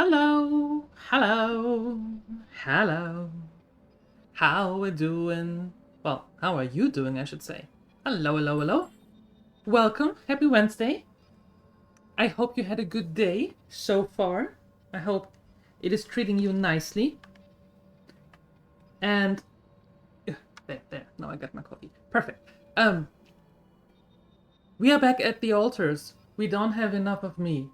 Hello, hello, hello. How we doing? Well, how are you doing, I should say. Hello, hello, hello. Welcome, happy Wednesday. I hope you had a good day so far. I hope it is treating you nicely. And there, now I got my coffee. Perfect. We are back at the altars. We don't have enough of me.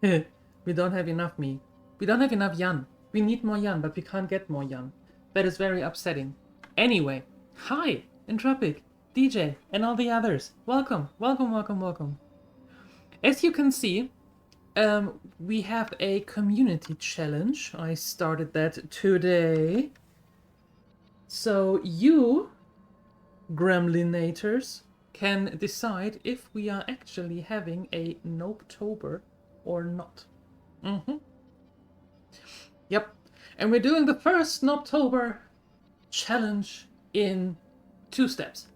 We don't have enough me. We don't have enough Jan. We need more Jan, but we can't get more Jan. That is very upsetting. Anyway, hi, Entropic, DJ, and all the others. Welcome, welcome, welcome, welcome. As you can see, we have a community challenge. I started that today. So you, Gremlinators, can decide if we are actually having a Nopetober or not. Yep. And we're doing the first Nopetober challenge in 2 steps.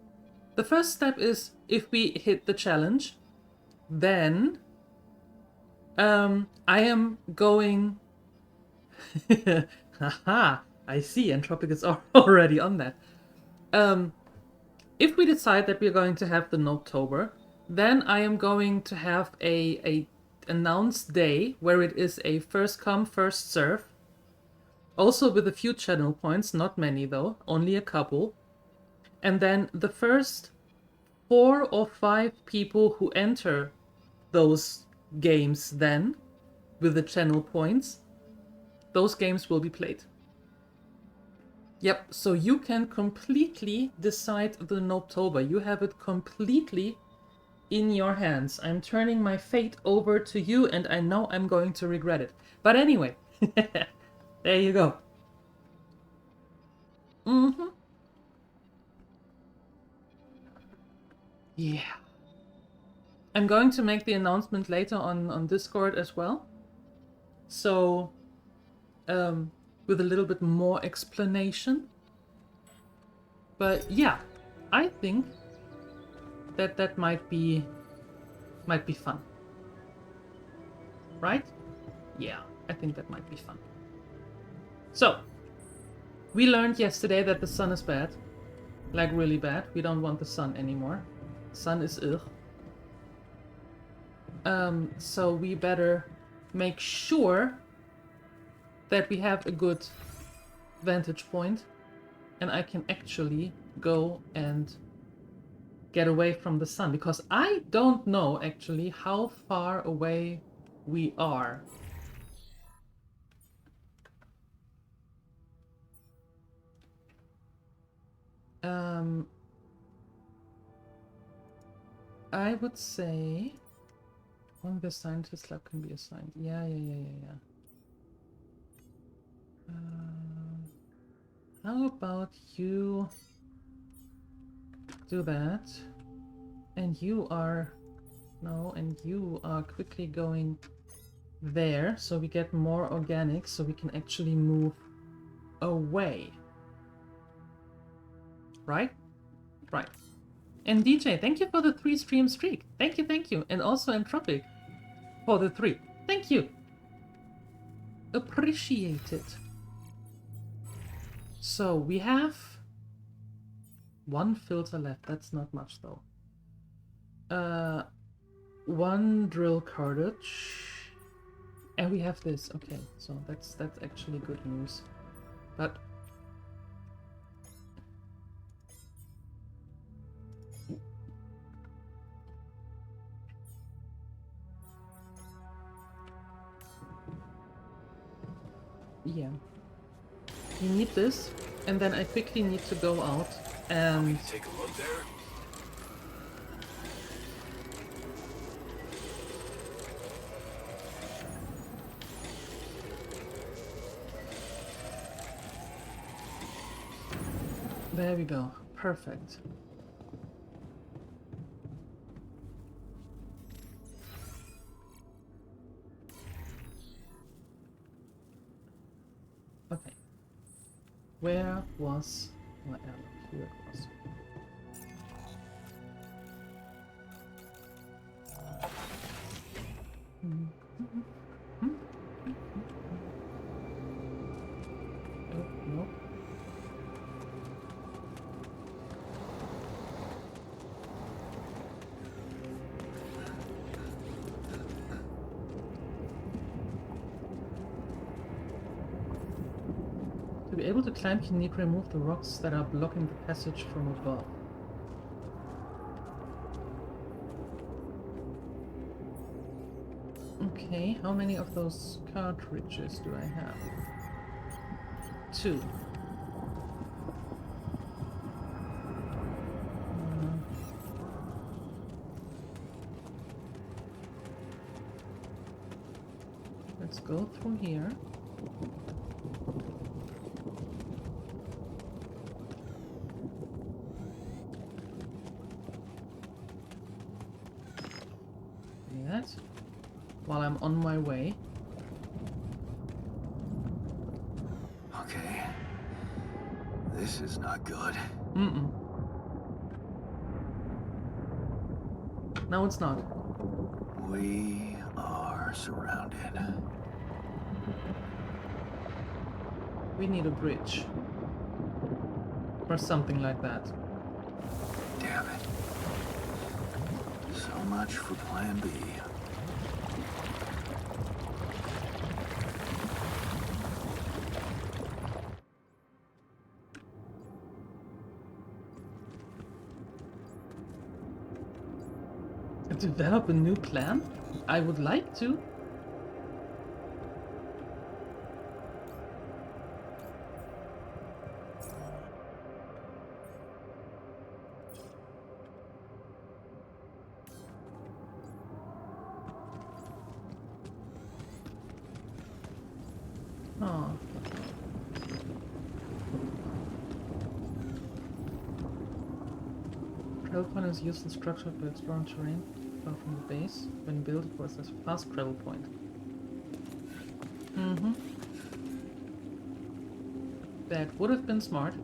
The first step is if we hit the challenge, then I am going... Haha, I see, Entropic is already on that. If we decide that we're going to have the Nopetober, then I am going to have a announced day where it is a first come, first serve. Also with a few channel points, not many though, only a couple. And then the first 4 or 5 people who enter those games then, with the channel points, those games will be played. Yep, so you can completely decide the Nopetober. You have it completely in your hands. I'm turning my fate over to you, and I know I'm going to regret it. But anyway, there you go. Yeah. I'm going to make the announcement later on Discord as well. So, with a little bit more explanation. But yeah, I think that might be fun. Right? Yeah, I think that might be fun. So, we learned yesterday that the sun is bad. Like really bad. We don't want the sun anymore. Sun is ugh. So we better make sure that we have a good vantage point and I can actually go and get away from the sun, because I don't know actually how far away we are. I would say only the scientist lab can be assigned. Yeah. How about you do that? And you are... No, and you are quickly going there, so we get more organic, so we can actually move away. Right? Right. And DJ, thank you for the 3 stream streak. Thank you. And also Entropic for the 3. Thank you. Appreciate it. So we have 1 filter left. That's not much though. 1 drill cartridge. And we have this. Okay, so that's actually good news. But yeah. You need this, and then I quickly need to go out and take a look there. there we go. Perfect. Okay. Where was my arrow? Here it was. be able to climb, you need to remove the rocks that are blocking the passage from above. Okay, how many of those cartridges do I have? 2. Let's go through here. That. While I'm on my way. Okay. This is not good. No, it's not. We are surrounded. We need a bridge. Or something like that. Damn it. So much for plan B. Develop a new plan? I would like to. Oh. Travel point is used in structure to explore terrain far from the base. When built, it was a fast travel point. That would have been smart.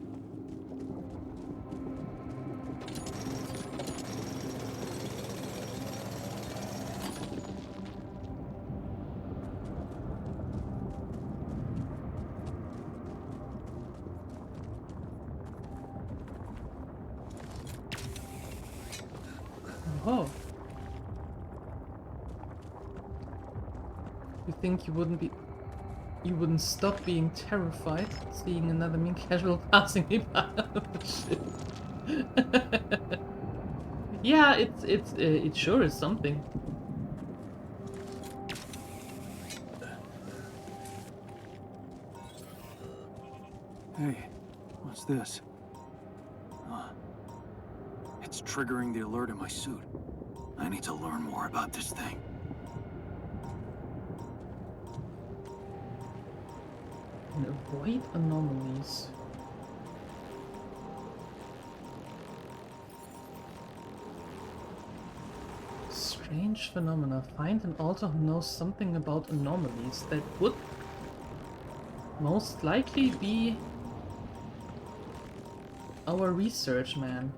Oh. You think you wouldn't stop being terrified seeing another mean casual passing me by the ship? Yeah, it sure is something. Hey, what's this? It's triggering the alert in my suit. I need to learn more about this thing. And avoid anomalies. Strange phenomena. Find an author who knows something about anomalies. That would most likely be our research man.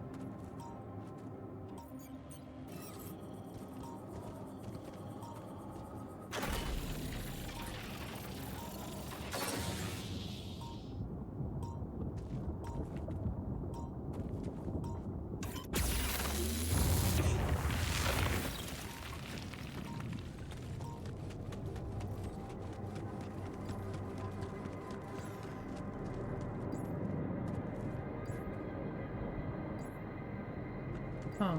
Huh.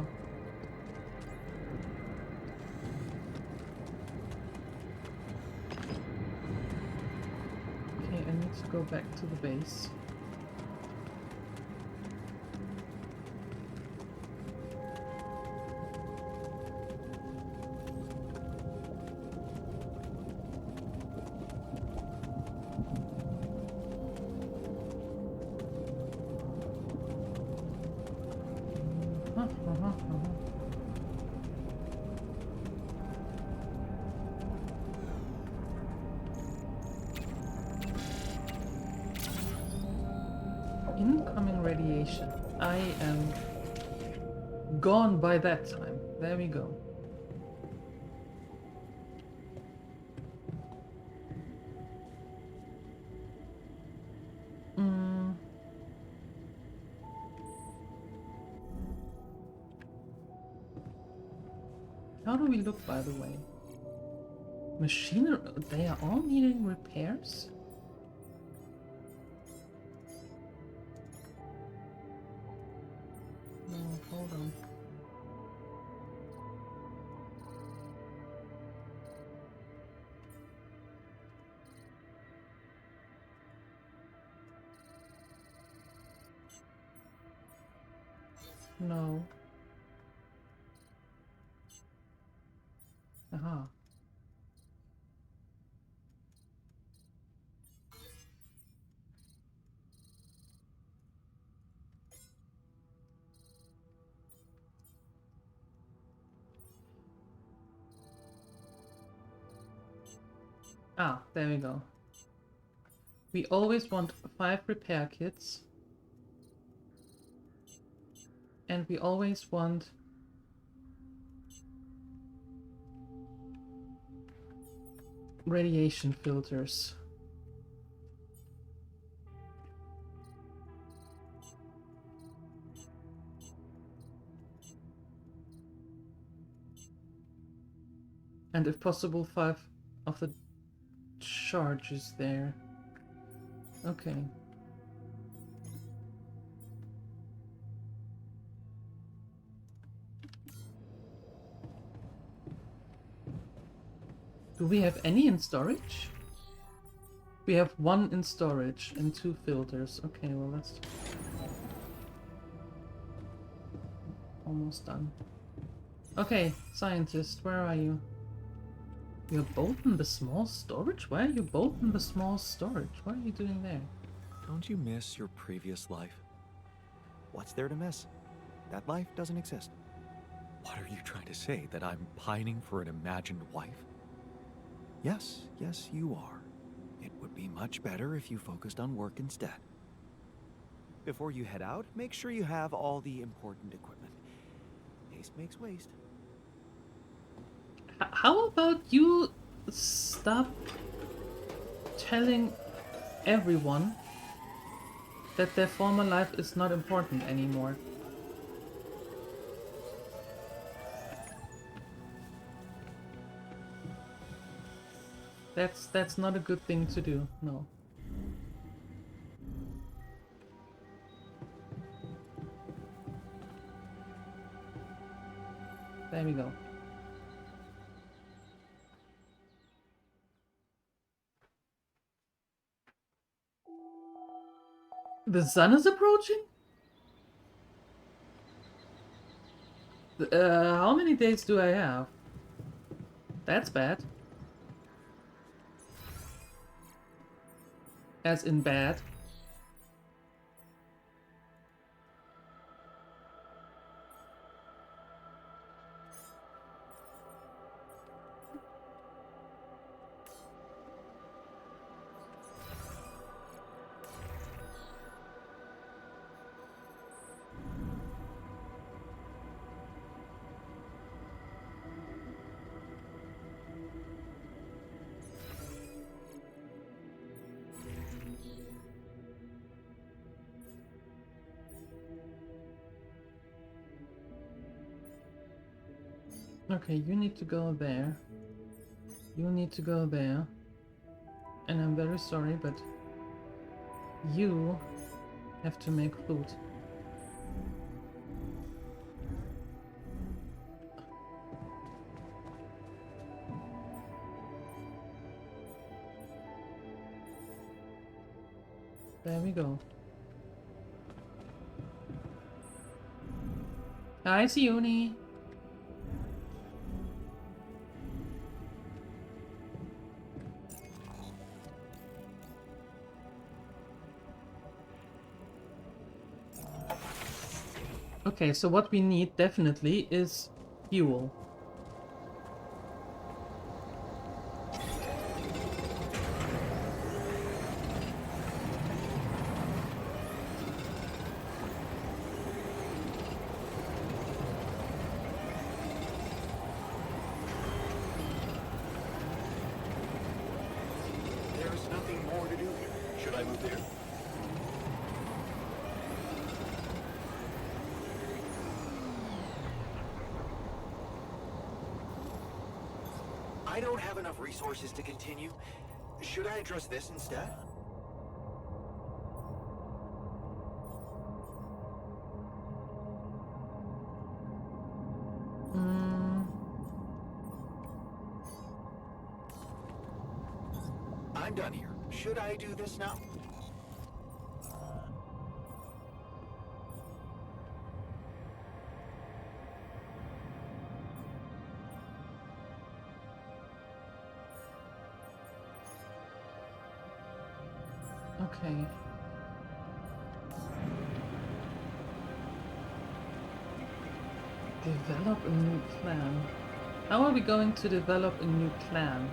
Okay, I need to go back to the base. Incoming radiation. I am gone by that time. There we go. How do we look, by the way? Machinery, they are all needing repairs? Hold on. No. Aha. Ah, there we go. We always want 5 repair kits. And we always want radiation filters. And if possible, 5 of the charges there. Okay. Do we have any in storage? We have 1 in storage and 2 filters. Okay, well that's almost done. Okay, scientist, where are you? You're both in the small storage? Why are you both in the small storage? What are you doing there? Don't you miss your previous life? What's there to miss? That life doesn't exist. What are you trying to say? That I'm pining for an imagined wife? Yes, you are. It would be much better if you focused on work instead. Before you head out, make sure you have all the important equipment. Haste makes waste. How about you stop telling everyone that their former life is not important anymore? That's not a good thing to do, no. There we go. The sun is approaching? How many days do I have? That's bad. As in bad. Okay, you need to go there. You need to go there. And I'm very sorry, but you have to make food. There we go. Hi, Sione. Okay, so what we need definitely is fuel. There's nothing more to do here. Should I move there? I don't have enough resources to continue. Should I address this instead? I'm done here. Should I do this now? Okay. Develop a new clan. How are we going to develop a new clan?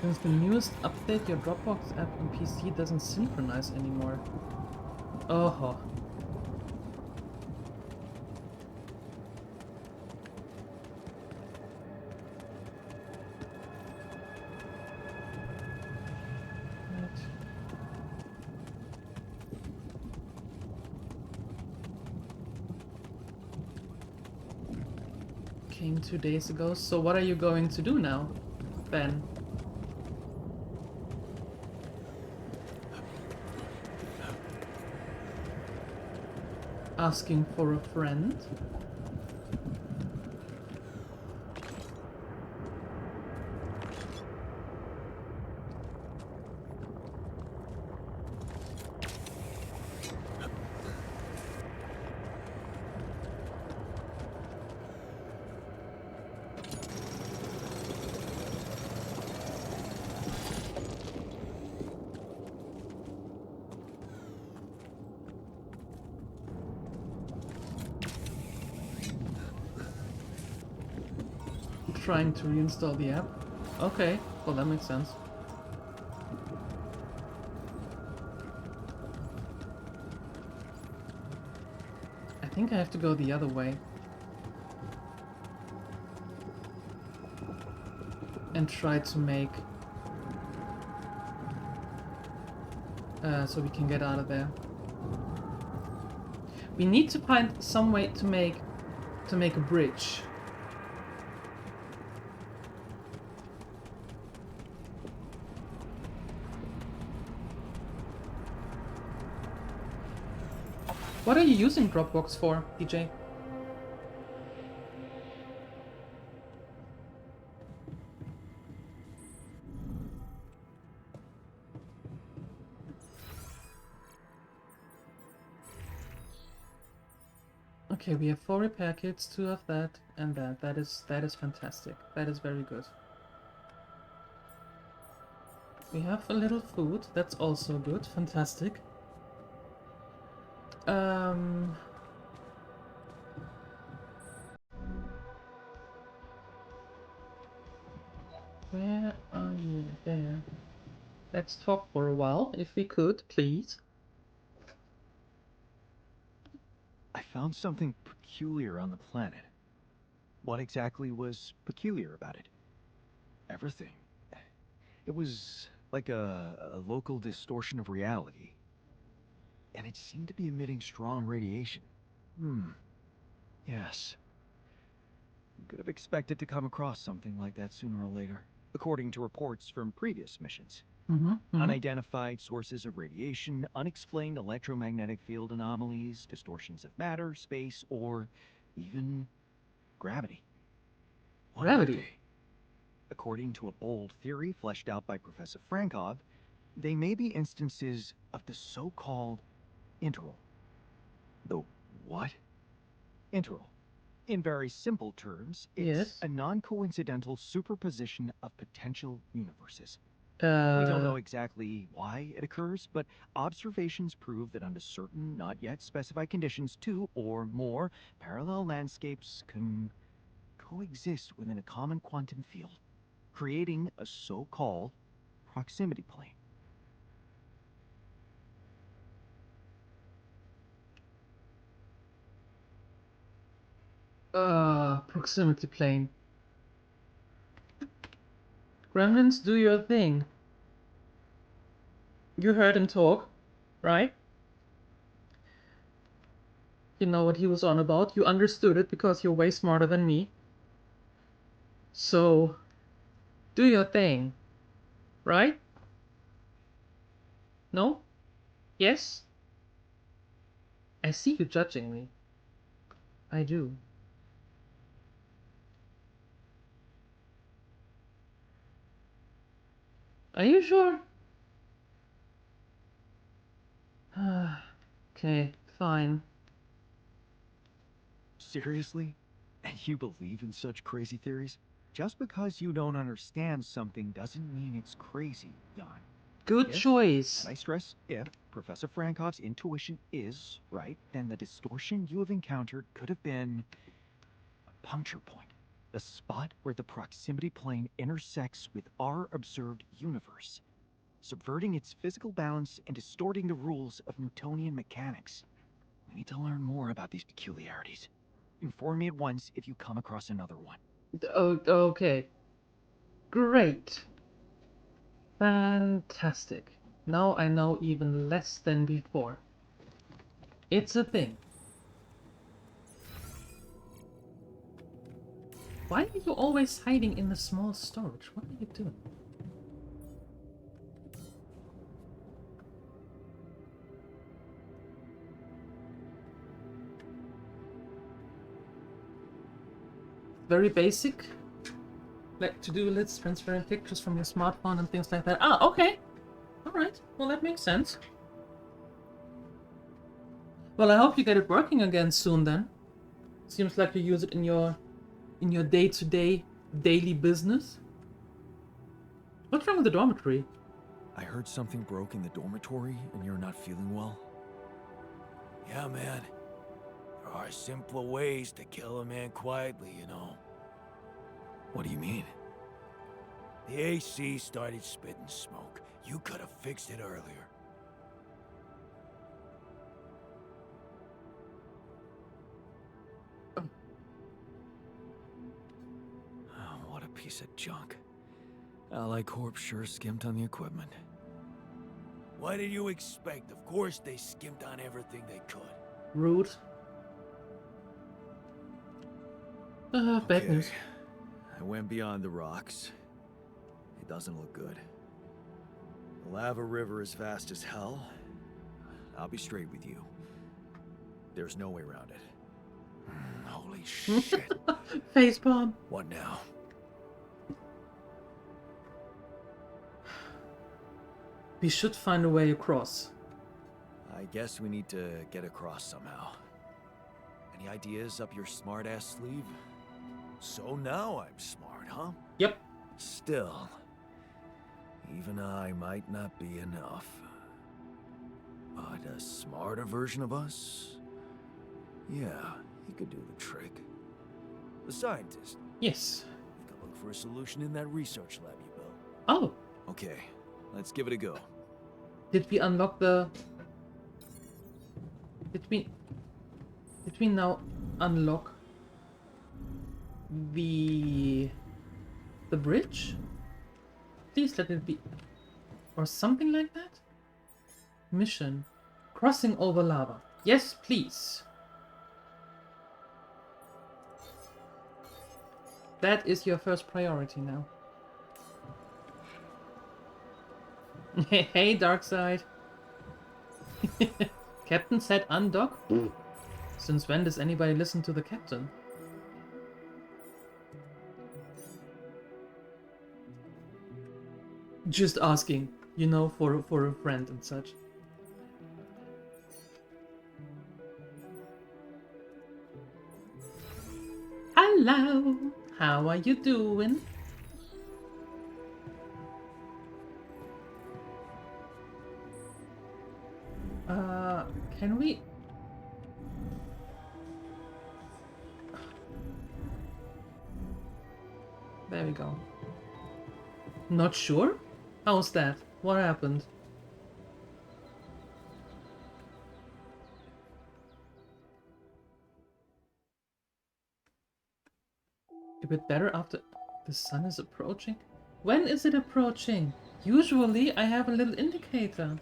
Since the newest update, your Dropbox app on PC doesn't synchronize anymore. Oh. Came 2 days ago, so what are you going to do now, Ben? Asking for a friend? Trying to reinstall the app? Okay, well that makes sense. I think I have to go the other way. And try to make... so we can get out of there. We need to find some way to make a bridge. What are you using Dropbox for, DJ? Okay, we have 4 repair kits, 2 of that and that. That is fantastic. That is very good. We have a little food. That's also good. Fantastic. Where are you? There. Let's talk for a while, if we could, please. I found something peculiar on the planet. What exactly was peculiar about it? Everything. It was like a local distortion of reality. And it seemed to be emitting strong radiation. Yes. Could have expected to come across something like that sooner or later, according to reports from previous missions. Unidentified sources of radiation, unexplained electromagnetic field anomalies, distortions of matter, space, or even gravity. Gravity? According to a bold theory fleshed out by Professor Frankov, they may be instances of the so-called integral. The what? Integral. In very simple terms, it's a non-coincidental superposition of potential universes. We don't know exactly why it occurs, but observations prove that under certain, not yet specified conditions, 2 or more parallel landscapes can coexist within a common quantum field, creating a so-called proximity plane. Proximity plane. Gremlins, do your thing. You heard him talk, right? You know what he was on about. You understood it because you're way smarter than me. So, do your thing. Right? No? Yes? I see you judging me. I do. Are you sure? Okay, fine. Seriously? And you believe in such crazy theories? Just because you don't understand something doesn't mean it's crazy, Don. Good If, choice. and I stress if, Professor Frankov's intuition is right, then the distortion you have encountered could have been a puncture point. The spot where the proximity plane intersects with our observed universe, subverting its physical balance and distorting the rules of Newtonian mechanics. We need to learn more about these peculiarities. Inform me at once if you come across another one. Okay. Great. Fantastic. Now I know even less than before. It's a thing. Why are you always hiding in the small storage? What are you doing? Very basic. Like to-do lists, transferring pictures from your smartphone and things like that. Ah, okay. Alright. Well, that makes sense. Well, I hope you get it working again soon then. Seems like you use it in your day-to-day daily business. What's wrong with the dormitory? I heard something broke in the dormitory and you're not feeling well. Yeah, man. There are simpler ways to kill a man quietly, you know. What do you mean? The AC started spitting smoke. You could have fixed it earlier. Oh, what a piece of junk. Ally Corp sure skimped on the equipment. What did you expect? Of course they skimped on everything they could. Rude. Bad news. I went beyond the rocks. It doesn't look good. The lava river is vast as hell. I'll be straight with you. There's no way around it. Holy shit. Facepalm. What now? We should find a way across. I guess we need to get across somehow. Any ideas up your smart-ass sleeve? So now I'm smart, huh? Yep. Still, even I might not be enough. But a smarter version of us? Yeah, he could do the trick. The scientist. Yes. We could look for a solution in that research lab you built. Oh. Okay, let's give it a go. Did we unlock the... Did we now unlock the bridge? Please let it be... Or something like that? Mission. Crossing over lava. Yes, please. That is your first priority now. Hey, Darkseid. Captain said undock? Since when does anybody listen to the captain? Just asking, you know, for a friend and such. Hello, how are you doing? Can we... There we go. Not sure? How's that? What happened? A bit better after the sun is approaching? When is it approaching? Usually I have a little indicator.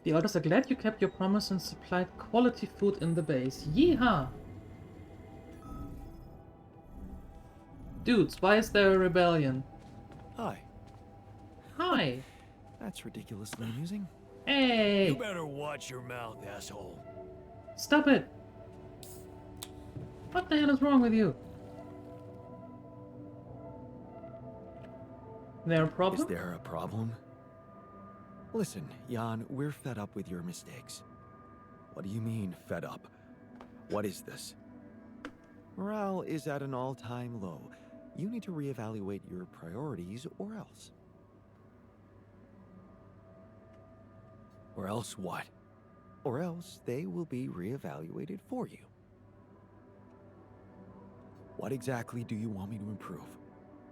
The others are glad you kept your promise and supplied quality food in the base. Yeehaw! Dudes, why is there a rebellion? Hi. Hi! That's ridiculously amusing. Hey! You better watch your mouth, asshole. Stop it! What the hell is wrong with you? There a problem? Is there a problem? Listen, Jan, we're fed up with your mistakes. What do you mean, fed up? What is this? Morale is at an all-time low. You need to reevaluate your priorities, or else. Or else what? Or else they will be reevaluated for you. What exactly do you want me to improve?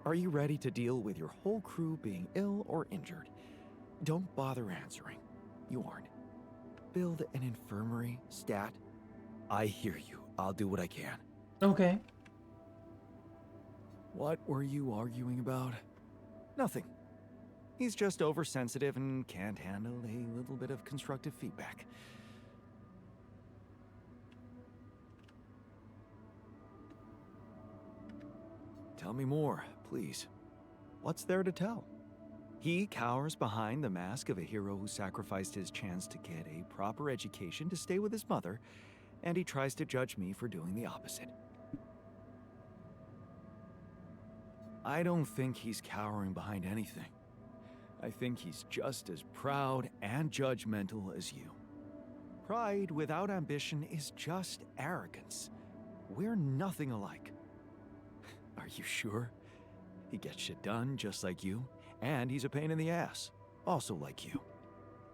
Are you ready to deal with your whole crew being ill or injured? Don't bother answering. You aren't. Build an infirmary, stat. I hear you. I'll do what I can. Okay. What were you arguing about? Nothing. He's just oversensitive and can't handle a little bit of constructive feedback. Tell me more, please. What's there to tell? He cowers behind the mask of a hero who sacrificed his chance to get a proper education to stay with his mother, and he tries to judge me for doing the opposite. I don't think he's cowering behind anything. I think he's just as proud and judgmental as you. Pride without ambition is just arrogance. We're nothing alike. Are you sure? He gets shit done just like you, and he's a pain in the ass, also like you.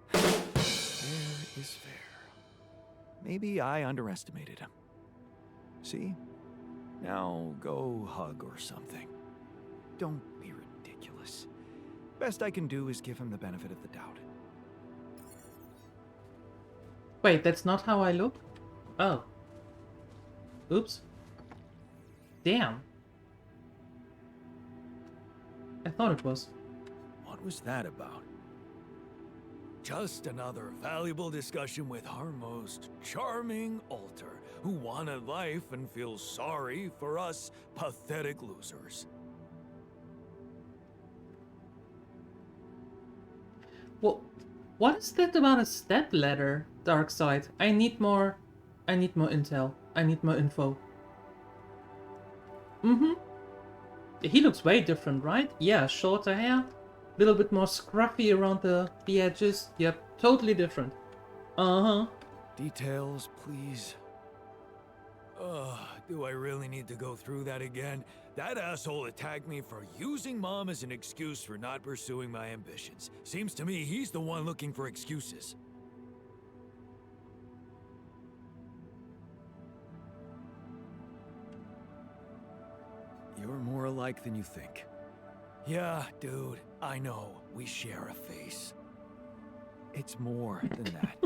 Fair is fair. Maybe I underestimated him. See? Now go hug or something. Don't be ridiculous. Best I can do is give him the benefit of the doubt. Wait, that's not how I look? Oh. Oops. Damn. I thought it was. What was that about? Just another valuable discussion with our most charming alter, who wanted life and feels sorry for us pathetic losers. Well, what is that about a step ladder, Darkseid? I need more intel. I need more info. Mm-hmm. He looks way different, right? Yeah, shorter hair, little bit more scruffy around the edges. Yep, totally different. Uh-huh. Details, please. Do I really need to go through that again? That asshole attacked me for using Mom as an excuse for not pursuing my ambitions. Seems to me he's the one looking for excuses. You're more alike than you think. Yeah, dude, I know. We share a face. It's more than that.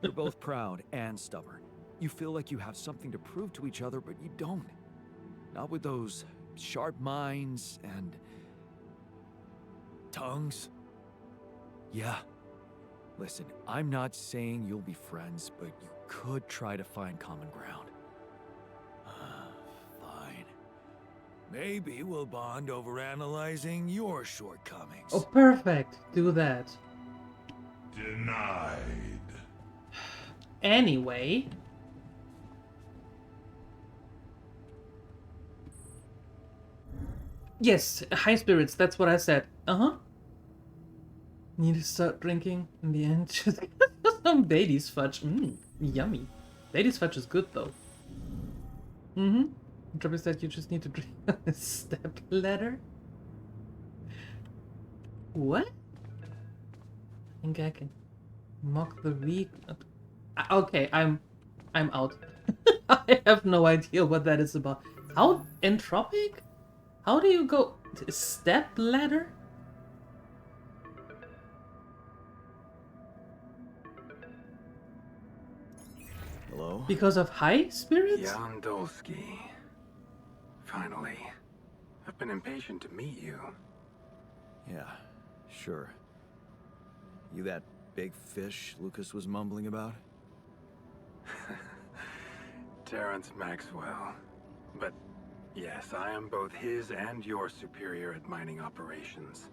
You're both proud and stubborn. You feel like you have something to prove to each other, but you don't. Not with those sharp minds and Tongues? yeah. Listen, I'm not saying you'll be friends, but you could try to find common ground. Fine. Maybe we'll bond over analyzing your shortcomings. Oh, perfect. Do that. Denied. Anyway. Yes, high spirits, that's what I said. Uh-huh. Need to start drinking in the end. Just some Bailey's fudge. Yummy. Bailey's fudge is good though. Mm-hmm. Trouble said you just need to drink a step ladder. What? I think I can mock the weak. Okay, I'm out. I have no idea what that is about. How entropic? How do you go step ladder? Hello? Because of high spirits? Jan Dolsky. Finally. I've been impatient to meet you. Yeah, sure. You that big fish Lucas was mumbling about? Terrence Maxwell. But yes, I am both his and your superior at mining operations.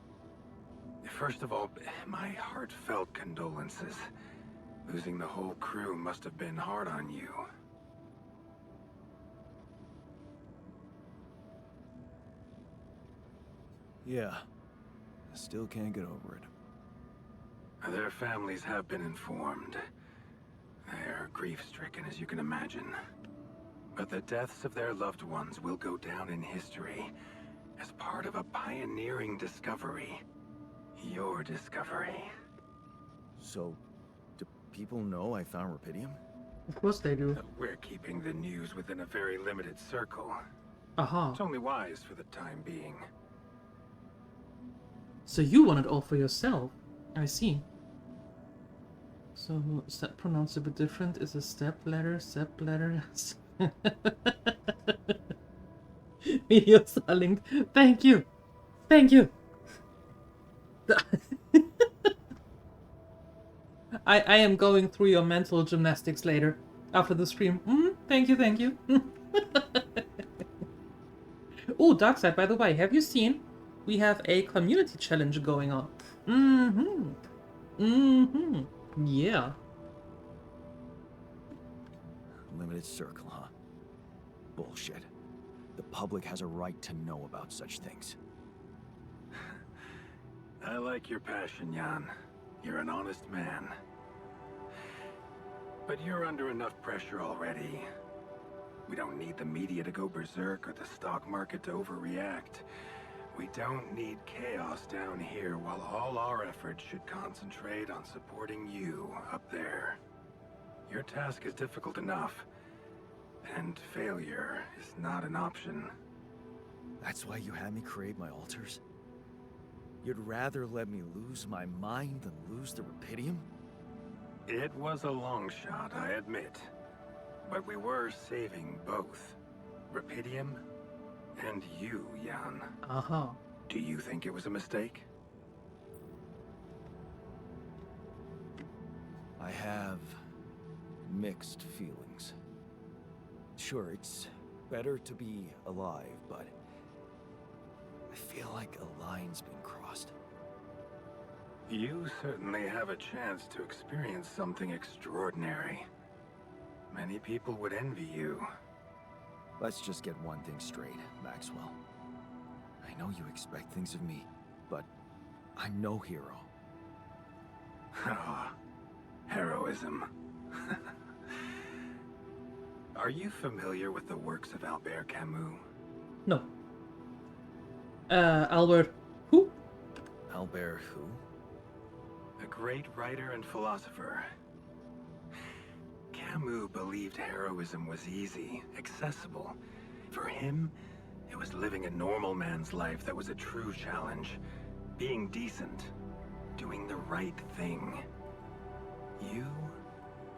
First of all, my heartfelt condolences. Losing the whole crew must have been hard on you. Yeah. I still can't get over it. Their families have been informed. They're grief-stricken, as you can imagine. But the deaths of their loved ones will go down in history as part of a pioneering discovery. Your discovery. So, do people know I found Rapidium? Of course they do. We're keeping the news within a very limited circle. Aha. It's only wise for the time being. So you want it all for yourself. I see. So, is that pronounced a bit different? Is a step ladder? Videos are linked. Thank you. Thank you. I am going through your mental gymnastics later after the stream. Thank you, thank you. Oh, Darkside, by the way, have you seen? We have a community challenge going on. Yeah. Limited circle, huh? Bullshit. The public has a right to know about such things. I like your passion, Jan. You're an honest man. But you're under enough pressure already. We don't need the media to go berserk or the stock market to overreact. We don't need chaos down here while all our efforts should concentrate on supporting you up there. Your task is difficult enough, and failure is not an option. That's why you had me create my altars? You'd rather let me lose my mind than lose the Rapidium? It was a long shot, I admit. But we were saving both. Rapidium and you, Jan. Aha. Do you think it was a mistake? I have mixed feelings. Sure, it's better to be alive, but I feel like a line's been crossed. You certainly have a chance to experience something extraordinary. Many people would envy you. Let's just get one thing straight, Maxwell. I know you expect things of me, but I'm no hero. Ah, heroism. Are you familiar with the works of Albert Camus? No. Albert, who? Albert who? A great writer and philosopher. Camus believed heroism was easy, accessible. For him, it was living a normal man's life that was a true challenge. Being decent. Doing the right thing. You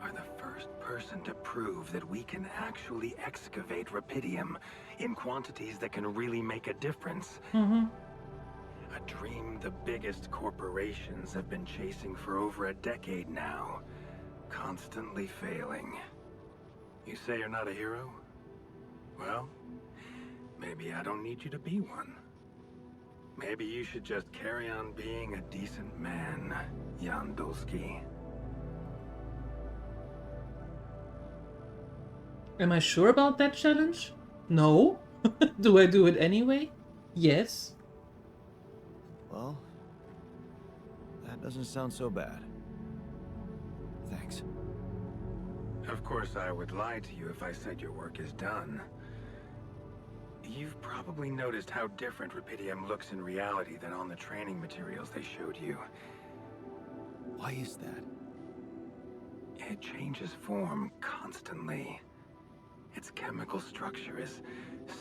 are the first person to prove that we can actually excavate Rapidium in quantities that can really make a difference. A dream the biggest corporations have been chasing for over a decade now. Constantly failing. You say you're not a hero? Well, maybe I don't need you to be one. Maybe you should just carry on being a decent man, Jan Dulski. Am I sure about that challenge? No. Do I do it anyway? Yes. Well, that doesn't sound so bad. Thanks. Of course, I would lie to you if I said your work is done. You've probably noticed how different Rapidium looks in reality than on the training materials they showed you. Why is that? It changes form constantly. Its chemical structure is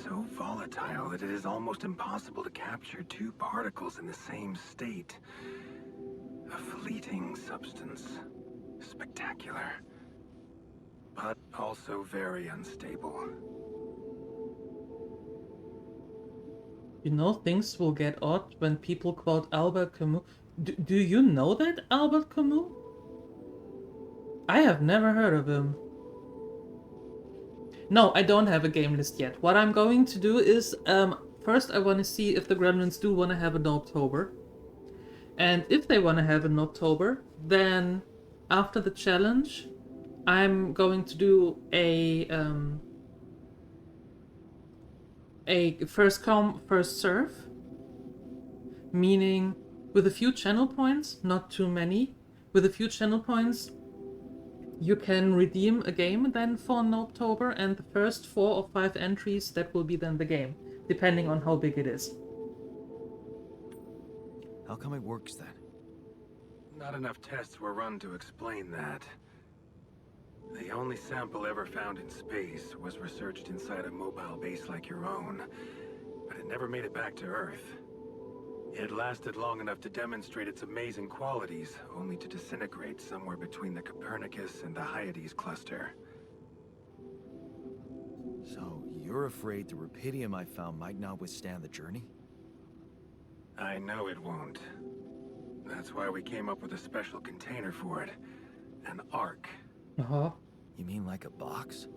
so volatile that it is almost impossible to capture two particles in the same state. A fleeting substance. Spectacular. But also very unstable. You know, things will get odd when people quote Albert Camus. Do you know that, Albert Camus? I have never heard of him. No, I don't have a game list yet. What I'm going to do is, first I want to see if the Gremlins do want to have an October. And if they want to have an October, then after the challenge, I'm going to do a first come, first serve. Meaning, with a few channel points, not too many, with a few channel points, you can redeem a game then for an October, and the first 4 or 5 entries, that will be then the game, depending on how big it is. How come it works then? Not enough tests were run to explain that. The only sample ever found in space was researched inside a mobile base like your own, but it never made it back to Earth. It lasted long enough to demonstrate its amazing qualities, only to disintegrate somewhere between the Copernicus and the Hyades cluster. So, you're afraid the rupidium I found might not withstand the journey? I know it won't. That's why we came up with a special container for it. An Ark. Uh-huh. You mean like a box?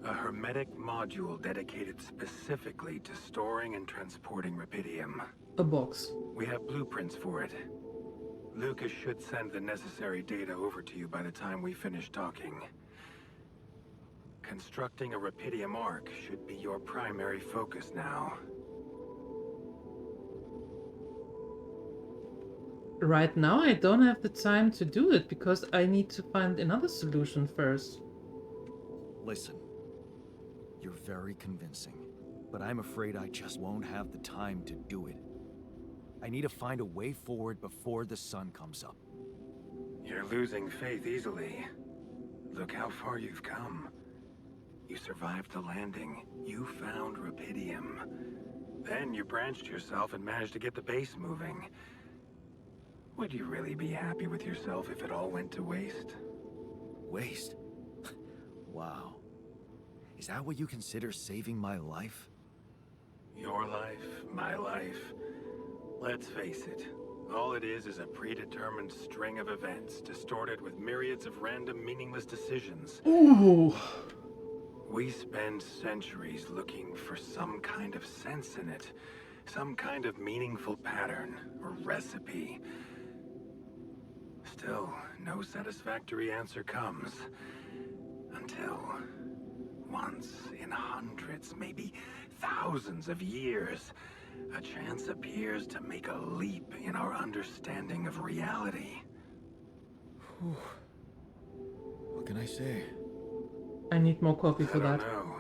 A hermetic module dedicated specifically to storing and transporting rupidium. A box. We have blueprints for it. Lucas should send the necessary data over to you by the time we finish talking. Constructing a rupidium Ark should be your primary focus now. Right now I don't have the time to do it because I need to find another solution first. Listen, you're very convincing, but I'm afraid I just won't have the time to do it. I need to find a way forward before the sun comes up. You're losing faith easily. Look how far you've come. You survived the landing. You found rupidium. Then you branched yourself and managed to get the base moving. Would you really be happy with yourself if it all went to waste? Waste? Wow. Is that what you consider saving my life? Your life, my life. Let's face it, all it is a predetermined string of events, distorted with myriads of random, meaningless decisions. Ooh. We spend centuries looking for some kind of sense in it, some kind of meaningful pattern or recipe. Still, no satisfactory answer comes. Until, once in hundreds, maybe thousands of years, a chance appears to make a leap in our understanding of reality. What can I say? I need more coffee for I don't that. know.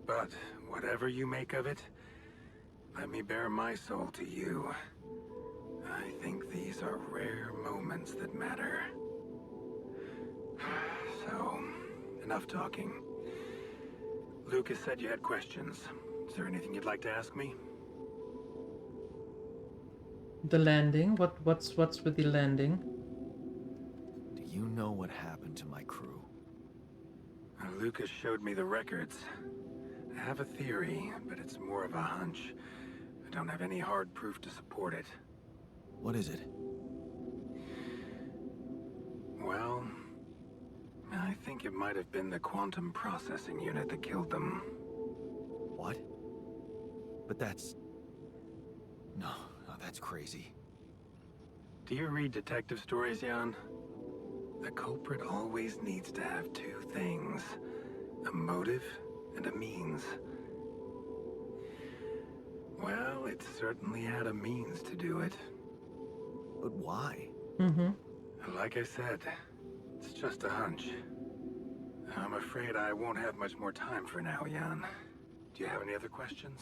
But whatever you make of it, let me bare my soul to you. I think these are rare moments that matter. So, enough talking. Lucas said you had questions. Is there anything you'd like to ask me? The landing? What's with the landing? Do you know what happened to my crew? Lucas showed me the records. I have a theory, but it's more of a hunch. I don't have any hard proof to support it. What is it? Well, I think it might have been the quantum processing unit that killed them. What? But that's... No, that's crazy. Do you read detective stories, Jan? The culprit always needs to have two things. A motive and a means. Well, it certainly had a means to do it. But why? Mm-hmm. Like I said, it's just a hunch. I'm afraid I won't have much more time for now, Jan. Do you have any other questions?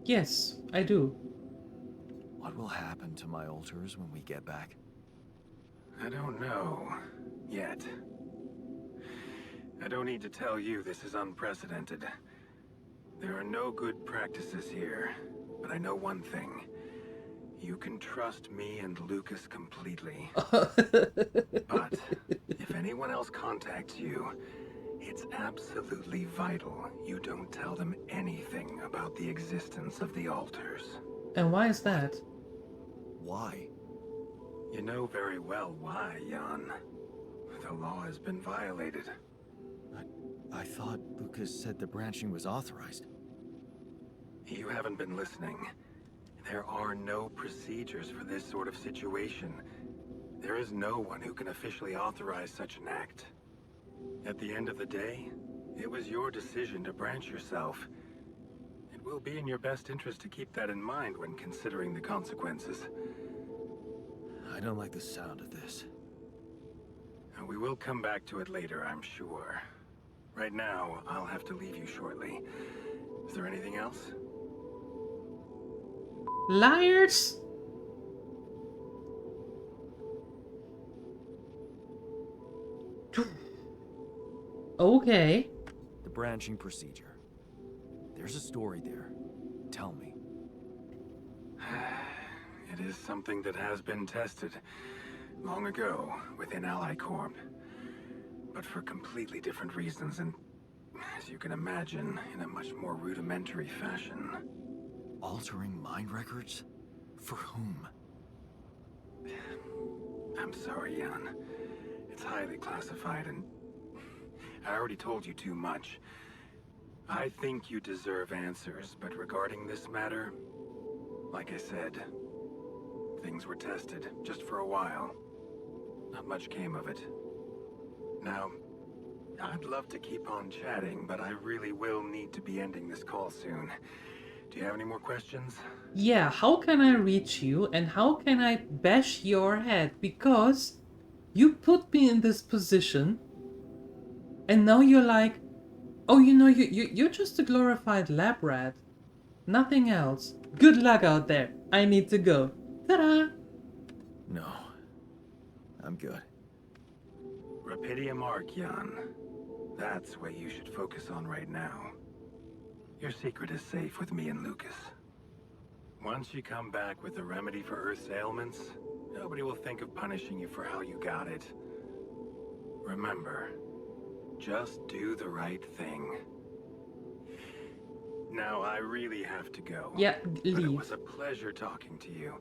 Yes, I do. What will happen to my altars when we get back? I don't know. Yet. I don't need to tell you this is unprecedented. There are no good practices here, but I know one thing. You can trust me and Lucas completely. But if anyone else contacts you, it's absolutely vital you don't tell them anything about the existence of the altars. And why is that? Why? You know very well why, Jan. The law has been violated. I thought Lucas said the branching was authorized. You haven't been listening. There are no procedures for this sort of situation. There is no one who can officially authorize such an act. At the end of the day, it was your decision to branch yourself. It will be in your best interest to keep that in mind when considering the consequences. I don't like the sound of this. And we will come back to it later, I'm sure. Right now, I'll have to leave you shortly. Is there anything else? Liars! Okay. The branching procedure. There's a story there. Tell me. It is something that has been tested long ago within Ally Corp. But for completely different reasons and, as you can imagine, in a much more rudimentary fashion. Altering mind records? For whom? I'm sorry, Jan. It's highly classified and I already told you too much. I think you deserve answers, but regarding this matter, like I said, things were tested just for a while. Not much came of it. Now, I'd love to keep on chatting, but I really will need to be ending this call soon. Do you have any more questions? Yeah, how can I reach you and how can I bash your head? Because you put me in this position and now you're like, oh, you know, you're just a glorified lab rat. Nothing else. Good luck out there. I need to go. Ta-da! No. I'm good. Rapidium Arc, Jan. That's what you should focus on right now. Your secret is safe with me and Lucas. Once you come back with a remedy for Earth's ailments, nobody will think of punishing you for how you got it. Remember, just do the right thing. Now, I really have to go. Yeah, But it leave. was a pleasure talking to you.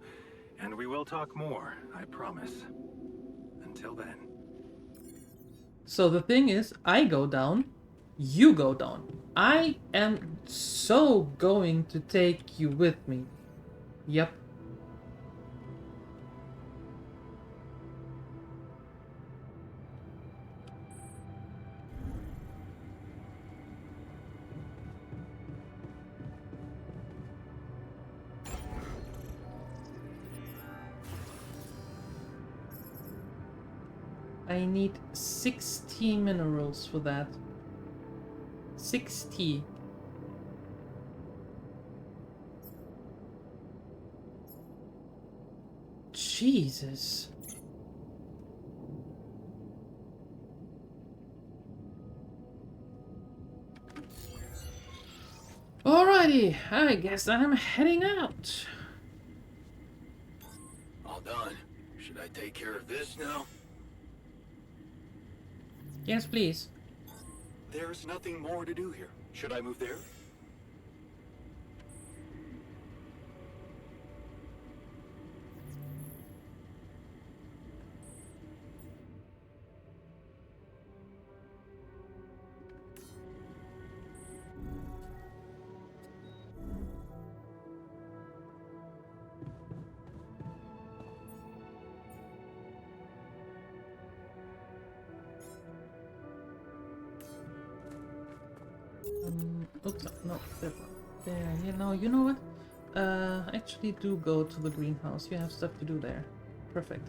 And we will talk more, I promise. Until then. So the thing is, I go down, you go down. I am so going to take you with me. Yep. I need 60 minerals for that. 60. Jesus. Alrighty, I guess I'm heading out. All done. Should I take care of this now? Yes, please. There's nothing more to do here. Should I move there? Oops, no, there. You know what? Actually do go to the greenhouse. You have stuff to do there. Perfect.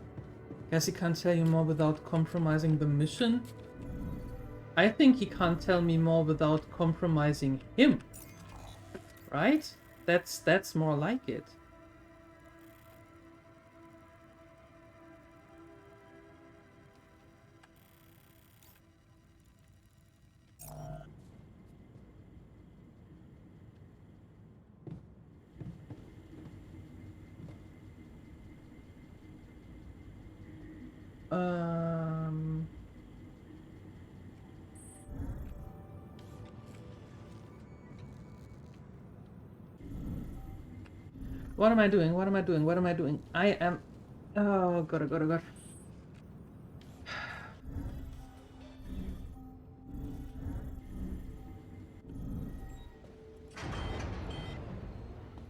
Guess he can't tell you more without compromising the mission. I think he can't tell me more without compromising him. Right? That's more like it. What am I doing? What am I doing? What am I doing? I am Oh god, oh god, oh god.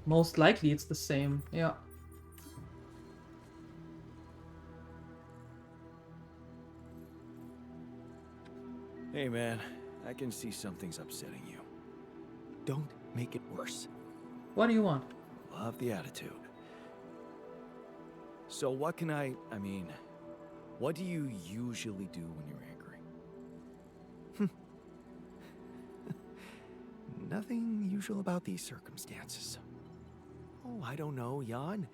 Most likely it's the same, yeah. Hey man, I can see something's upsetting you. Don't make it worse. What do you want? Love the attitude. So what can I mean, what do you usually do when you're angry? Nothing usual about these circumstances. Oh, I don't know, Jan.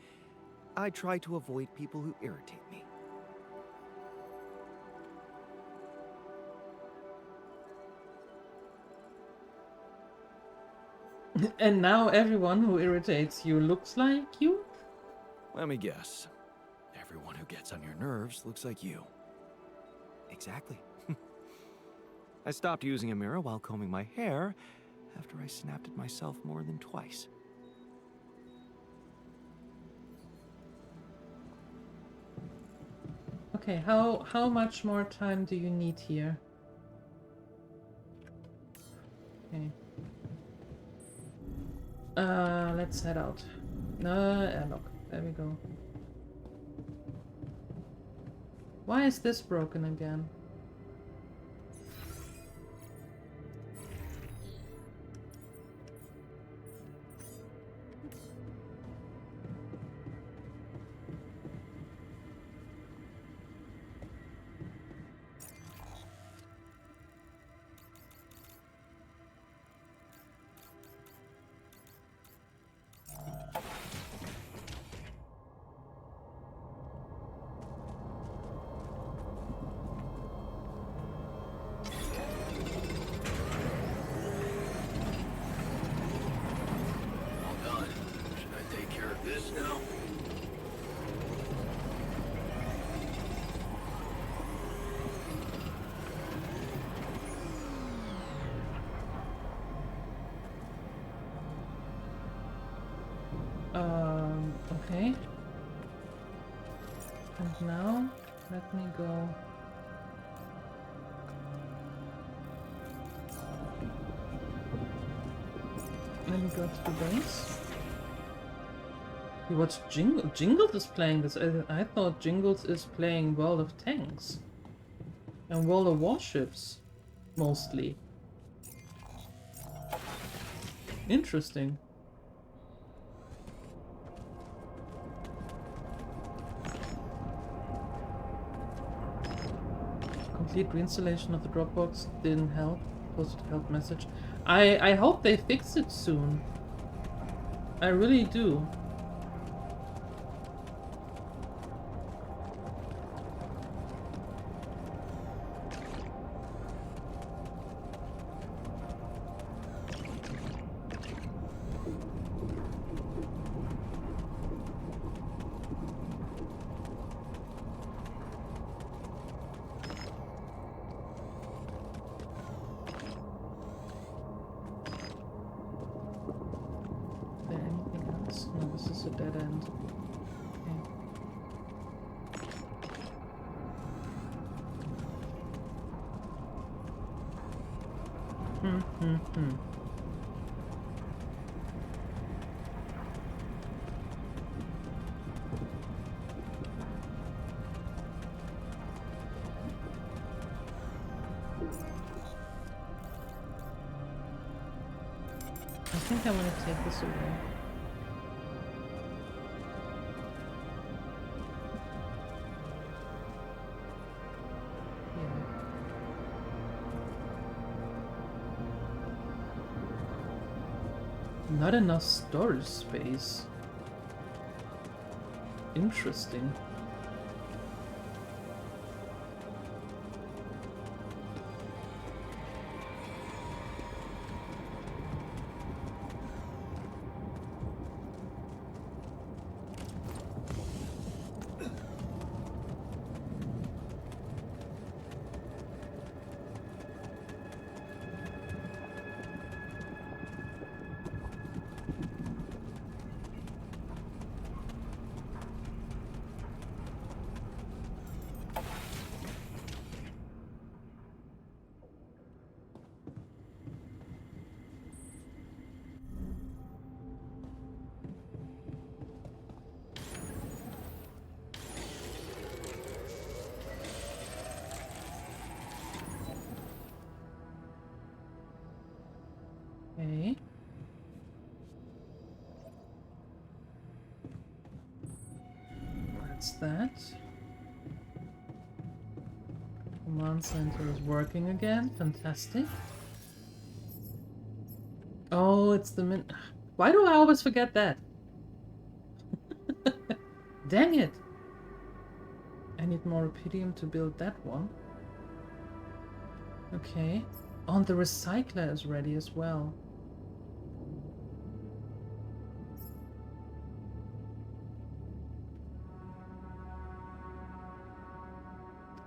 I try to avoid people who irritate me. And now everyone who irritates you looks like you? Let me guess. Everyone who gets on your nerves looks like you. Exactly. I stopped using a mirror while combing my hair after I snapped at myself more than twice. Okay, how much more time do you need here? Okay. Let's head out. Airlock. There we go. Why is this broken again? All done. Should I take care of this now? Okay. And now, let me go. Let me go to the base. You watch Jingles is playing this. I thought Jingles is playing World of Tanks. And World of Warships. Mostly. Interesting. Complete reinstallation of the Dropbox didn't help. Posted help message. I hope they fix it soon. I really do. No, this is a dead end. Okay. I think I want to take this away. Not enough storage space. Interesting. That's that. Command center is working again. Fantastic. Oh, it's the min. Why do I always forget that? Dang it! I need more rupidium to build that one. Okay. Oh, and the recycler is ready as well.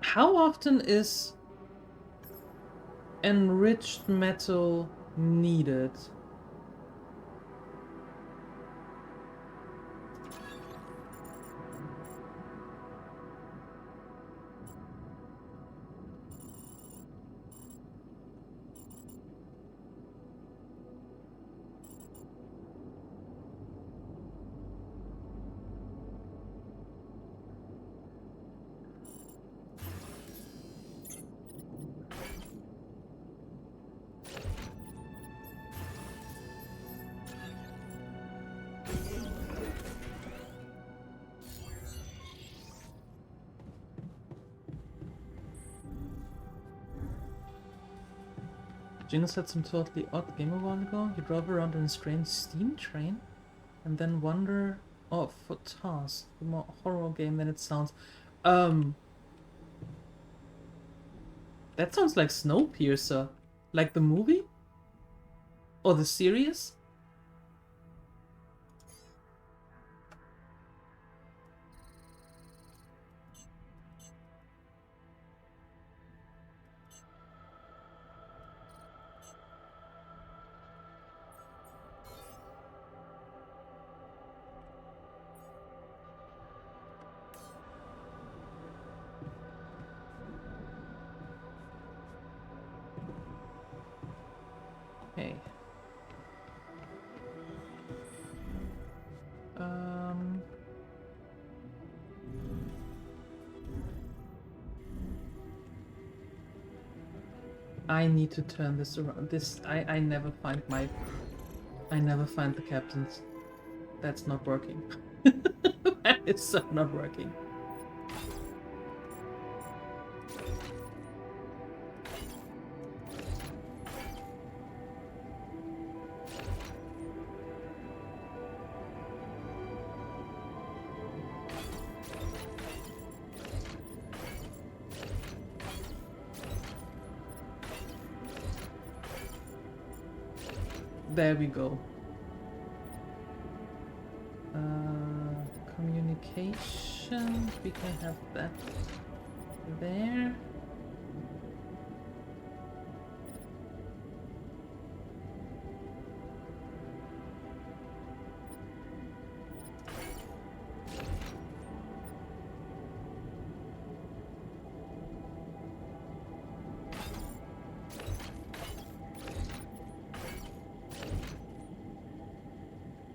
How often is enriched metal needed? Gina said some totally odd game a while ago. You drove around in a strange steam train and then wander off for tasks. A more horror game than it sounds. That sounds like Snowpiercer. Like the movie? Or the series? Okay. I need to turn this around. I never find the captains. That's not working. That is so not working. There we go. Communication. We can have that there.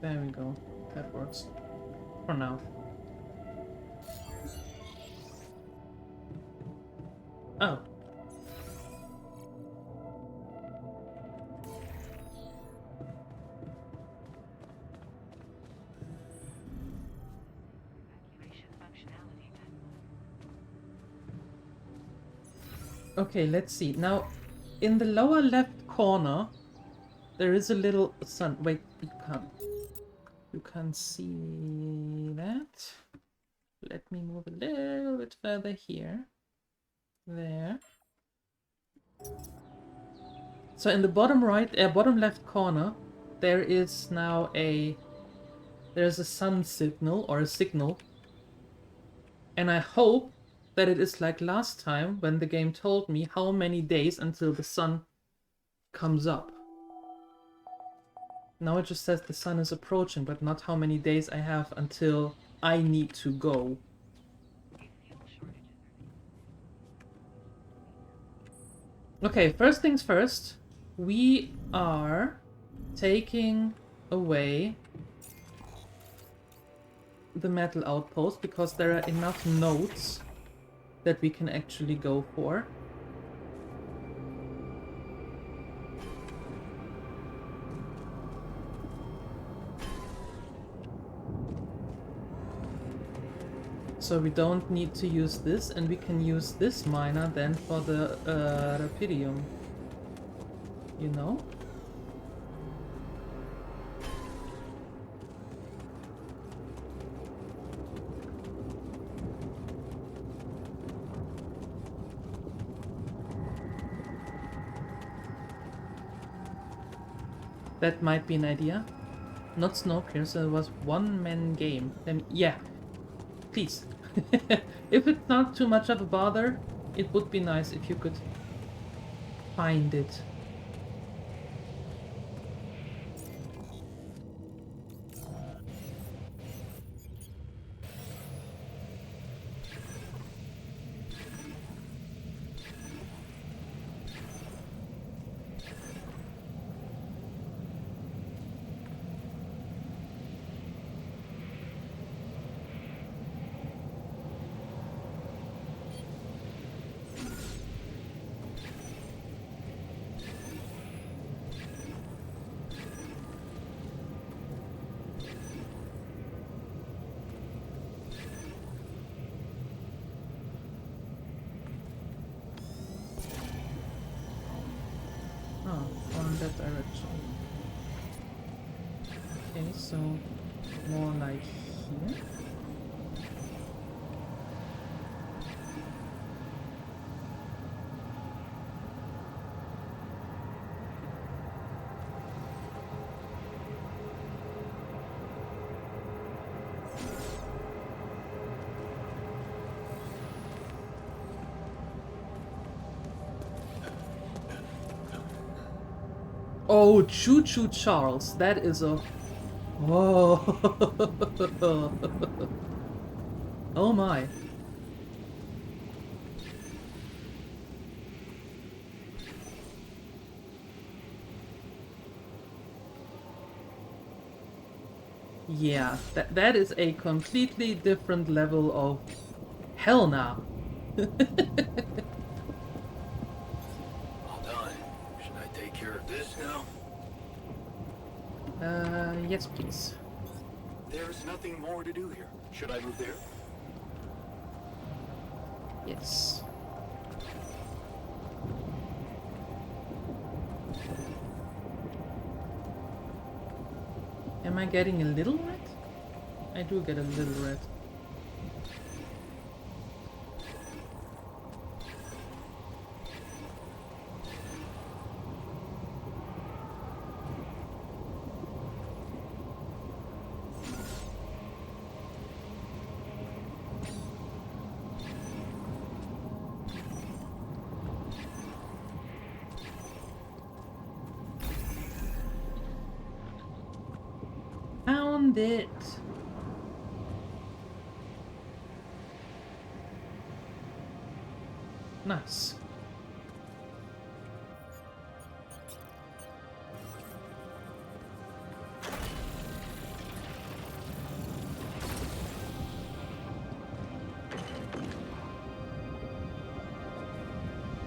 There we go. That works. For now. Oh. Okay, let's see. Now, in the lower left corner, there is a little sun. Wait, you can't see that. Let me move a little bit further here. There. So in the bottom right, bottom left corner, there is now there's a sun signal or a signal. And I hope that it is like last time when the game told me how many days until the sun comes up. Now it just says the sun is approaching, but not how many days I have until I need to go. Okay, first things first. We are taking away the metal outpost because there are enough nodes that we can actually go for. So we don't need to use this, and we can use this miner then for the Rapidium. You know? That might be an idea. Not Snowpiercer, it was one-man game. Then, yeah, please. If it's not too much of a bother, it would be nice if you could find it. That direction. Okay, so more like here. Oh, Choo Choo Charles, that is a... Oh. Oh my. Yeah, that is a completely different level of hell now. All done. Should I take care of this now? Yes, please. There's nothing more to do here. Should I move there? Yes. Am I getting a little red? I do get a little red. Found it. Nice.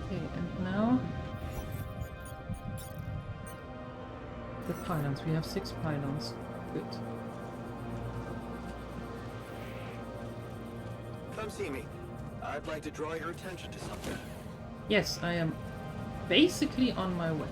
Okay, and now the pylons. We have 6 pylons. Good. Come see me. I'd like to draw your attention to something. Yes, I am basically on my way.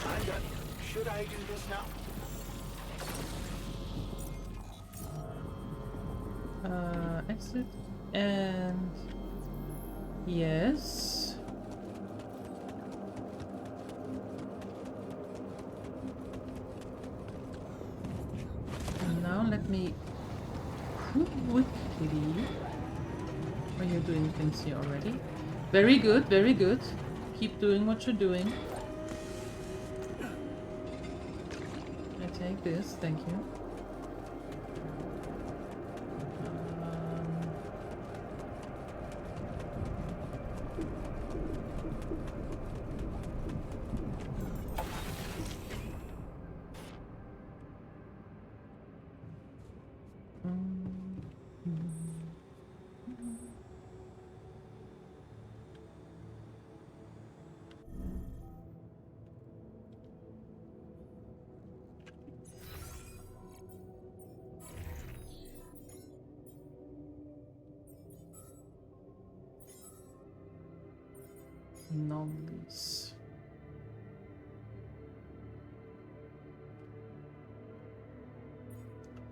I'm done. Should I do this now? Exit. And... yes. And now let me quickly... Are you doing things here already? Very good, very good. Keep doing what you're doing. I take this, thank you. Anomalies.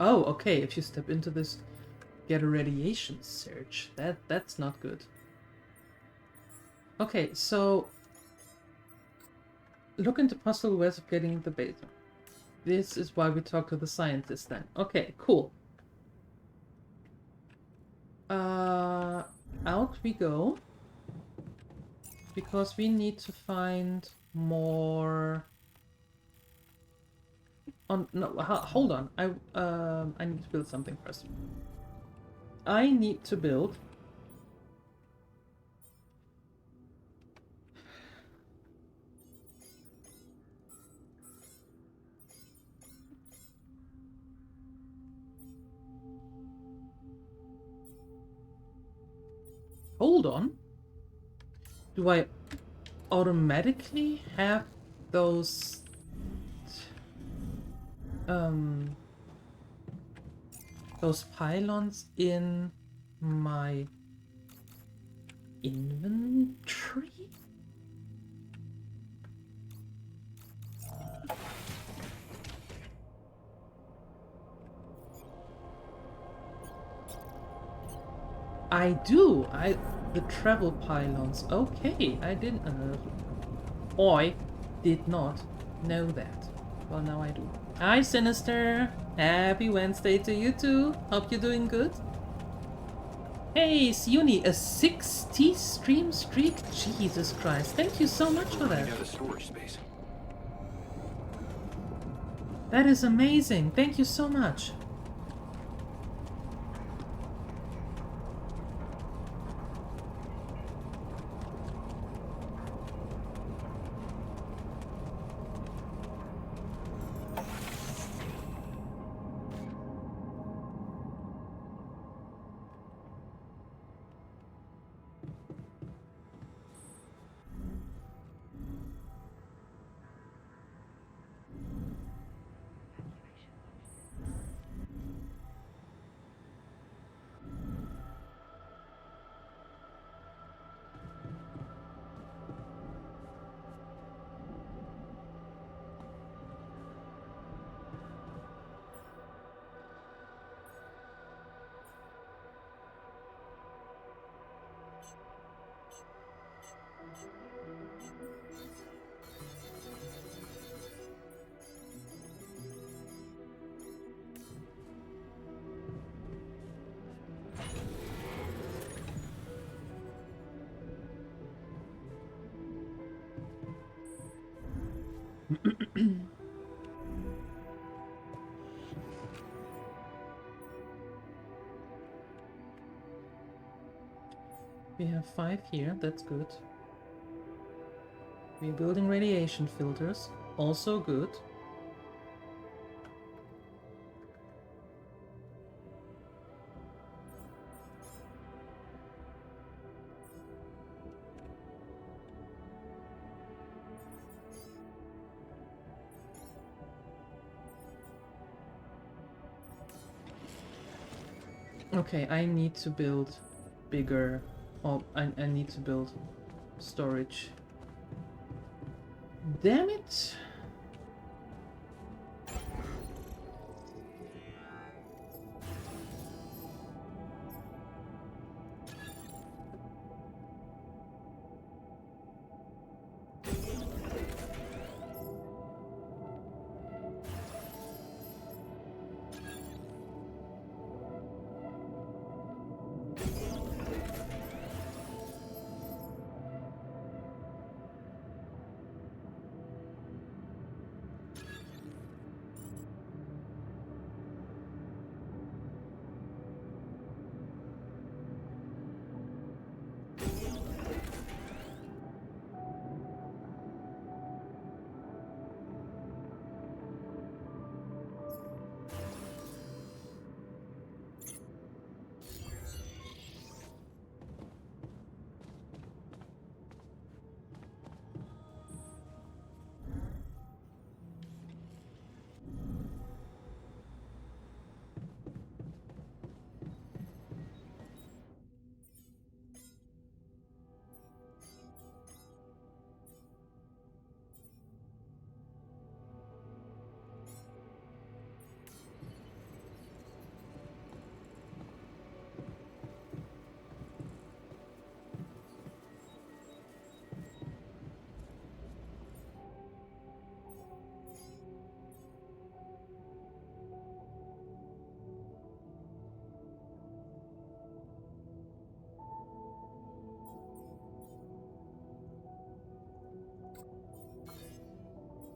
Oh, okay. If you step into this, get a radiation surge. That's not good. Okay, so look into possible ways of getting the beta. This is why we talk to the scientist then. Okay, cool. Out we go. Because we need to find more... Oh, no, hold on. I need to build something first. I need to build... Hold on. Do I automatically have those pylons in my inventory? I do. The travel pylons. Okay, I didn't. I did not know that. Well, now I do. Hi, Sinister. Happy Wednesday to you too. Hope you're doing good. Hey, Siuni, a 60 stream streak. Jesus Christ! Thank you so much for that. The storage space. That is amazing. Thank you so much. We have 5 here, that's good. We're building radiation filters, also good. Okay, I need to build bigger... Oh, I need to build storage. Damn it!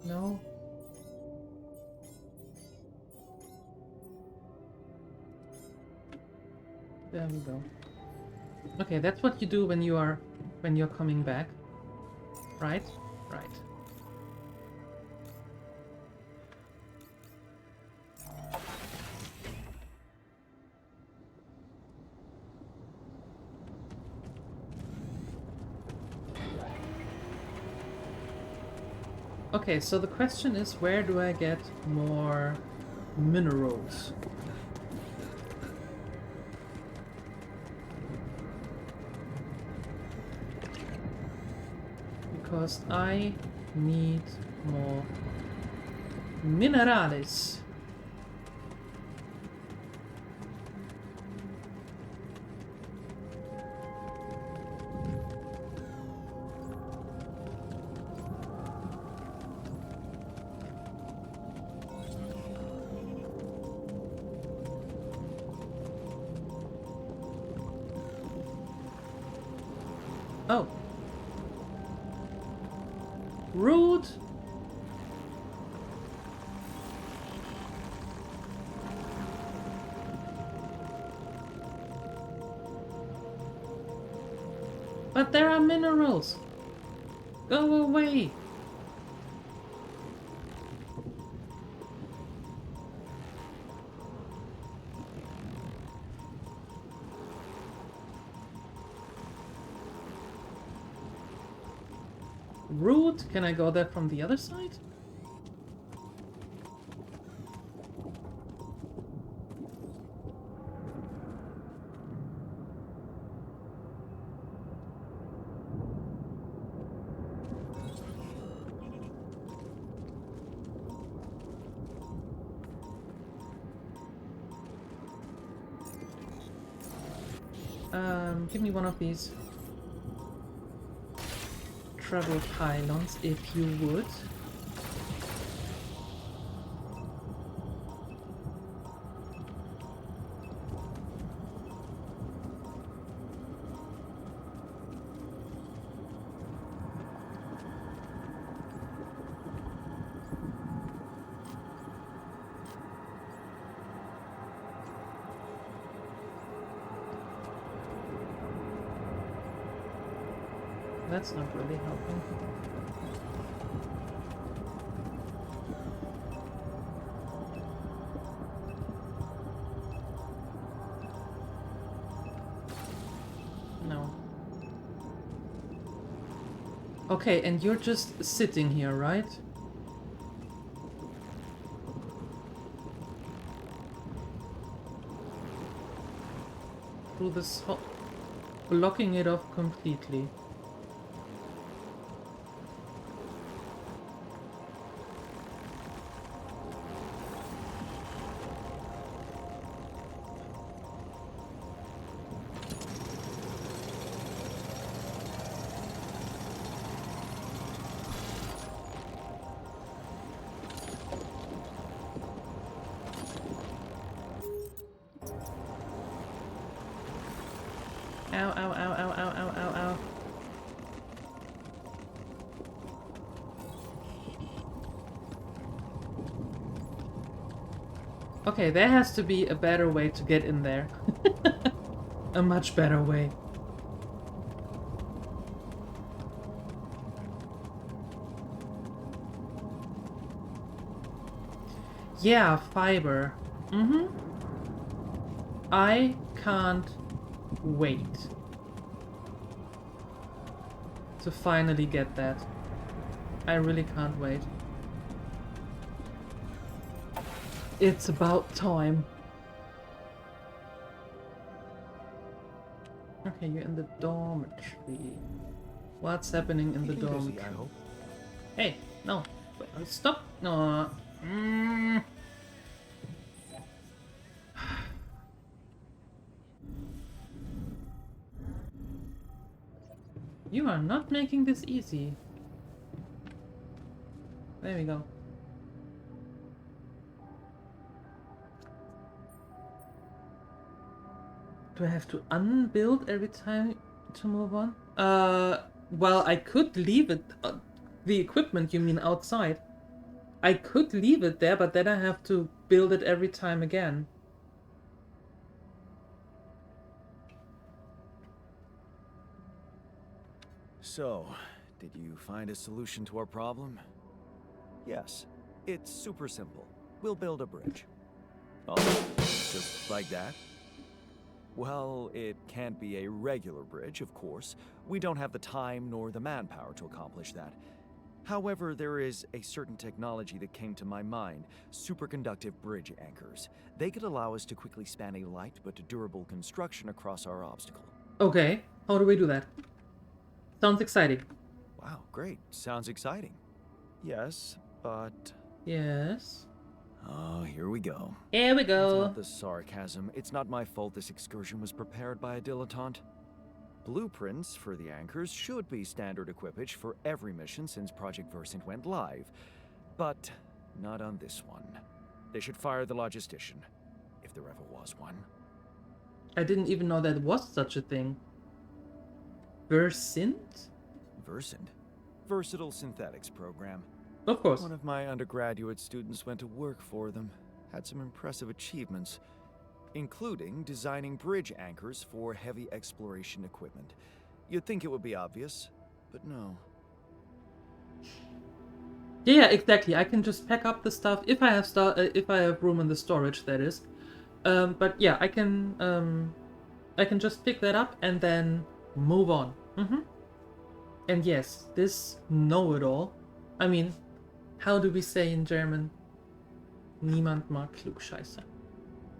No. There we go. Okay, that's what you do when you're coming back. Right? Right. Okay, so the question is, where do I get more minerals? Because I need more minerales. Oh. Rude. But there are minerals. Go away. Rude. Can I go there from the other side? Give me one of these travel pylons, if you would. That's not really helping. No. Okay, and you're just sitting here, right? Through this hole, blocking it off completely. Ow, ow, ow, ow, ow, ow, ow, ow. Okay, there has to be a better way to get in there. A much better way. Yeah, fiber. Mm-hmm. I can't wait to finally get that. I really can't wait. It's about time. Okay, you're in the dormitory. What's happening in the Eating busy, dormitory? I hope. Hey, no. Stop. No. You are not making this easy. There we go. Do I have to unbuild every time to move on? Well, I could leave it, the equipment, you mean, outside. I could leave it there, but then I have to build it every time again. So, did you find a solution to our problem? Yes. It's super simple. We'll build a bridge. Oh, just like that? Well, it can't be a regular bridge, of course. We don't have the time nor the manpower to accomplish that. However, there is a certain technology that came to my mind, superconductive bridge anchors. They could allow us to quickly span a light but durable construction across our obstacle. Okay, how do we do that? Sounds exciting. Wow, great. Sounds exciting. Yes, but... Yes. Oh, here we go. Here we go. Without the sarcasm, it's not my fault this excursion was prepared by a dilettante. Blueprints for the anchors should be standard equipage for every mission since Project Versant went live, but not on this one. They should fire the logistician, if there ever was one. I didn't even know that was such a thing. Versant? Versant? Versatile Synthetics program. Of course. One of my undergraduate students went to work for them, had some impressive achievements, including designing bridge anchors for heavy exploration equipment. You'd think it would be obvious, but no. Yeah, exactly. I can just pack up the stuff if I have room in the storage, that is. But yeah, I can just pick that up and then move on. And yes, this know-it-all. I mean, how do we say in German? Niemand mag Klugscheißer.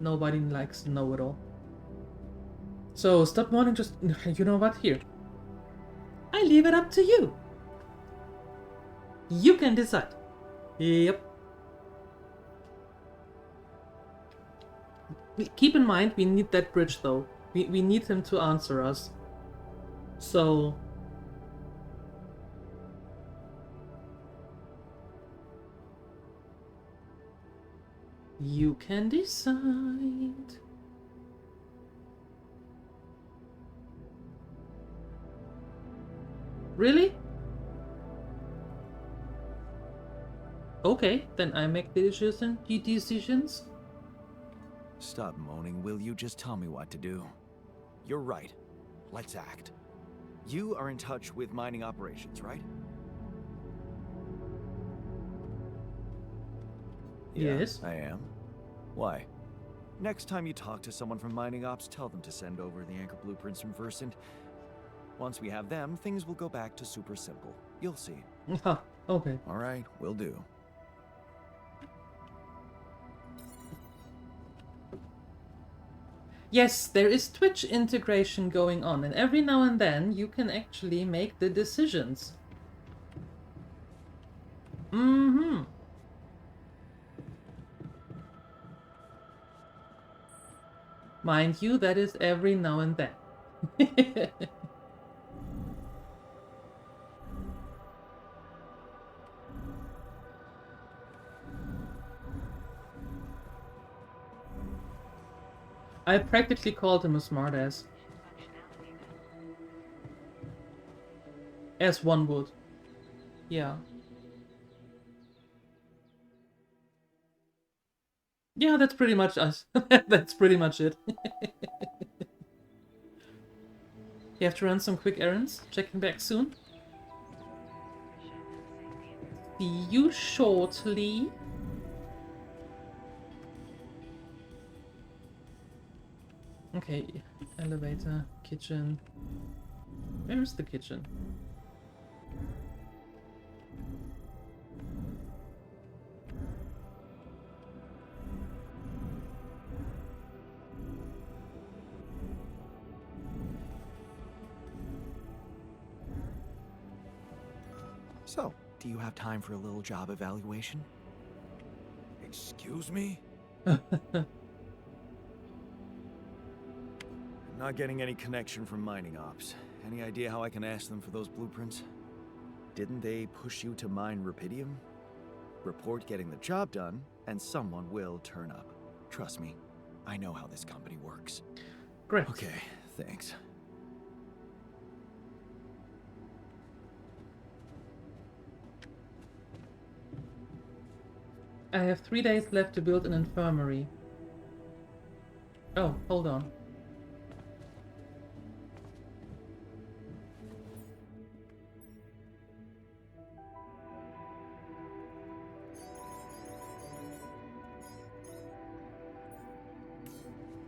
Nobody likes know-it-all. So stop wanting just... You know what? Here. I leave it up to you. You can decide. Yep. Keep in mind, we need that bridge though. We need him to answer us. So... You can decide. Really? Okay, then I make the decisions. Stop moaning, will you? Just tell me what to do. You're right. Let's act. You are in touch with mining operations, right? Yes. I am. Why? Next time you talk to someone from mining ops, tell them to send over the anchor blueprints from Versant. Once we have them, things will go back to super simple. You'll see. Okay. All right, will do. Yes, there is Twitch integration going on, and every now and then you can actually make the decisions. Mind you, that is every now and then. I practically called him a smartass. As one would. Yeah. Yeah, that's pretty much us. That's pretty much it. You have to run some quick errands. Checking back soon. See you shortly. Okay, elevator, kitchen. Where is the kitchen? So, do you have time for a little job evaluation? Excuse me? Not getting any connection from mining ops. Any idea how I can ask them for those blueprints? Didn't they push you to mine rupidium? Report getting the job done, and someone will turn up. Trust me, I know how this company works. Great. Okay, thanks. I have 3 days left to build an infirmary. Oh, hold on.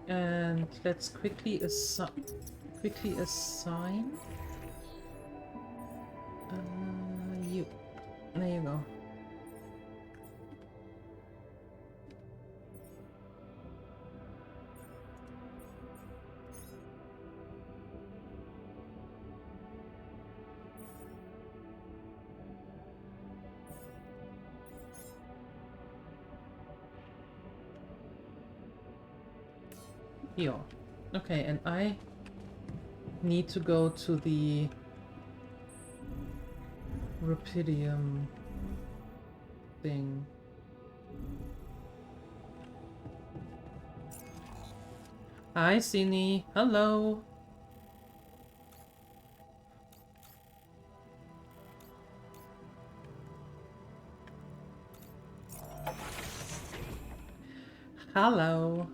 And let's quickly assign. You. There you go. Yeah. Okay, and I need to go to the Rapidium thing. Hi, Sini. Hello. Hello.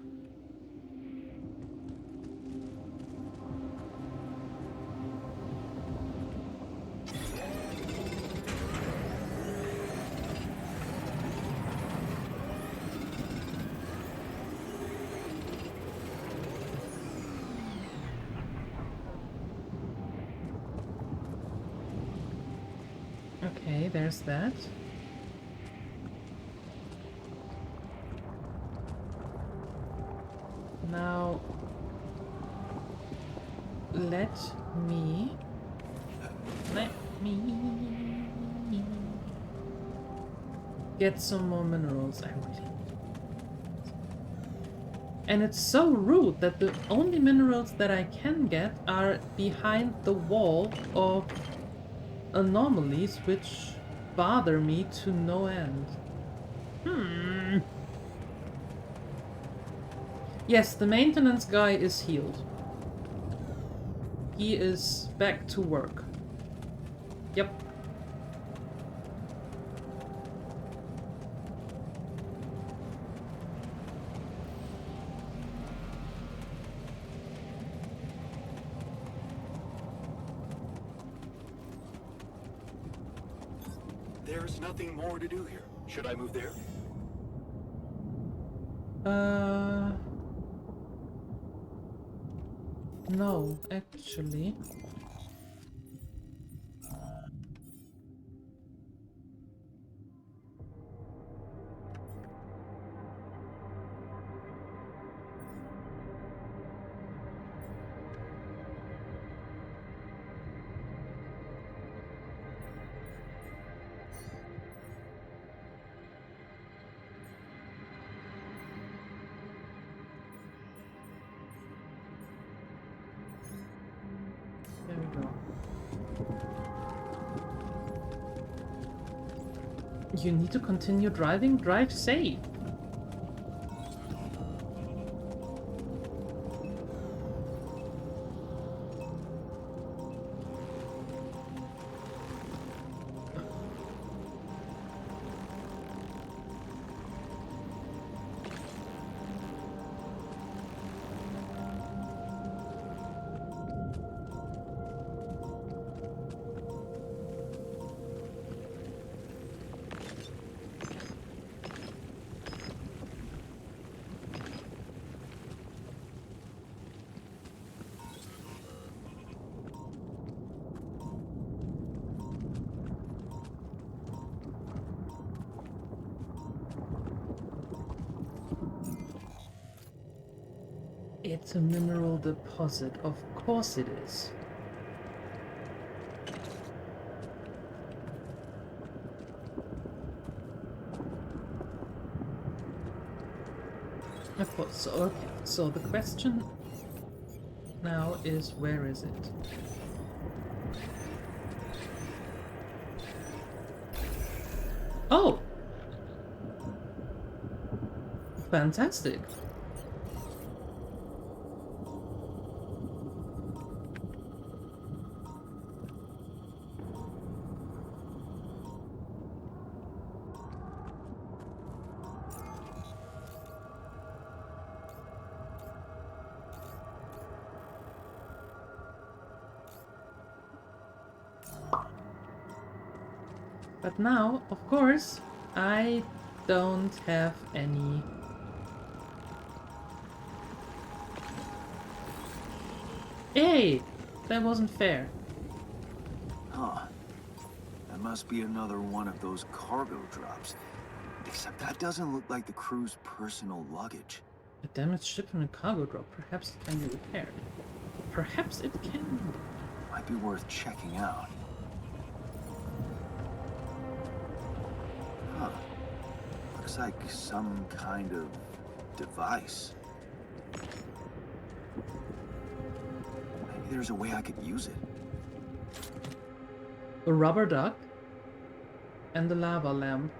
Okay, there's that. Now, let me get some more minerals. I really need. And it's so rude that the only minerals that I can get are behind the wall of anomalies, which bother me to no end. Yes, the maintenance guy is healed. He is back to work. Yep. There's nothing more to do here. Should I move there? No, actually. There we go. You need to continue driving? Drive safe. It's a mineral deposit. Of course it is. Of course. So, okay. So the question now is, where is it? Oh! Fantastic. But now, of course, I don't have any. Hey! That wasn't fair. Huh. That must be another one of those cargo drops. Except that doesn't look like the crew's personal luggage. A damaged ship and a cargo drop. Perhaps it can be repaired. Perhaps it can. Might be worth checking out. Huh. Looks like some kind of device. Maybe there's a way I could use it. A rubber duck and the lava lamp.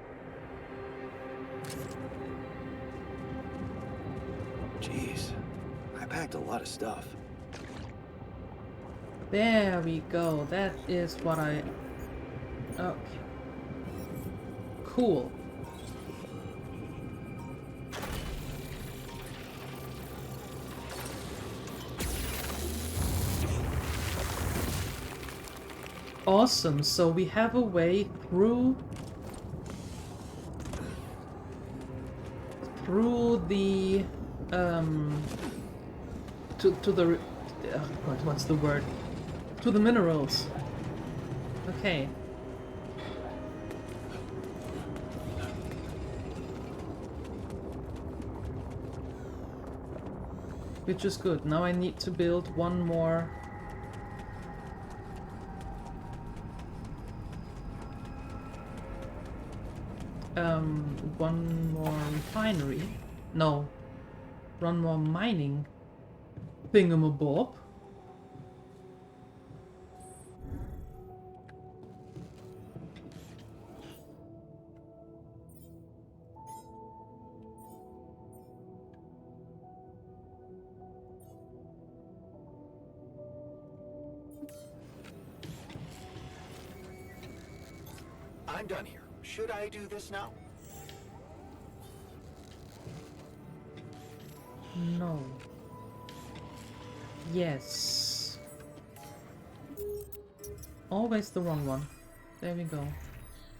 Jeez, I packed a lot of stuff. There we go. That is what I... Okay. Cool. Awesome. So we have a way through the to the what's the word? To the minerals. Okay. Which is good. Now I need to build one more. One more refinery. No. One more mining thingamabob. I'm done here. Should I do this now? No. Yes. Always the wrong one. There we go.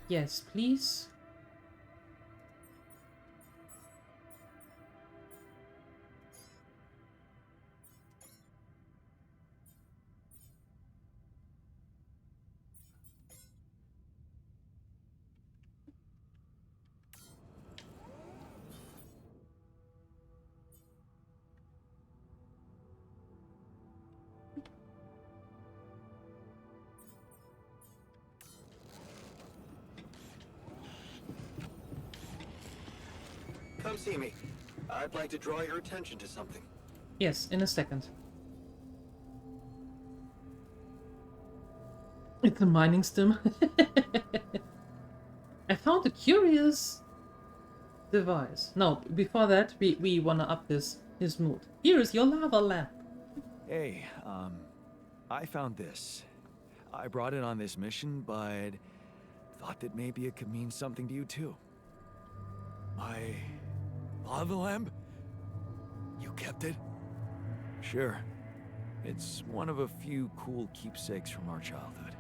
Yes, please. Come see me. I'd like to draw your attention to something. Yes, in a second. It's a mining stem. I found a curious device. No, before that, we wanna up his mood. Here is your lava lamp. Hey, I found this. I brought it on this mission, but thought that maybe it could mean something to you too. My lava lamp? You kept it? Sure. It's one of a few cool keepsakes from our childhood.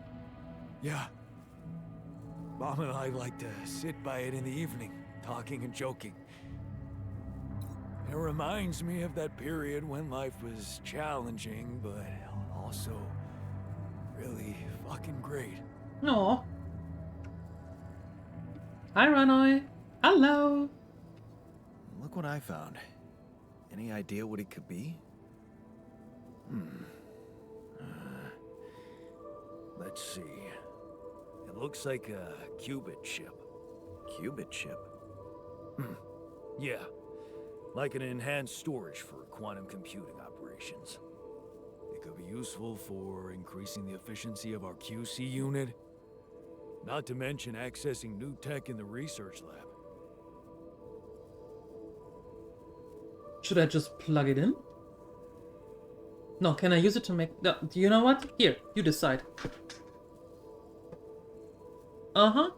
Yeah. Mom and I like to sit by it in the evening, talking and joking. It reminds me of that period when life was challenging, but also really fucking great. Aw. Hi, Ranoi. Hello. Look what I found. Any idea what it could be? Let's see. It looks like a qubit chip. Qubit chip? Yeah. Like an enhanced storage for quantum computing operations. It could be useful for increasing the efficiency of our QC unit. Not to mention accessing new tech in the research lab. Should I just plug it in? No, can I use it to make... No, do you know what? Here, you decide. Uh-huh.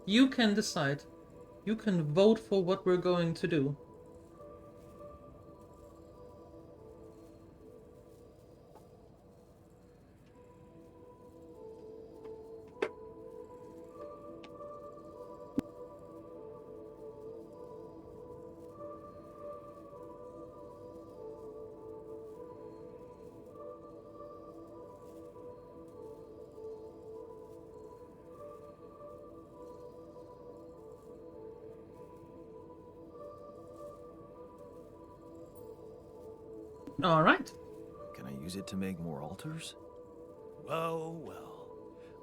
You can decide. You can vote for what we're going to do. All right. Can I use it to make more altars? Well, well.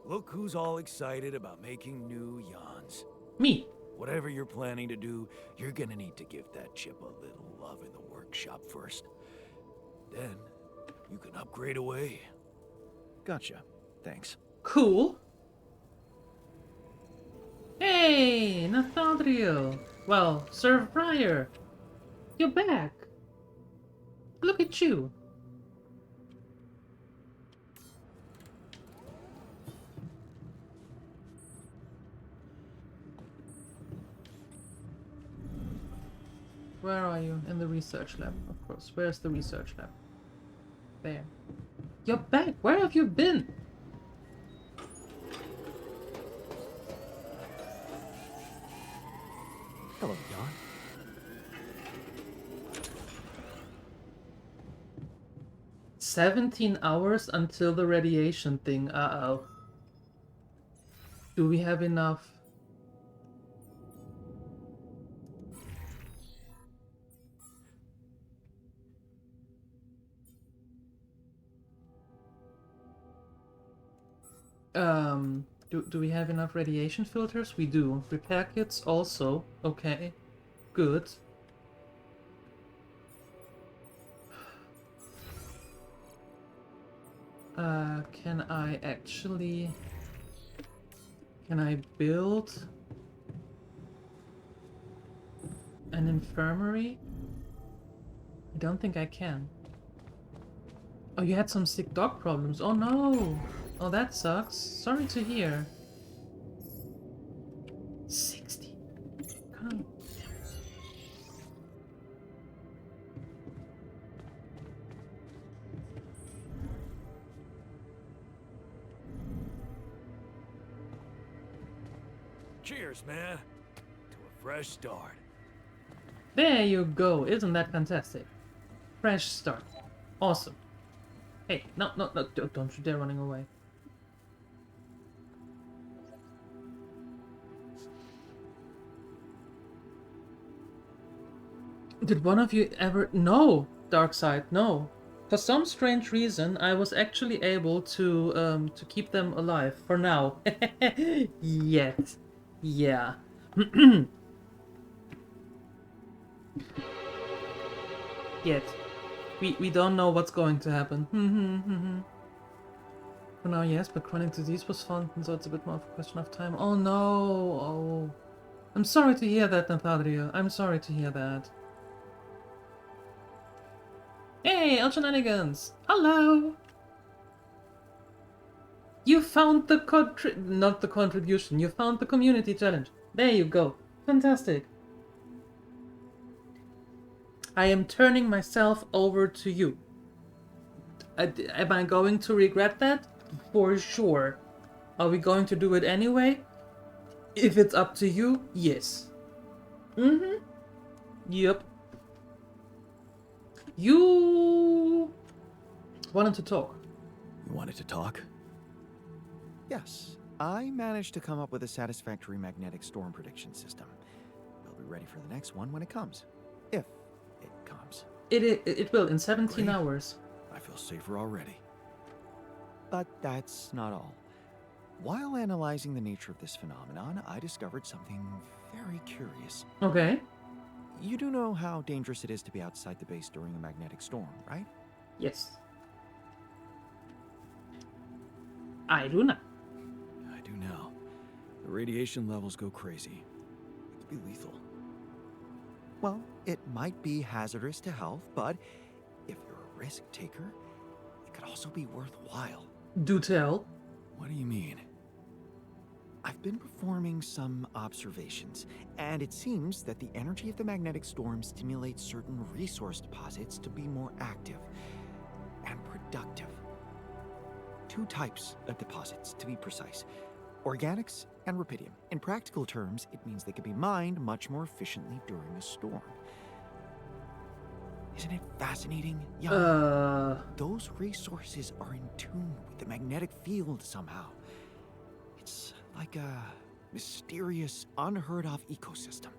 Look who's all excited about making new yawns. Me. Whatever you're planning to do, you're gonna need to give that chip a little love in the workshop first. Then, you can upgrade away. Gotcha. Thanks. Cool. Hey, Nathaniel. Well, Sir Friar, you're back. Look at you. Where are you? In the research lab, of course. Where's the research lab? There. You're back! Where have you been? Hello, Jan. $17 until the radiation thing. Uh-oh. Do we have enough? Do we have enough radiation filters? We do. Repair kits also. Okay. Good. Can I actually... Can I build an infirmary? I don't think I can. Oh, you had some sick dog problems. Oh no! Oh, that sucks. Sorry to hear. 60. God. Cheers, man. To a fresh start. There you go. Isn't that fantastic? Fresh start. Awesome. Hey, no, don't you dare running away. Did one of you ever... No, Darkseid, no. For some strange reason, I was actually able to keep them alive. For now. Yet. Yeah. Yet. We don't know what's going to happen. For now, yes, but chronic disease was fun, and so it's a bit more of a question of time. Oh no! Oh. I'm sorry to hear that, Nathaniel. I'm sorry to hear that. Hey, El Shenanigans! Hello! You found the not the contribution, you found the community challenge. There you go. Fantastic. I am turning myself over to you. Am I going to regret that? For sure. Are we going to do it anyway? If it's up to you, yes. Yep. You wanted to talk. You wanted to talk? Yes. I managed to come up with a satisfactory magnetic storm prediction system. We'll be ready for the next one when it comes. If it comes. It will in 17 Great. hours. I feel safer already. But that's not all. While analyzing the nature of this phenomenon, I discovered something very curious. Okay. You do know how dangerous it is to be outside the base during a magnetic storm, right? Yes. I do not. I do now. The radiation levels go crazy. It could be lethal. Well, it might be hazardous to health, but if you're a risk taker, it could also be worthwhile. Do tell. What do you mean? I've been performing some observations, and it seems that the energy of the magnetic storm stimulates certain resource deposits to be more active and productive. 2 types of deposits, to be precise. Organics and rupidium. In practical terms, it means they can be mined much more efficiently during a storm. Isn't it fascinating? Those resources are in tune with the magnetic field somehow. It's like a mysterious, unheard of ecosystem.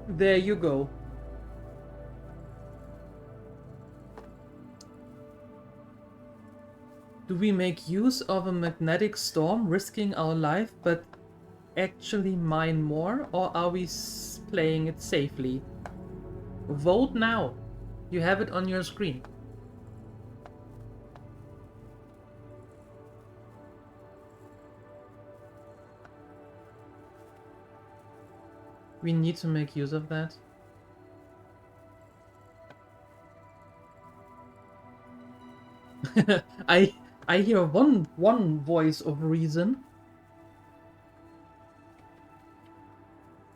There you go. Do we make use of a magnetic storm, risking our life, but actually mine more, or are we playing it safely? Vote now. You have it on your screen. We need to make use of that. I hear one voice of reason.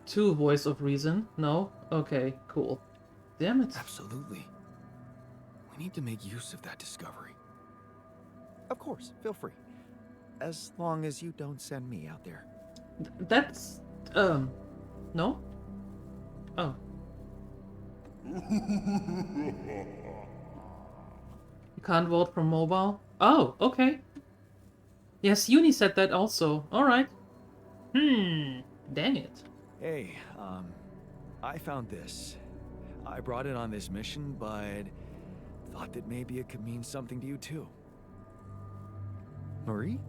Two voice of reason. No? Okay, cool. Damn it. Absolutely. We need to make use of that discovery. Of course, feel free. As long as you don't send me out there. That's no? Oh. You can't vote from mobile? Oh, okay. Yes, Uni said that also. Alright. Dang it. Hey, I found this. I brought it on this mission, but thought that maybe it could mean something to you too. Marie?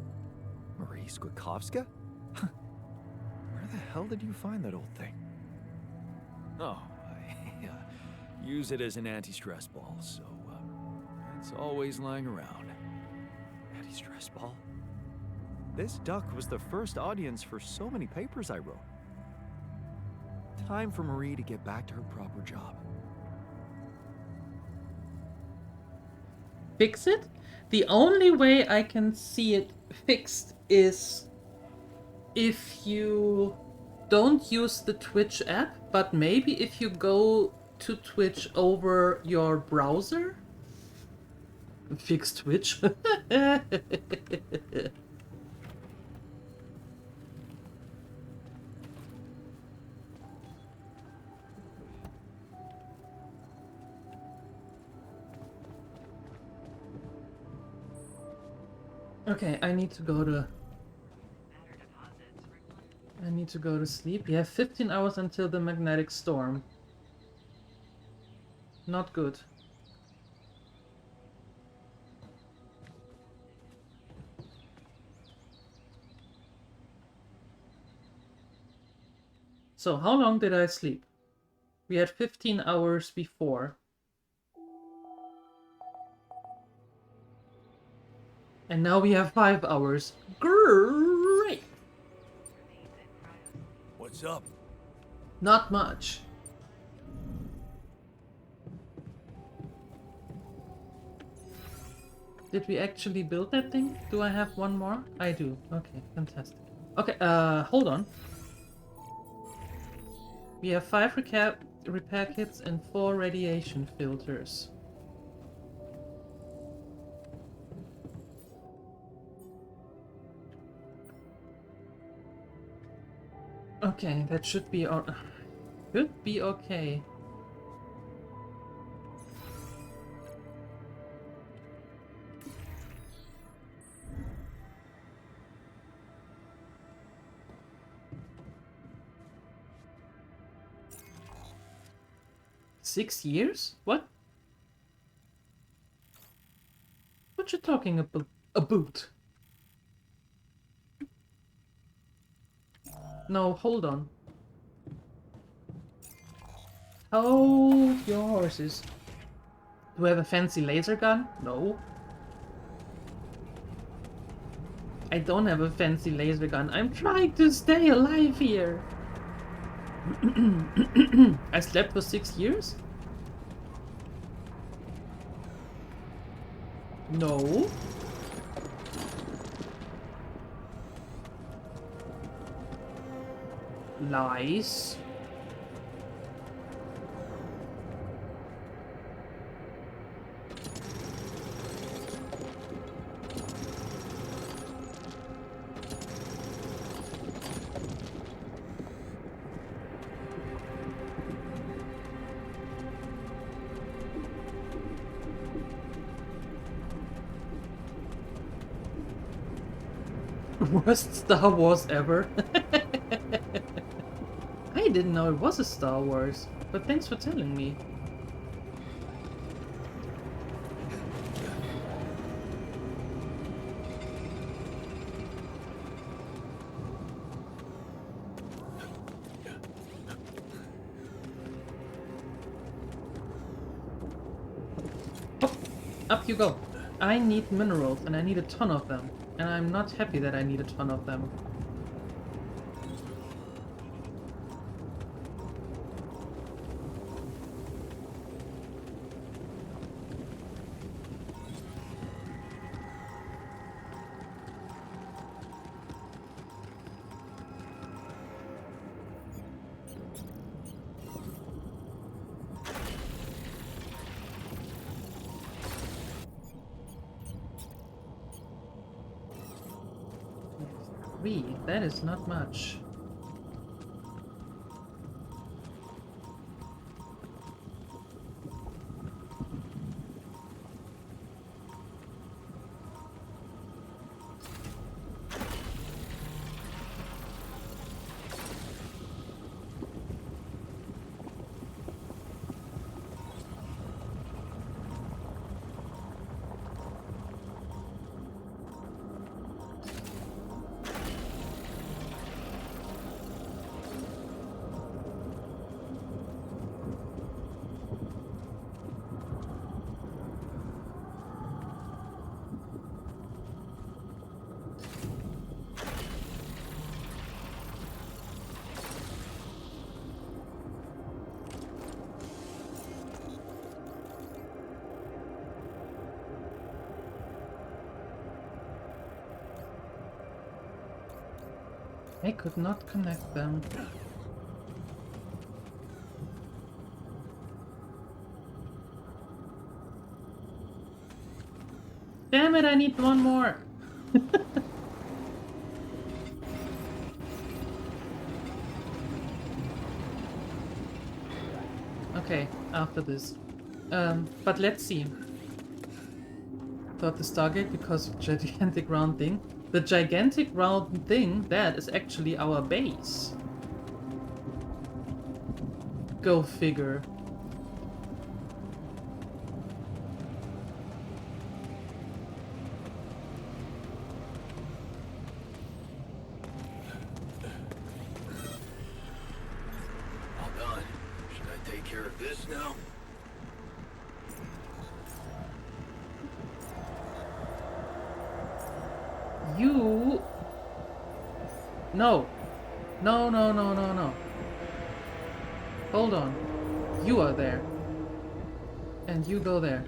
Marie Skwitkowska? Where the hell did you find that old thing? Oh, I use it as an anti-stress ball, so it's always lying around. Anti-stress ball? This duck was the first audience for so many papers I wrote. Time for Marie to get back to her proper job. Fix it? The only way I can see it fixed is if you don't use the Twitch app, but maybe if you go to Twitch over your browser? Fix Twitch? Okay, I need to go to sleep. You have 15 hours until the magnetic storm. Not good. So, how long did I sleep? We had 15 hours before. And now we have 5 hours. Great! What's up? Not much. Did we actually build that thing? Do I have one more? I do. Okay, fantastic. Okay, hold on. We have 5 repair kits and 4 radiation filters. Okay, that should be okay. Six years? What? What you talking about? No, hold on. Hold your horses. Do I have a fancy laser gun? No. I don't have a fancy laser gun. I'm trying to stay alive here. I slept for 6 years? No. Lies. Worst Star Wars ever. I didn't know it was a Star Wars, but thanks for telling me. Oh, up you go. I need minerals, and I need a ton of them. And I'm not happy that I need a ton of them. That is not much. I could not connect them. Damn it, I need one more! Okay, after this. But let's see. Thought the Stargate because of gigantic round thing. The gigantic round thing, that is actually our base. Go figure. All done. Should I take care of this now? You... No. No, no, no, no, no. Hold on. You are there. And you go there.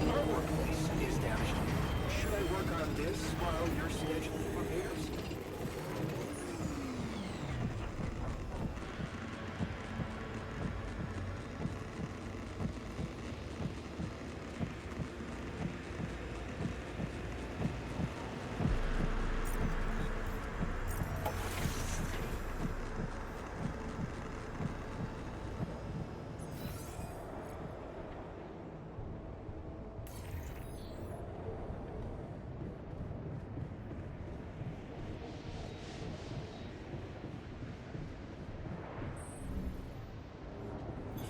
Our workplace is damaged. Should I work on this while you're scheduling repairs?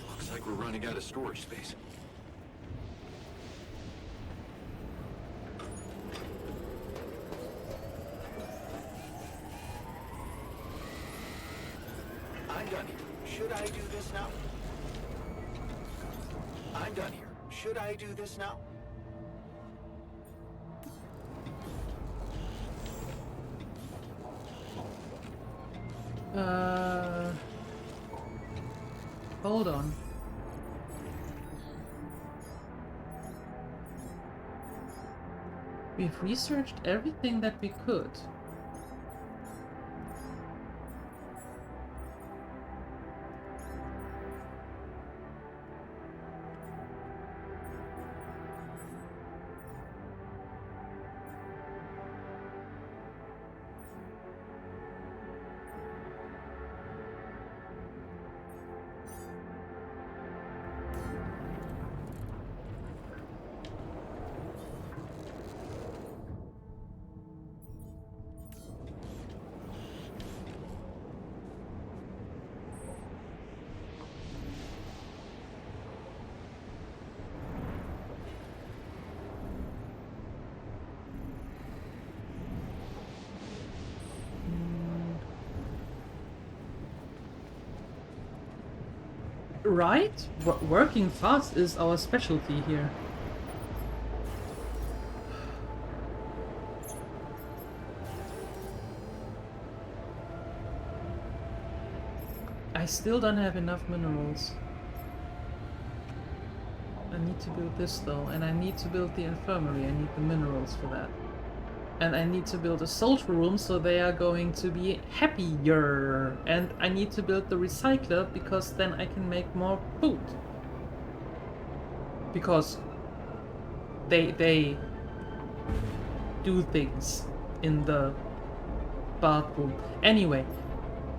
Looks like we're running out of storage space. I'm done here. Should I do this now? I'm done here. Should I do this now? Hold on. We've researched everything that we could. Right? Working fast is our specialty here. I still don't have enough minerals. I need to build this though, and I need to build the infirmary. I need the minerals for that. And I need to build a soldier room so they are going to be happier. And I need to build the recycler because then I can make more food. Because they do things in the bathroom. Anyway.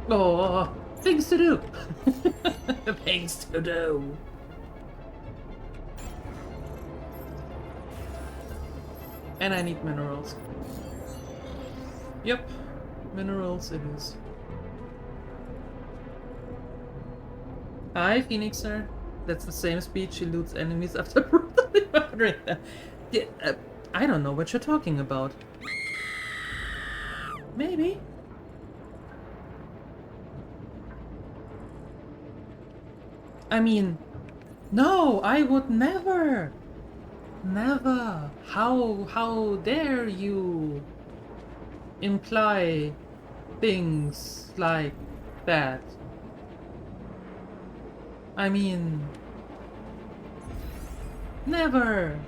Oh, things to do. Things to do. And I need minerals. Yep, minerals it is. Hi, Phoenixer. That's the same speech. She loots enemies after brutally murdering them. Yeah, I don't know what you're talking about. Maybe. I mean, no, I would never. Never. How dare you imply things like that? I mean, never.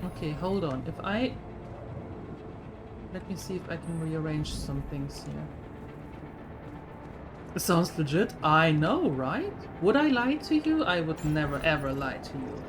Okay, hold on. Let me see if I can rearrange some things here. It sounds legit. I know, right? Would I lie to you? I would never ever lie to you.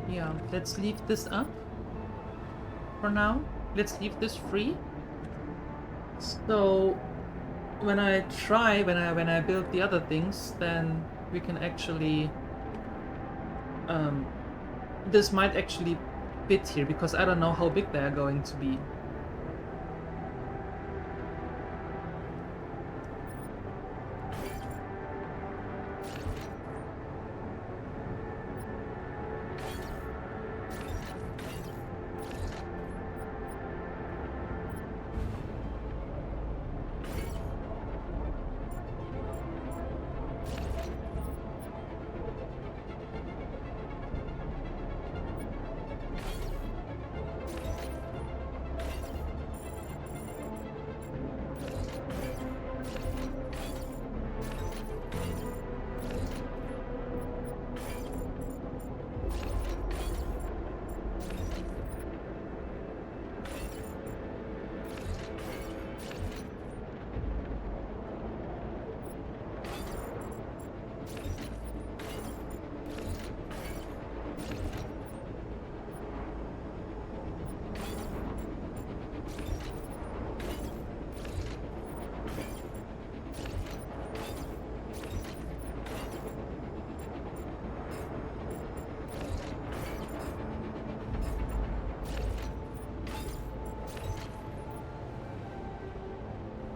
Yeah, let's leave this up for now. Let's leave this free. So when I build the other things, then we can actually this might actually fit here because I don't know how big they are going to be.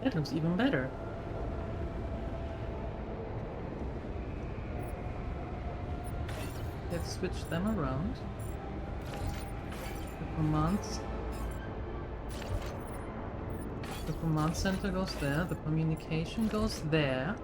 That looks even better. Let's switch them around. The command center goes there, the communication goes there.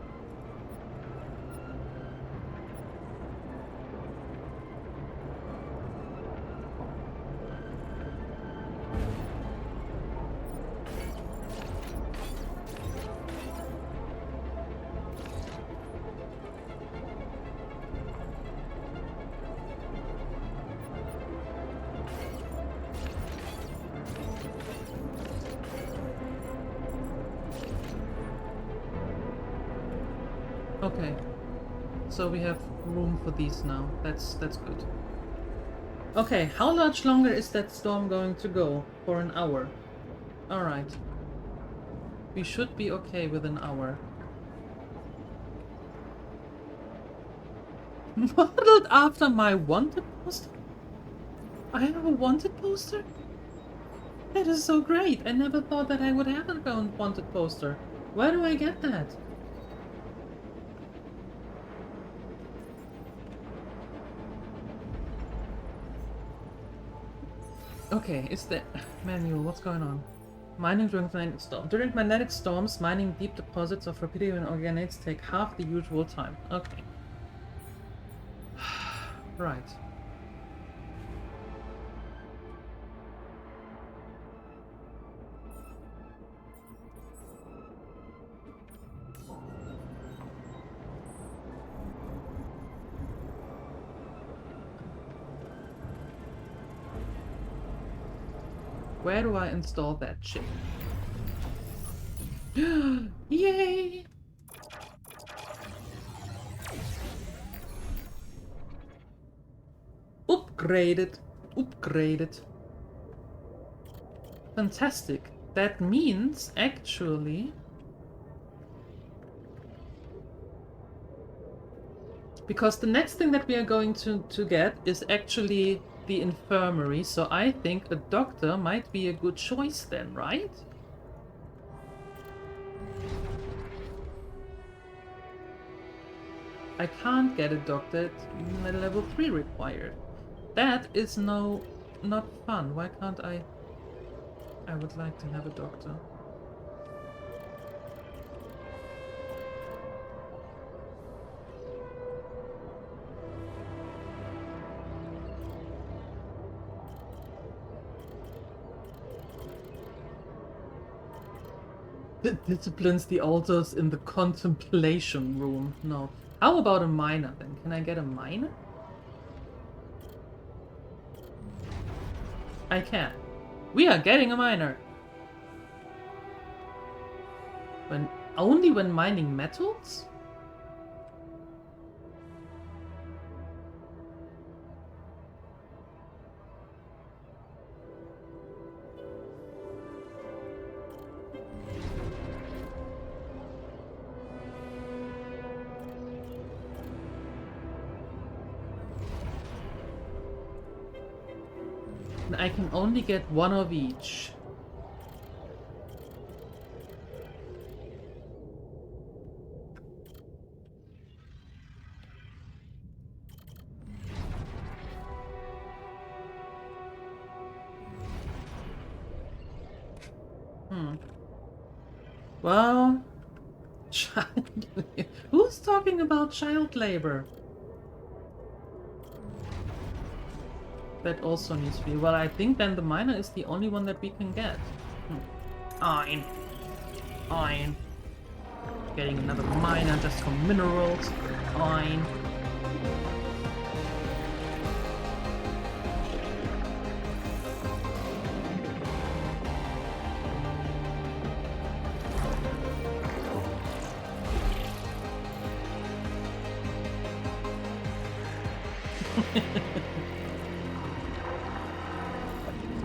Okay. So we have room for these now. That's good. Okay, how much longer is that storm going to go? For an hour. Alright. We should be okay with an hour. Modeled after my wanted poster? I have a wanted poster? That is so great! I never thought that I would have a wanted poster. Where do I get that? Okay, is the manual, what's going on? Mining during magnetic storm. During magnetic storms, mining deep deposits of rubidium and organics take half the usual time. Okay. Right. Where do I install that chip? Yay! Upgraded. Upgraded. Fantastic. That means, actually... Because the next thing that we are going to get is actually the infirmary, so I think a doctor might be a good choice then, right? I can't get a doctor at level 3 required. That is not fun. Why can't I? I would like to have a doctor. Disciplines the altars in the contemplation room. No. How about a miner then? Can I get a miner? I can. We are getting a miner. Only when mining metals? I can only get one of each. Well, who's talking about child labor? That also needs to be... Well, I think then the miner is the only one that we can get. Fine. Fine. Getting another miner just for minerals. Fine.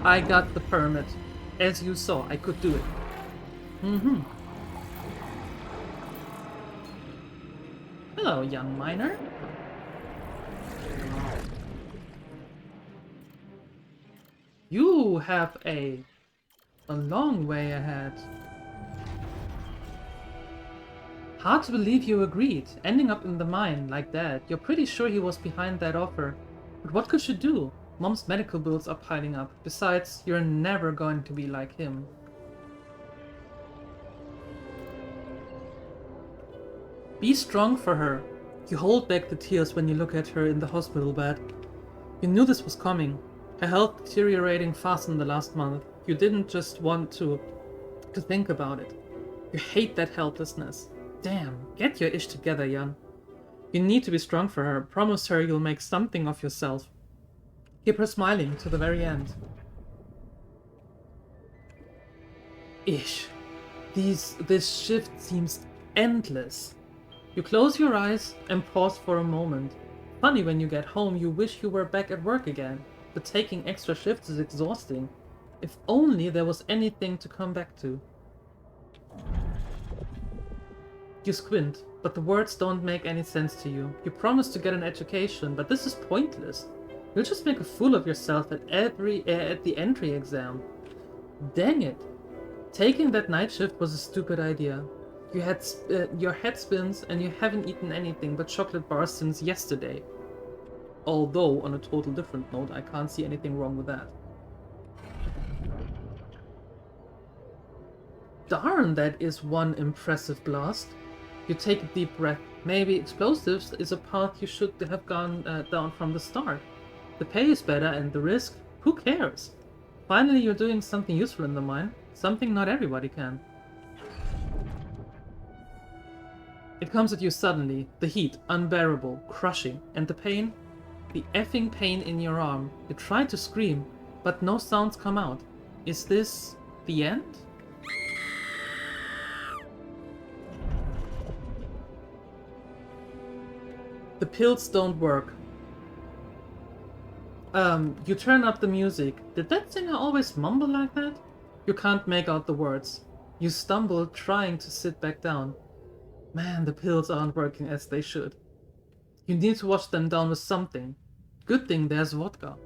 I got the permit. As you saw, I could do it. Hello, young miner. You have a long way ahead. Hard to believe you agreed, ending up in the mine like that. You're pretty sure he was behind that offer. But what could you do? Mom's medical bills are piling up. Besides, you're never going to be like him. Be strong for her. You hold back the tears when you look at her in the hospital bed. You knew this was coming. Her health deteriorating fast in the last month. You didn't just want to think about it. You hate that helplessness. Damn, get your ish together, Jan. You need to be strong for her. Promise her you'll make something of yourself. Keep her smiling to the very end. Ish. This shift seems endless. You close your eyes and pause for a moment. Funny, when you get home, you wish you were back at work again, but taking extra shifts is exhausting. If only there was anything to come back to. You squint, but the words don't make any sense to you. You promise to get an education, but this is pointless. You'll just make a fool of yourself at the entry exam. Dang it! Taking that night shift was a stupid idea. Your head spins and you haven't eaten anything but chocolate bars since yesterday. Although, on a total different note, I can't see anything wrong with that. Darn, that is one impressive blast. You take a deep breath. Maybe explosives is a path you should have gone down from the start. The pay is better and the risk, who cares? Finally, you're doing something useful in the mine. Something not everybody can. It comes at you suddenly. The heat, unbearable, crushing. And the pain? The effing pain in your arm. You try to scream, but no sounds come out. Is this the end? The pills don't work. You turn up the music. Did that singer always mumble like that? You can't make out the words. You stumble trying to sit back down. Man, the pills aren't working as they should. You need to wash them down with something. Good thing there's vodka.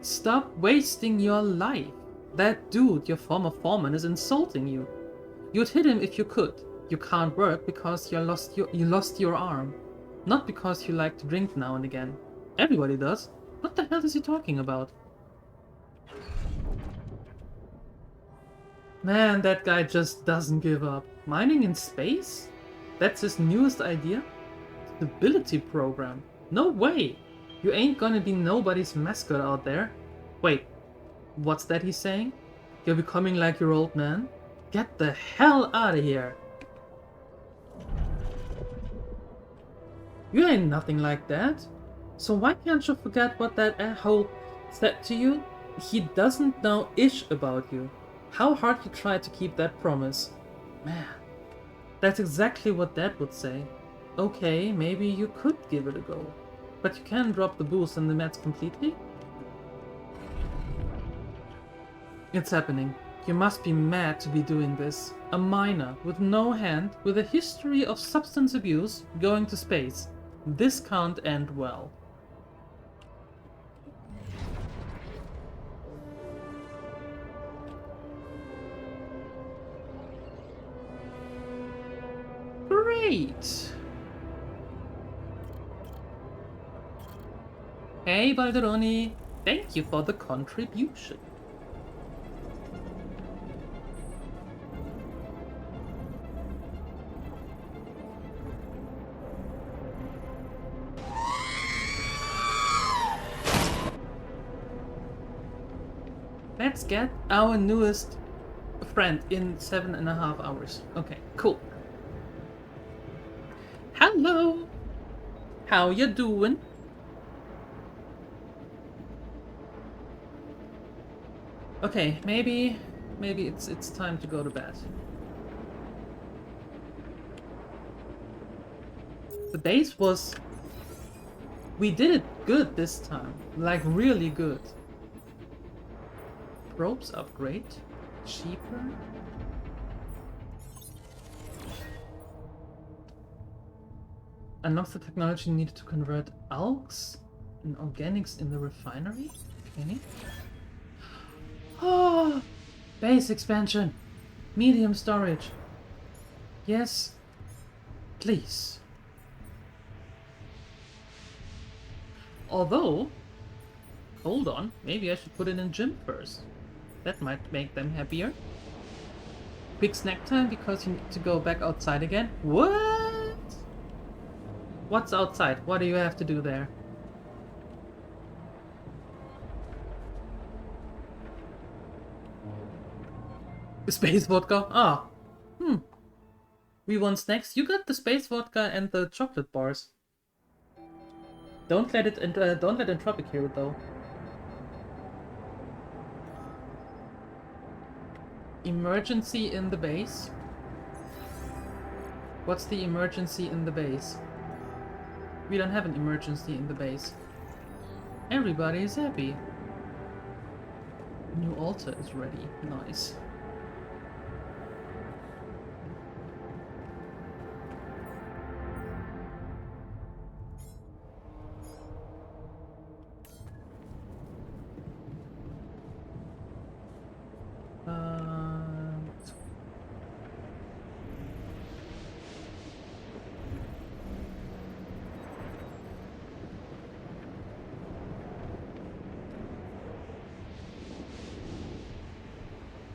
Stop wasting your life. That dude, your former foreman, is insulting you. You'd hit him if you could. You can't work because you lost your arm. Not because you like to drink now and again. Everybody does. What the hell is he talking about? Man, that guy just doesn't give up. Mining in space? That's his newest idea? Stability program? No way! You ain't gonna be nobody's mascot out there. Wait, what's that he's saying? You're becoming like your old man? Get the hell out of here! You ain't nothing like that. So why can't you forget what that asshole said to you? He doesn't know ish about you. How hard you tried to keep that promise. Man, that's exactly what Dad would say. Okay, maybe you could give it a go. But you can't drop the booze and the meds completely? It's happening. You must be mad to be doing this. A miner with no hand, with a history of substance abuse, going to space. This can't end well. Great! Hey Balderoni, thank you for the contribution. Let's get our newest friend in 7.5 hours. Okay, cool. Hello! How you doing? Okay, maybe it's time to go to bed. The base was... We did it good this time. Like, really good. Probes upgrade. Cheaper. Unlocks the technology needed to convert algs and organics in the refinery? Okay. Oh! Base expansion! Medium storage! Yes. Please. Although... Hold on, maybe I should put it in gym first. That might make them happier. Quick snack time because you need to go back outside again? What? What's outside? What do you have to do there? Space vodka? Ah. We want snacks. You got the space vodka and the chocolate bars. Don't let Entropic hear it though. Emergency in the base. What's the emergency in the base? We don't have an emergency in the base. Everybody is happy. New altar is ready. Nice.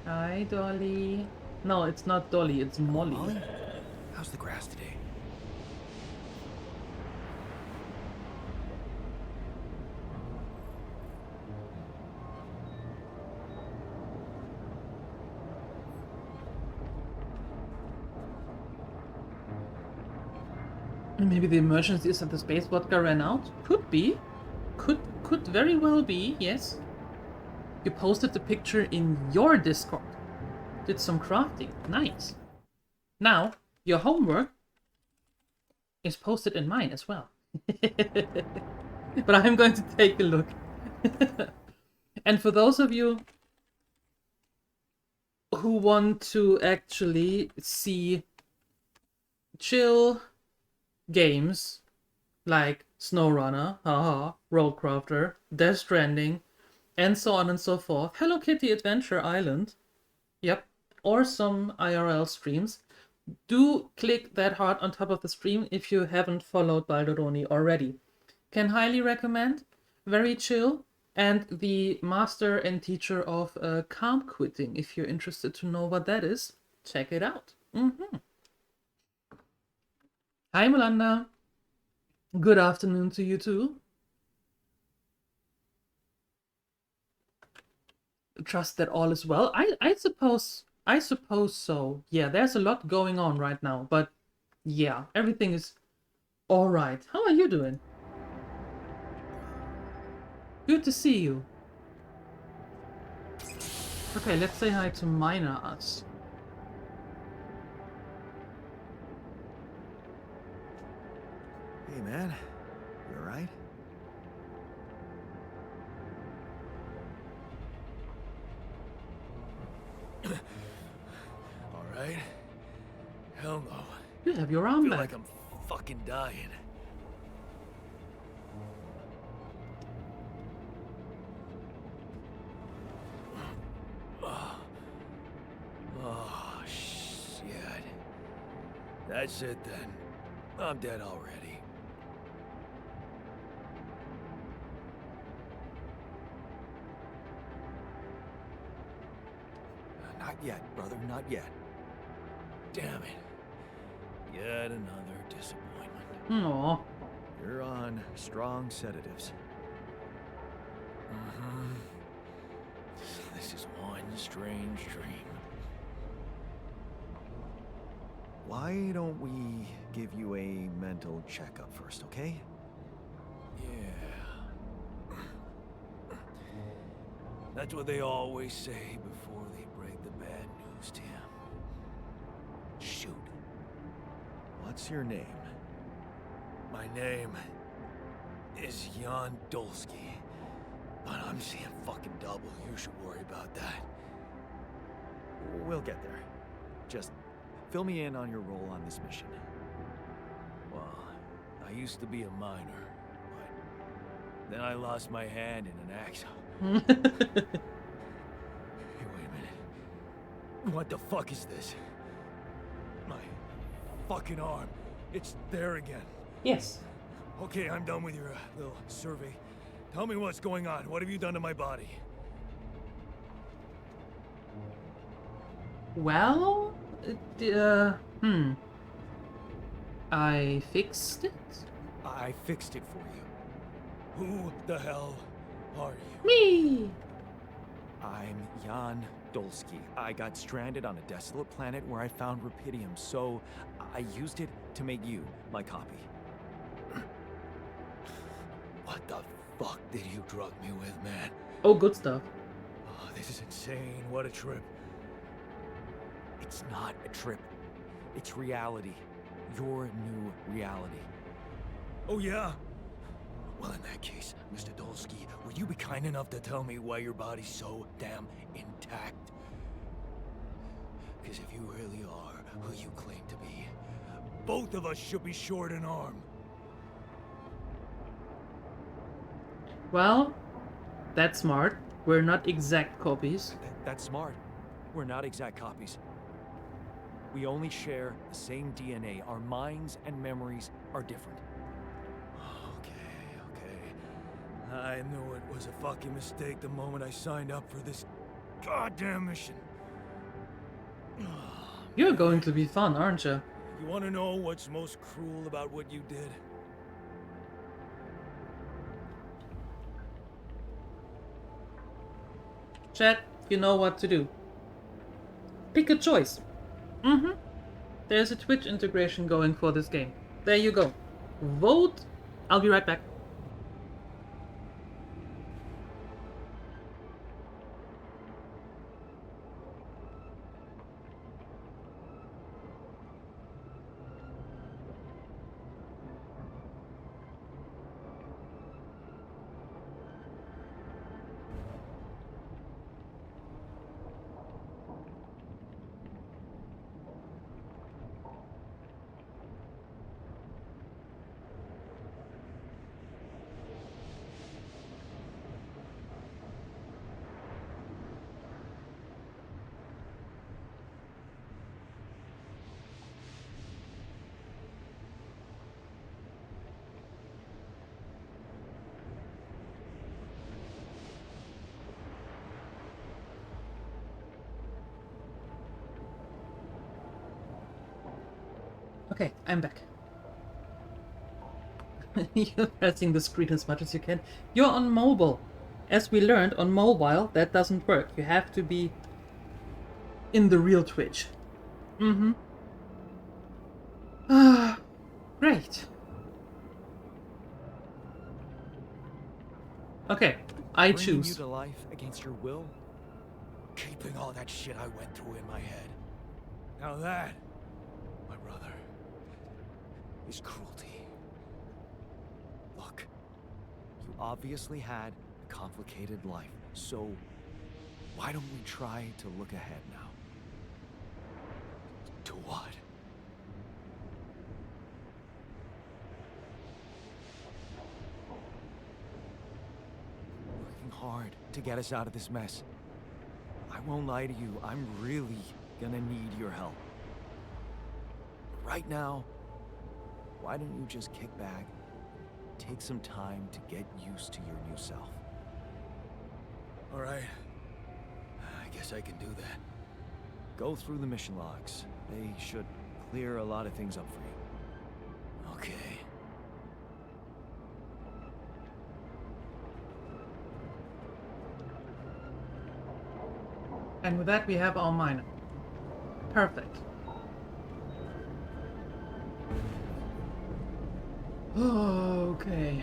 Hi, Dolly. No, it's not Dolly, it's Molly. Molly? How's the grass today? Maybe the emergency is that the space vodka ran out? Could be. Could very well be, yes. You posted the picture in your Discord. Did some crafting. Nice. Now, your homework is posted in mine as well. But I'm going to take a look. And for those of you who want to actually see chill games like SnowRunner, haha, Rollcrafter, Death Stranding, and so on and so forth, Hello Kitty Adventure Island, yep, or some IRL streams, do click that heart on top of the stream if you haven't followed Balderoni already. Can highly recommend, very chill, and the master and teacher of calm quitting. If you're interested to know what that is, check it out. Hi Melanda, good afternoon to you too. Trust that all is well. I suppose so. Yeah, there's a lot going on right now, but yeah, everything is all right. How are you doing? Good to see you. Okay, let's say hi to Minor Us. Hey, man. You alright? Alright? Hell no. You have your I arm feel back. like I'm fucking dying. Oh, shit. That's it then. I'm dead already. Not yet, brother, not yet. Damn it. Yet another disappointment. Aw. You're on strong sedatives. This is one strange dream. Why don't we give you a mental checkup first, okay? Yeah. That's what they always say before they break the bad news to him. Shoot. What's your name? My name is Jan Dolsky. But I'm seeing fucking double. You should worry about that. We'll get there. Just fill me in on your role on this mission. Well, I used to be a miner, but then I lost my hand in an accident. Hey, wait a minute. What the fuck is this? My fucking arm. It's there again. Yes. Okay, I'm done with your little survey. Tell me what's going on. What have you done to my body? Well, I fixed it? I fixed it for you. Who the hell are you? Me! I'm Jan Dolsky. I got stranded on a desolate planet where I found rupidium, so I used it to make you my copy. What the fuck did you drug me with, man? Oh, good stuff. Oh, this is insane. What a trip. It's not a trip. It's reality. Your new reality. Oh, yeah? Well, in that case, Mr. Dolsky, would you be kind enough to tell me why your body's so damn intact? Because if you really are who you claim to be, both of us should be short an arm. Well, that's smart. We're not exact copies. That's smart. We're not exact copies. We only share the same DNA. Our minds and memories are different. Okay. I knew it was a fucking mistake the moment I signed up for this goddamn mission. You're going to be fun, aren't you? You want to know what's most cruel about what you did? Chat, you know what to do. Pick a choice. There's a Twitch integration going for this game. There you go. Vote. I'll be right back. Okay, I'm back. You're pressing the screen as much as you can. You're on mobile. As we learned, on mobile, that doesn't work. You have to be in the real Twitch. Great. Okay, I Bringing you choose. to life against your will? Keeping all that shit I went through in my head. Now that, my brother, is cruelty. Look, you obviously had a complicated life, so why don't we try to look ahead now? To what? Working hard to get us out of this mess. I won't lie to you, I'm really gonna need your help. Right now, why don't you just kick back, take some time to get used to your new self? All right. I guess I can do that. Go through the mission logs. They should clear a lot of things up for you. Okay. And with that, we have our miner. Perfect. Okay.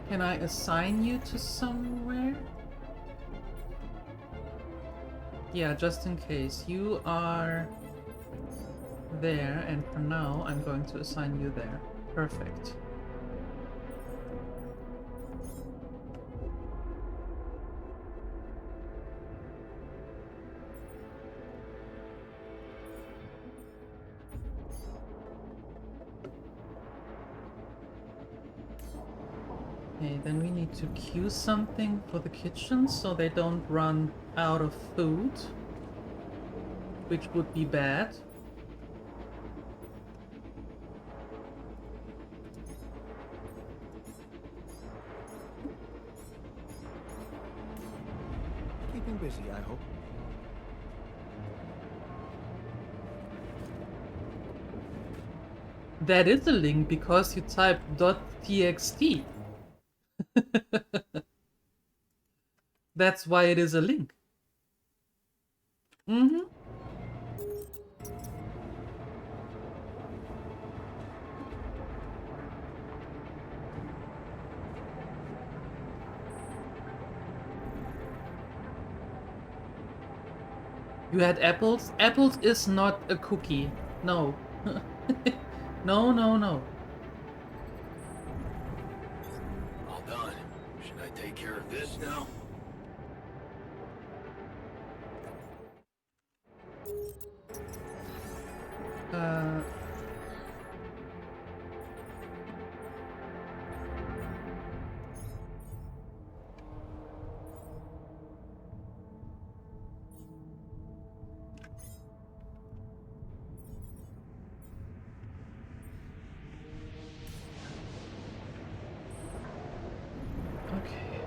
Can I assign you to somewhere? Yeah, just in case. You are there, and for now, I'm going to assign you there. Perfect. Okay, then we need to queue something for the kitchen so they don't run out of food, which would be bad. Keeping busy, I hope. That is a link because you typed .txt. That's why it is a link. You had apples? Apples is not a cookie. No. No, no, no. All done. Should I take care of this now? Uh... Okay.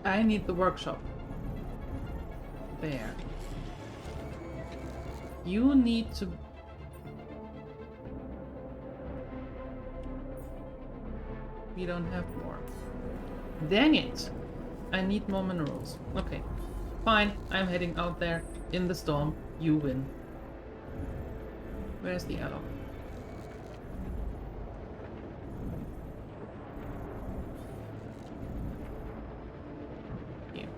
I need the workshop. There. You need to... We don't have more. Dang it! I need more minerals. Okay. Fine, I'm heading out there in the storm. You win. Where's the arrow? Here.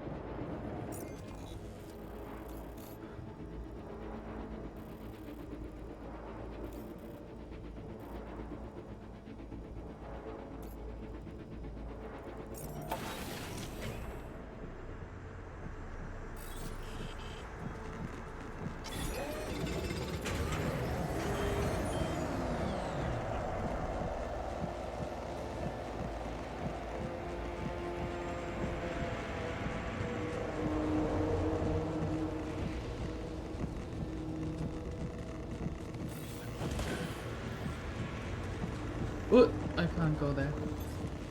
Ooh, I can't go there.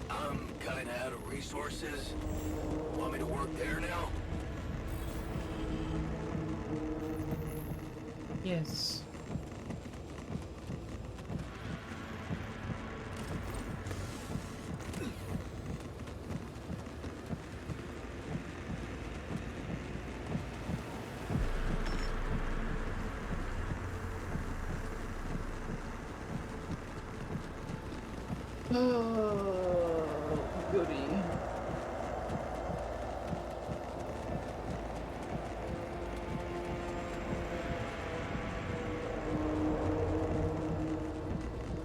I'm kinda out of resources. Want me to work there now? Yes. Oh, goody.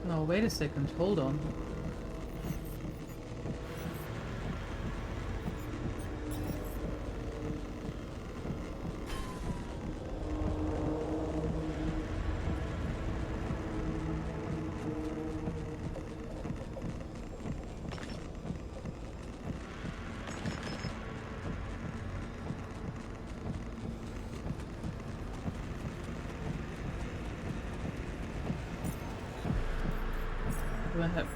No, wait a second, hold on. Do I have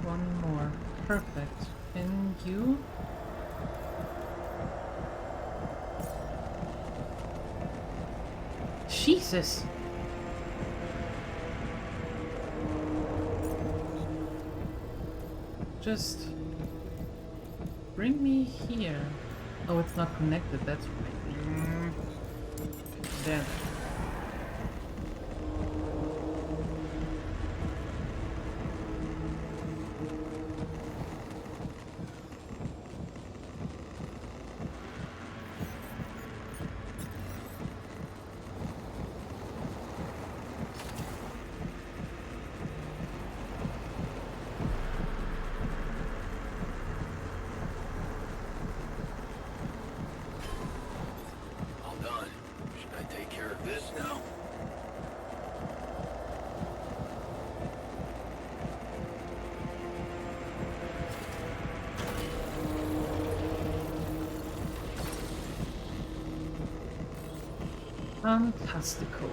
one more? Perfect. Can you? Jesus! Just bring me here. Oh, it's not connected, that's right. There. All done. Should I take care of this now? Fantastical.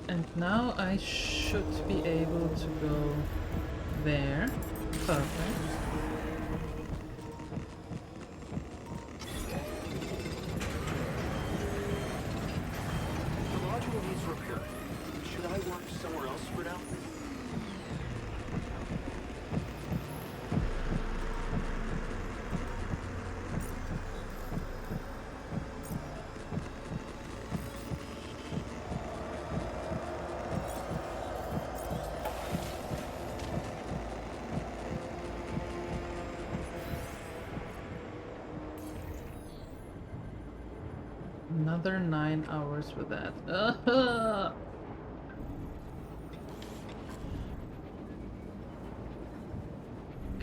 And now I should be able to go there. Perfect. prepared. Should I work somewhere else for now? Another 9 hours for that.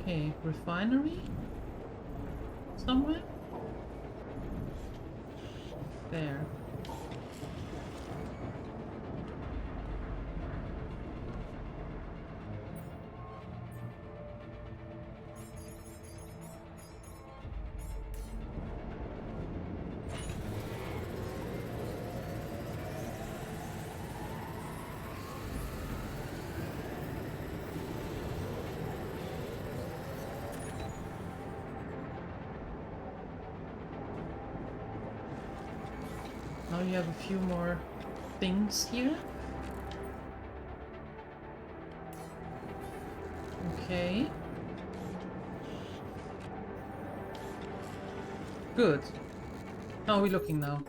Okay, refinery? Somewhere? There. Now you have a few more things here. Okay. Good. How are we looking now?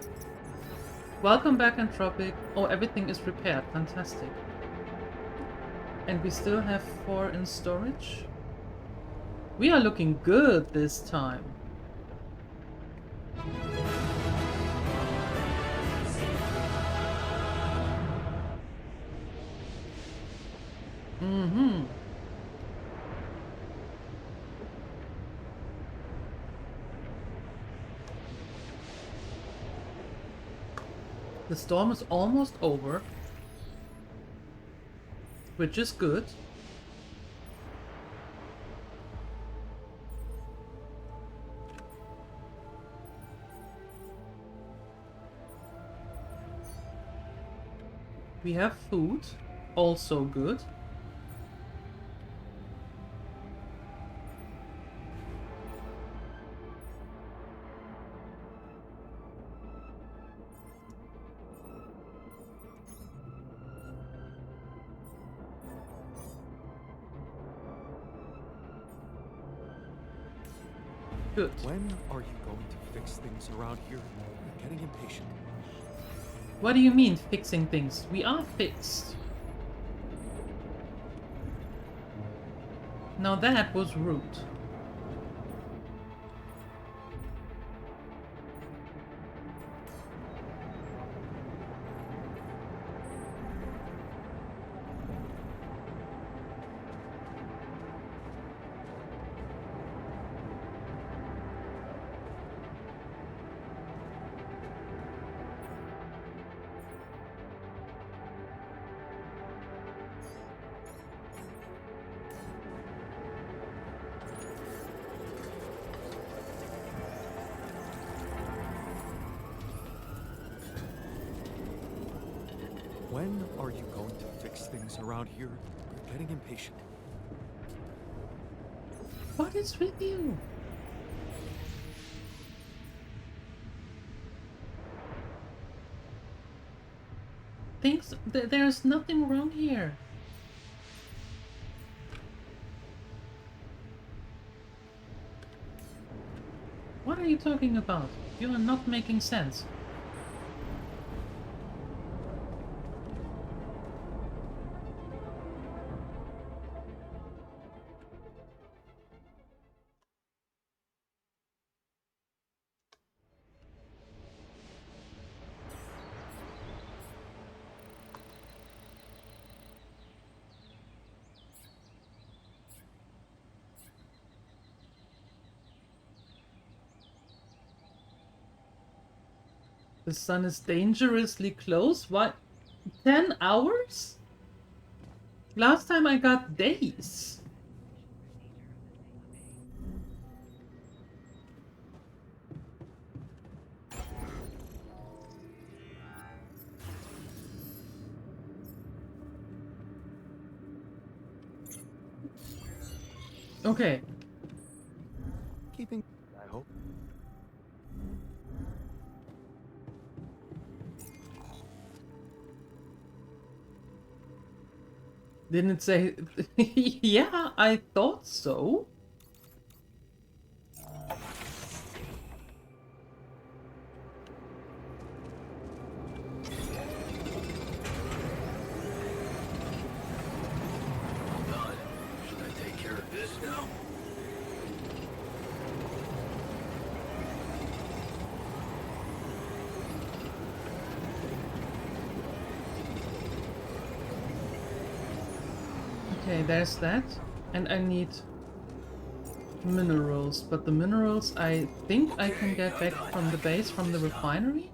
Welcome back, Anthropic. Oh, everything is repaired. Fantastic. And we still have 4 in storage. We are looking good this time. Mm-hmm. The storm is almost over, which is good. We have food, also good. Good. When are you going to fix things around here? I'm getting impatient. What do you mean, fixing things? We are fixed. Now that was rude. When are you going to fix things around here? I'm getting impatient. What is with you? There's nothing wrong here. What are you talking about? You are not making sense. The sun is dangerously close? What? 10 hours? Last time I got days. Okay. Keeping, I hope. Didn't it say... Yeah, I thought so. Done. Should I take care of this now? Okay, there's that. And I need minerals, but the minerals I think I can get back from the base, from the refinery?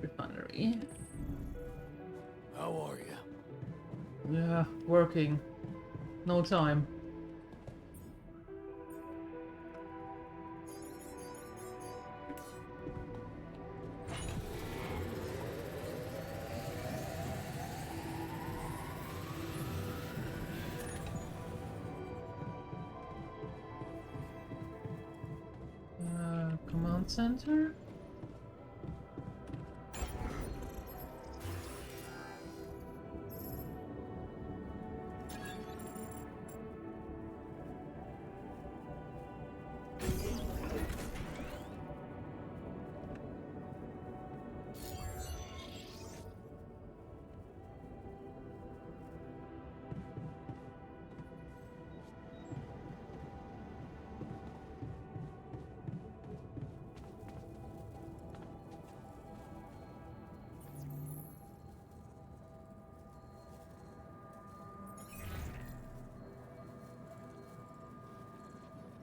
Refinery. How are you? Yeah, working. No time. Command center?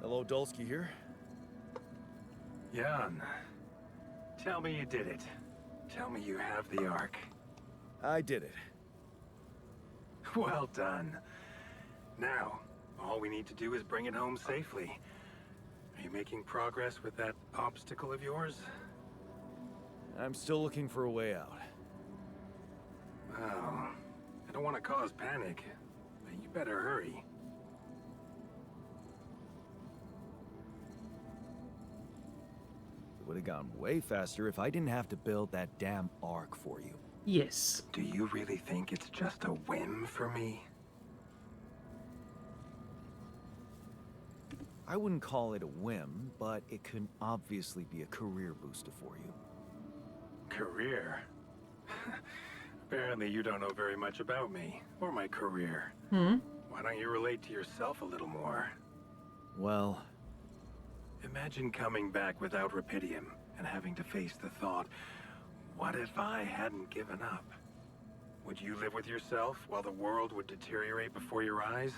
Hello, Dulski here. Jan, tell me you did it. Tell me you have the Ark. I did it. Well done. Now, all we need to do is bring it home safely. Are you making progress with that obstacle of yours? I'm still looking for a way out. Oh, I don't want to cause panic, but you better hurry. It would have gone way faster if I didn't have to build that damn Ark for you. Yes. Do you really think it's just a whim for me? I wouldn't call it a whim, but it can obviously be a career booster for you. Career? Apparently you don't know very much about me, or my career. Hmm? Why don't you relate to yourself a little more? Well, Imagine coming back without Rapidium and having to face the thought, what if I hadn't given up? Would you live with yourself while the world would deteriorate before your eyes?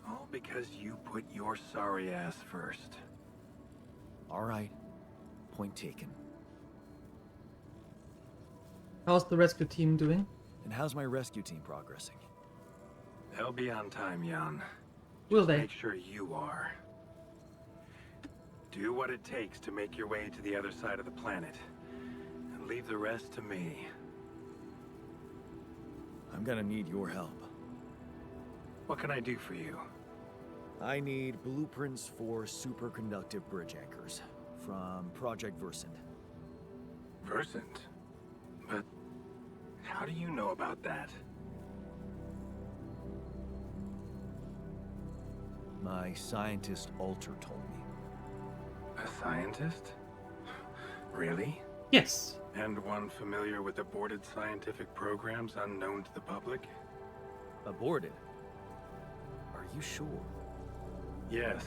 All because you put your sorry ass first. all right. Point taken. How's the rescue team doing? And how's my rescue team progressing? They'll be on time, Jan. Will Just they? make sure you are. Do what it takes to make your way to the other side of the planet. And leave the rest to me. I'm gonna need your help. What can I do for you? I need blueprints for superconductive bridge anchors from Project Versant. Versant? But how do you know about that? My scientist Alter told me. A scientist? Really? Yes. And one familiar with aborted scientific programs unknown to the public? Aborted? Are you sure? Yes.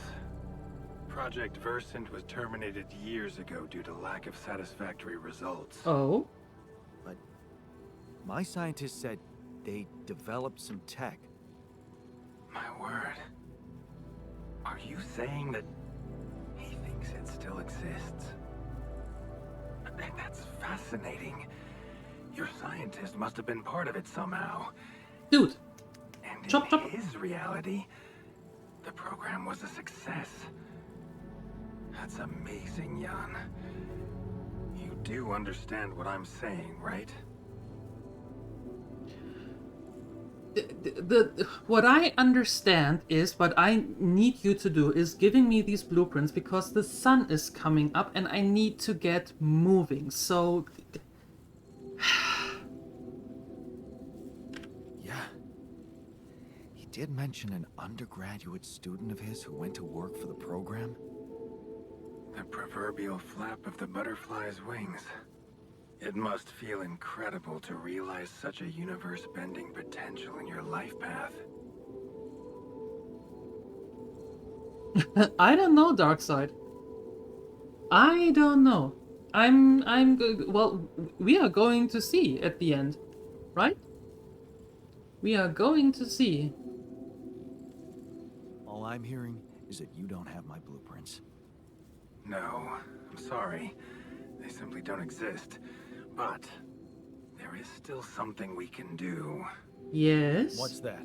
Project Versant was terminated years ago due to lack of satisfactory results. Oh? But my scientist said they developed some tech. My word. Are you saying that he thinks it still exists? That's fascinating. Your scientist must have been part of it somehow. Dude. And Chop, in chop. his reality, the program was a success. That's amazing, Jan. You do understand what I'm saying, right? what I understand is what I need you to do is giving me these blueprints because the sun is coming up and I need to get moving. So Yeah. He did mention an undergraduate student of his who went to work for the program. The proverbial flap of the butterfly's wings. It must feel incredible to realize such a universe-bending potential in your life path. I don't know, Darkseid. I don't know. Well, we are going to see at the end, right? We are going to see. All I'm hearing is that you don't have my blueprints. No, I'm sorry. They simply don't exist. But there is still something we can do. Yes. What's that?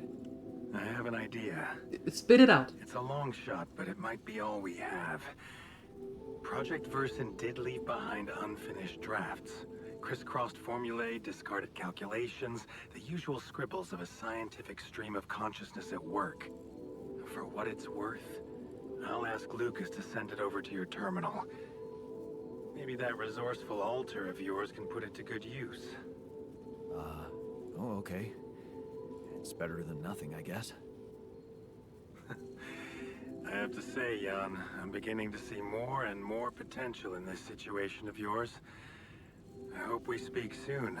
I have an idea. Spit it out. It's a long shot, but it might be all we have. Project Versen did leave behind unfinished drafts. Crisscrossed formulae, discarded calculations, the usual scribbles of a scientific stream of consciousness at work. For what it's worth, I'll ask Lucas to send it over to your terminal. Maybe that resourceful altar of yours can put it to good use. Oh, okay. It's better than nothing, I guess. I have to say, Jan, I'm beginning to see more and more potential in this situation of yours. I hope we speak soon.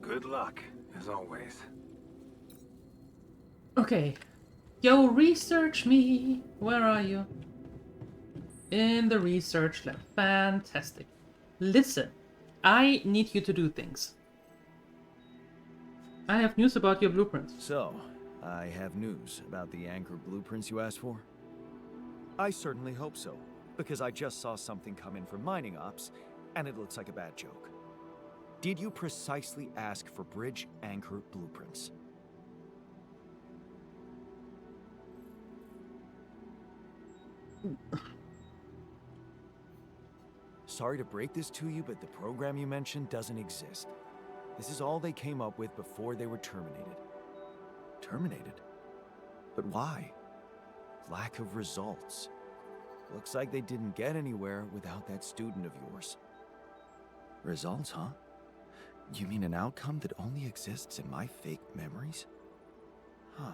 Good luck, as always. Okay. Yo, research me. Where are you? In the research lab. Fantastic. Listen, I need you to do things. I have news about your blueprints. So, I have news about the anchor blueprints you asked for? I certainly hope so, because I just saw something come in from mining ops, and it looks like a bad joke. Did you precisely ask for bridge anchor blueprints? Sorry to break this to you, but the program you mentioned doesn't exist. This is all they came up with before they were terminated. Terminated? But why? Lack of results. Looks like they didn't get anywhere without that student of yours. Results, huh? You mean an outcome that only exists in my fake memories? Huh.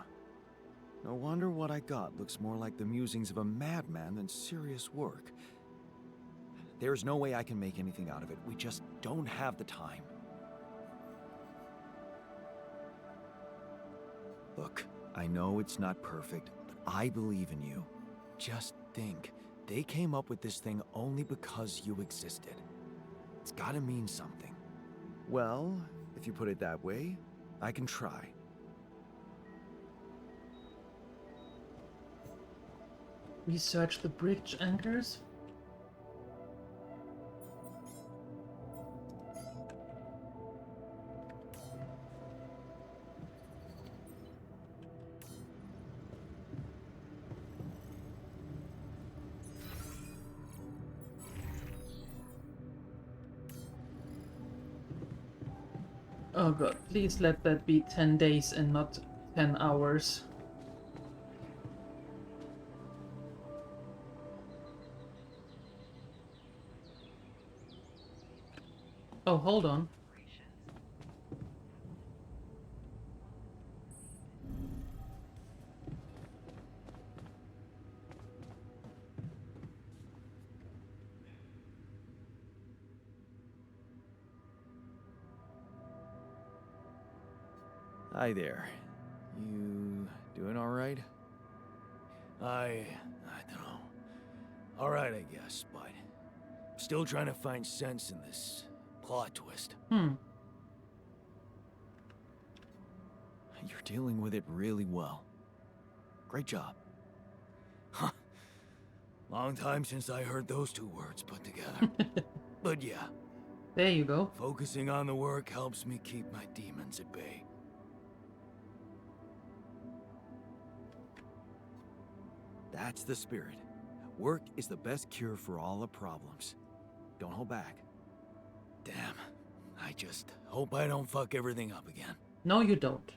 No wonder what I got looks more like the musings of a madman than serious work. There's no way I can make anything out of it. We just don't have the time. Look, I know it's not perfect, but I believe in you. Just think, they came up with this thing only because you existed. It's gotta mean something. Well, if you put it that way, I can try. Research the bridge anchors? Oh god, please let that be 10 days and not 10 hours. Oh, hold on. Hi there. You doing all right? I don't know. All right, I guess, but still trying to find sense in this plot twist. Hmm. You're dealing with it really well. Great job. Huh. Long time since I heard those two words put together. But yeah, There you go. focusing on the work helps me keep my demons at bay. That's the spirit. Work is the best cure for all the problems. Don't hold back. Damn. I just hope I don't fuck everything up again. No, you don't.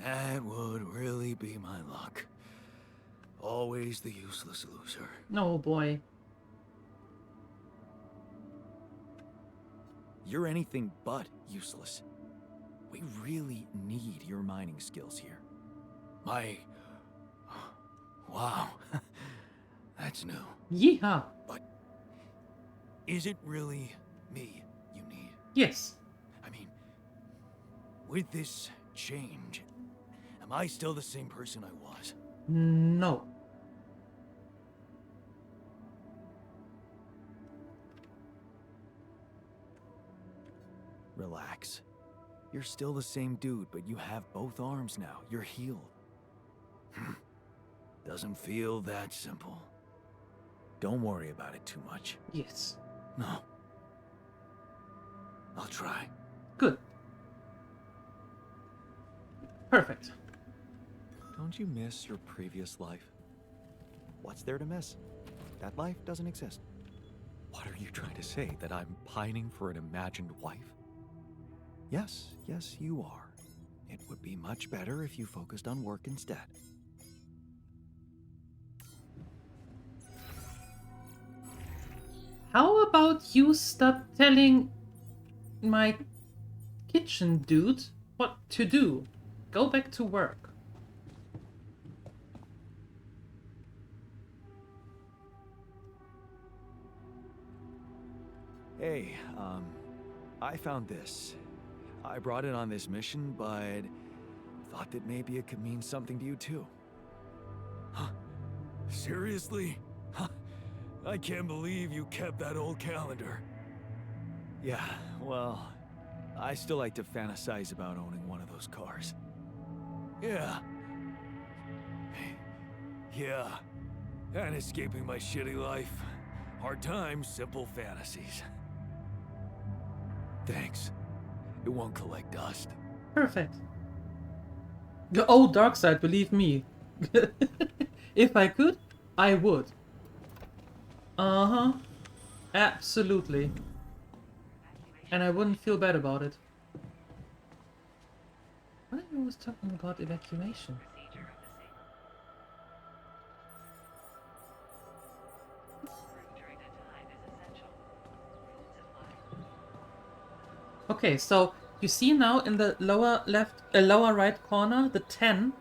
That would really be my luck. Always the useless loser. Oh boy. You're anything but useless. We really need your mining skills here. My... Wow. That's new. Yeehaw. But is it really me you need? Yes. I mean, with this change, am I still the same person I was? No. Relax. You're still the same dude, but you have both arms now. You're healed. Doesn't feel that simple. Don't worry about it too much. Yes. No. I'll try. Good. Perfect. Don't you miss your previous life? What's there to miss? That life doesn't exist. What are you trying to say? That I'm pining for an imagined wife? Yes, you are. It would be much better if you focused on work instead. How about you stop telling my kitchen dude what to do? Go back to work. Hey, I found this. I brought it on this mission, but thought that maybe it could mean something to you too. Huh? Seriously? Huh? I can't believe you kept that old calendar. Yeah, well, I still like to fantasize about owning one of those cars. Yeah. Yeah. And escaping my shitty life. Hard times, simple fantasies. Thanks. It won't collect dust. Perfect. Oh, dark side, believe me. If I could, I would. Uh-huh. Absolutely. And I wouldn't feel bad about it. Why are you always talking about evacuation? Okay, so you see now in the lower left, lower right corner, the 10,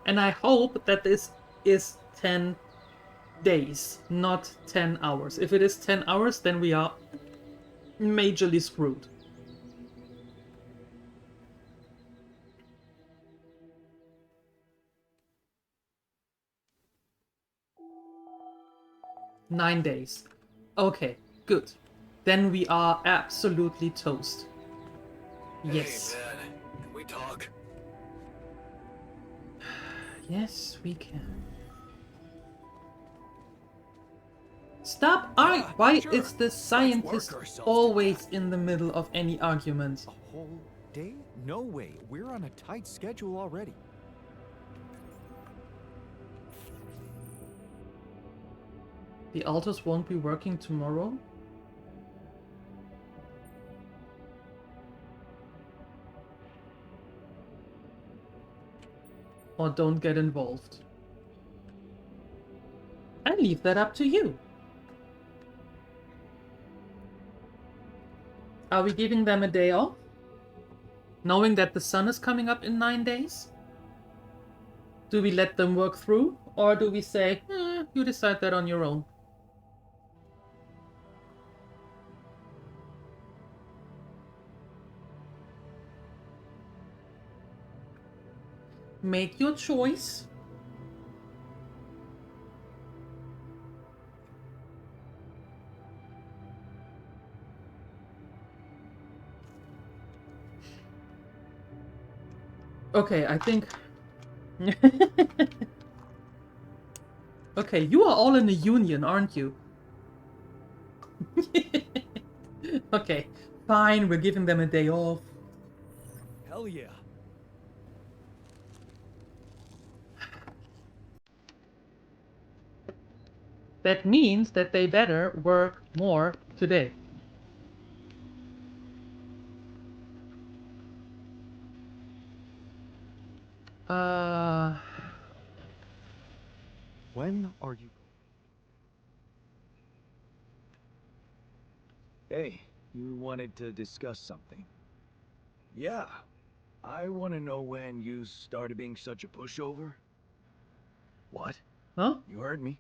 and I hope that this is 10 days, not 10 hours. If it is 10 hours, then we are majorly screwed. Nine days. Okay, good. Then we are absolutely toast. Yes. Hey, man. Can we talk? Yes, we can. Stop! Why sure. is the Let's scientist work ourselves to always in the middle of any argument? A whole day? No way. We're on a tight schedule already. The altars won't be working tomorrow? Or don't get involved. I leave that up to you. Are we giving them a day off? Knowing that the sun is coming up in 9 days? Do we let them work through? Or do we say, you decide that on your own? Make your choice. Okay, I think... Okay, you are all in a union, aren't you? Okay, fine, we're giving them a day off. Hell yeah. That means that they better work more today. When are you? Hey, you wanted to discuss something. Yeah, I want to know when you started being such a pushover. What? Huh? You heard me.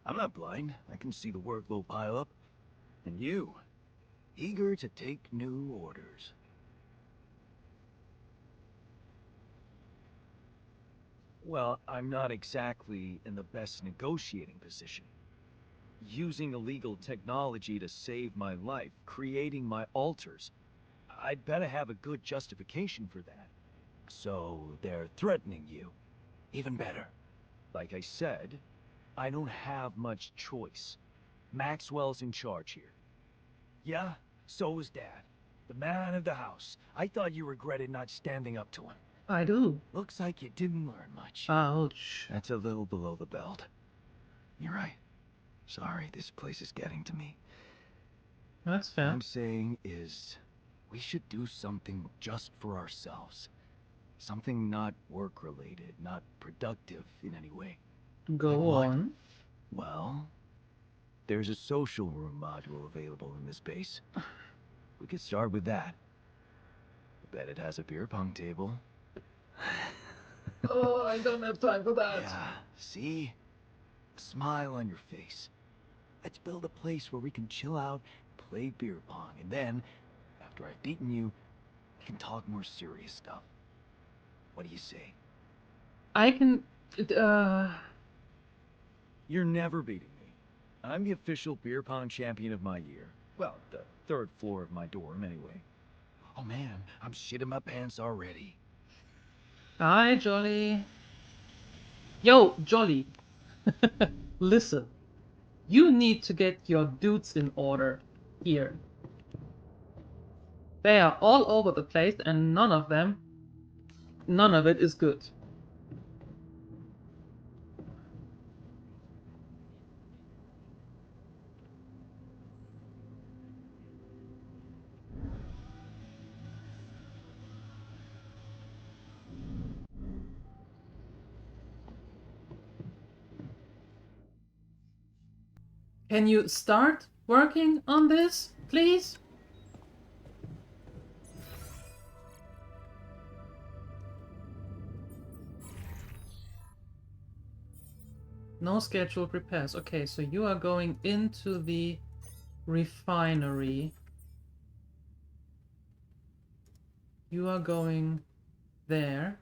I'm not blind. I can see the workload pile up. And you, eager to take new orders. Well, I'm not exactly in the best negotiating position. Using illegal technology to save my life, creating my altars. I'd better have a good justification for that. So they're threatening you. Even better. Like I said, I don't have much choice. Maxwell's in charge here. Yeah, so is Dad. The man of the house. I thought you regretted not standing up to him. I do. Looks like you didn't learn much. Ouch. That's a little below the belt. You're right. Sorry, this place is getting to me. That's What fair. I'm saying is, we should do something just for ourselves. Something not work-related, not productive in any way. Go Like what? on. Well, there's a social room module available in this base. We could start with that. I bet it has a beer pong table. Oh, I don't have time for that. Yeah, see? A smile on your face. Let's build a place where we can chill out, play beer pong, and then, after I've beaten you, we can talk more serious stuff. What do you say? I can. You're never beating me. I'm the official beer pong champion of my year. Well, the third floor of my dorm, anyway. Oh man, I'm shitting my pants already. Hi, Jolly. Yo, Jolly. Listen. You need to get your dudes in order here. They are all over the place and none of it is good. Can you start working on this, please? No scheduled repairs. Okay, so you are going into the refinery. You are going there.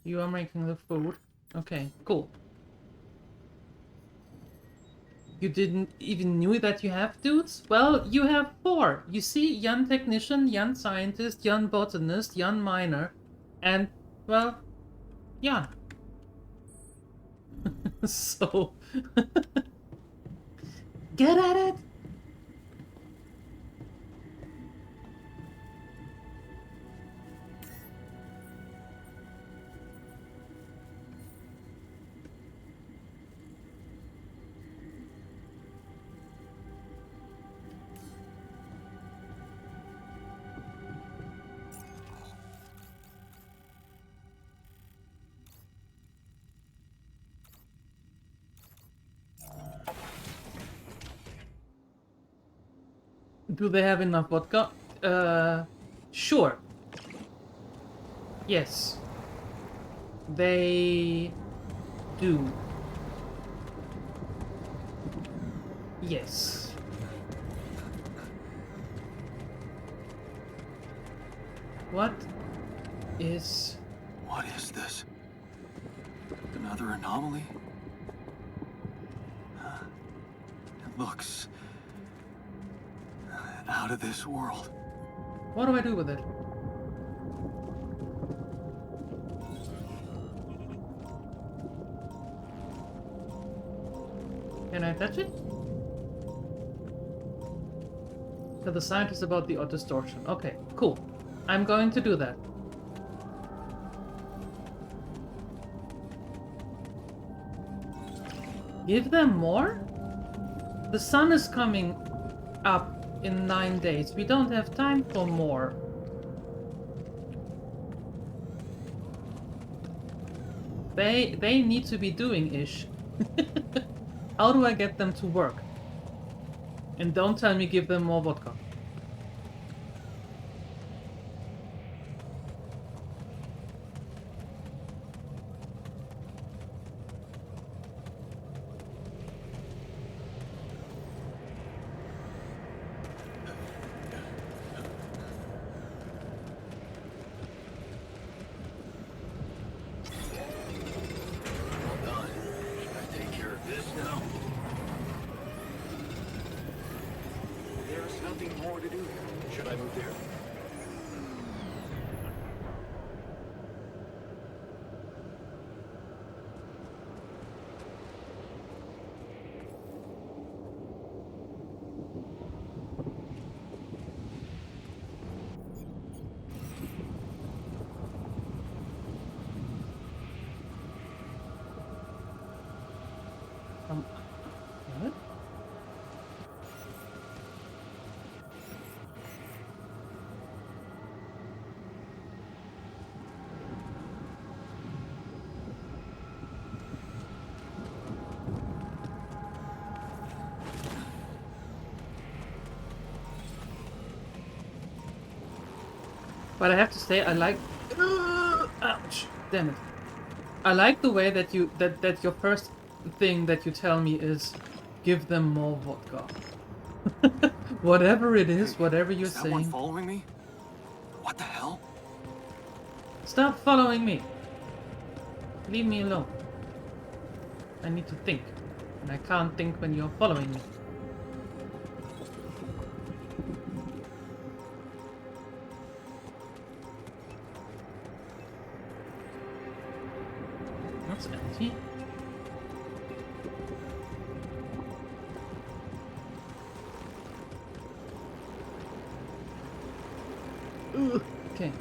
You are making the food. Okay, cool. You didn't even knew that you have dudes? Well, you have 4. You see, young technician, young scientist, young botanist, young miner, and, well, yeah. So, get at it! Do they have enough vodka? Sure. Yes. They do. Yes. What is... What is this? Another anomaly? It looks... out of this world. What do I do with it? Can I touch it? To the scientist about the distortion. Okay, cool. I'm going to do that. Give them more? The sun is coming up in 9 days. We don't have time for more. They need to be doing ish. How do I get them to work? And don't tell me give them more vodka. What? But I have to say, I like. Ouch! Damn it! I like the way that you that your first thing that you tell me is, give them more vodka. Whatever it is, whatever you're Is that one saying. following me? What the hell? Stop following me. Leave me alone. I need to think, and I can't think when you're following me. That's empty. Ugh. Okay.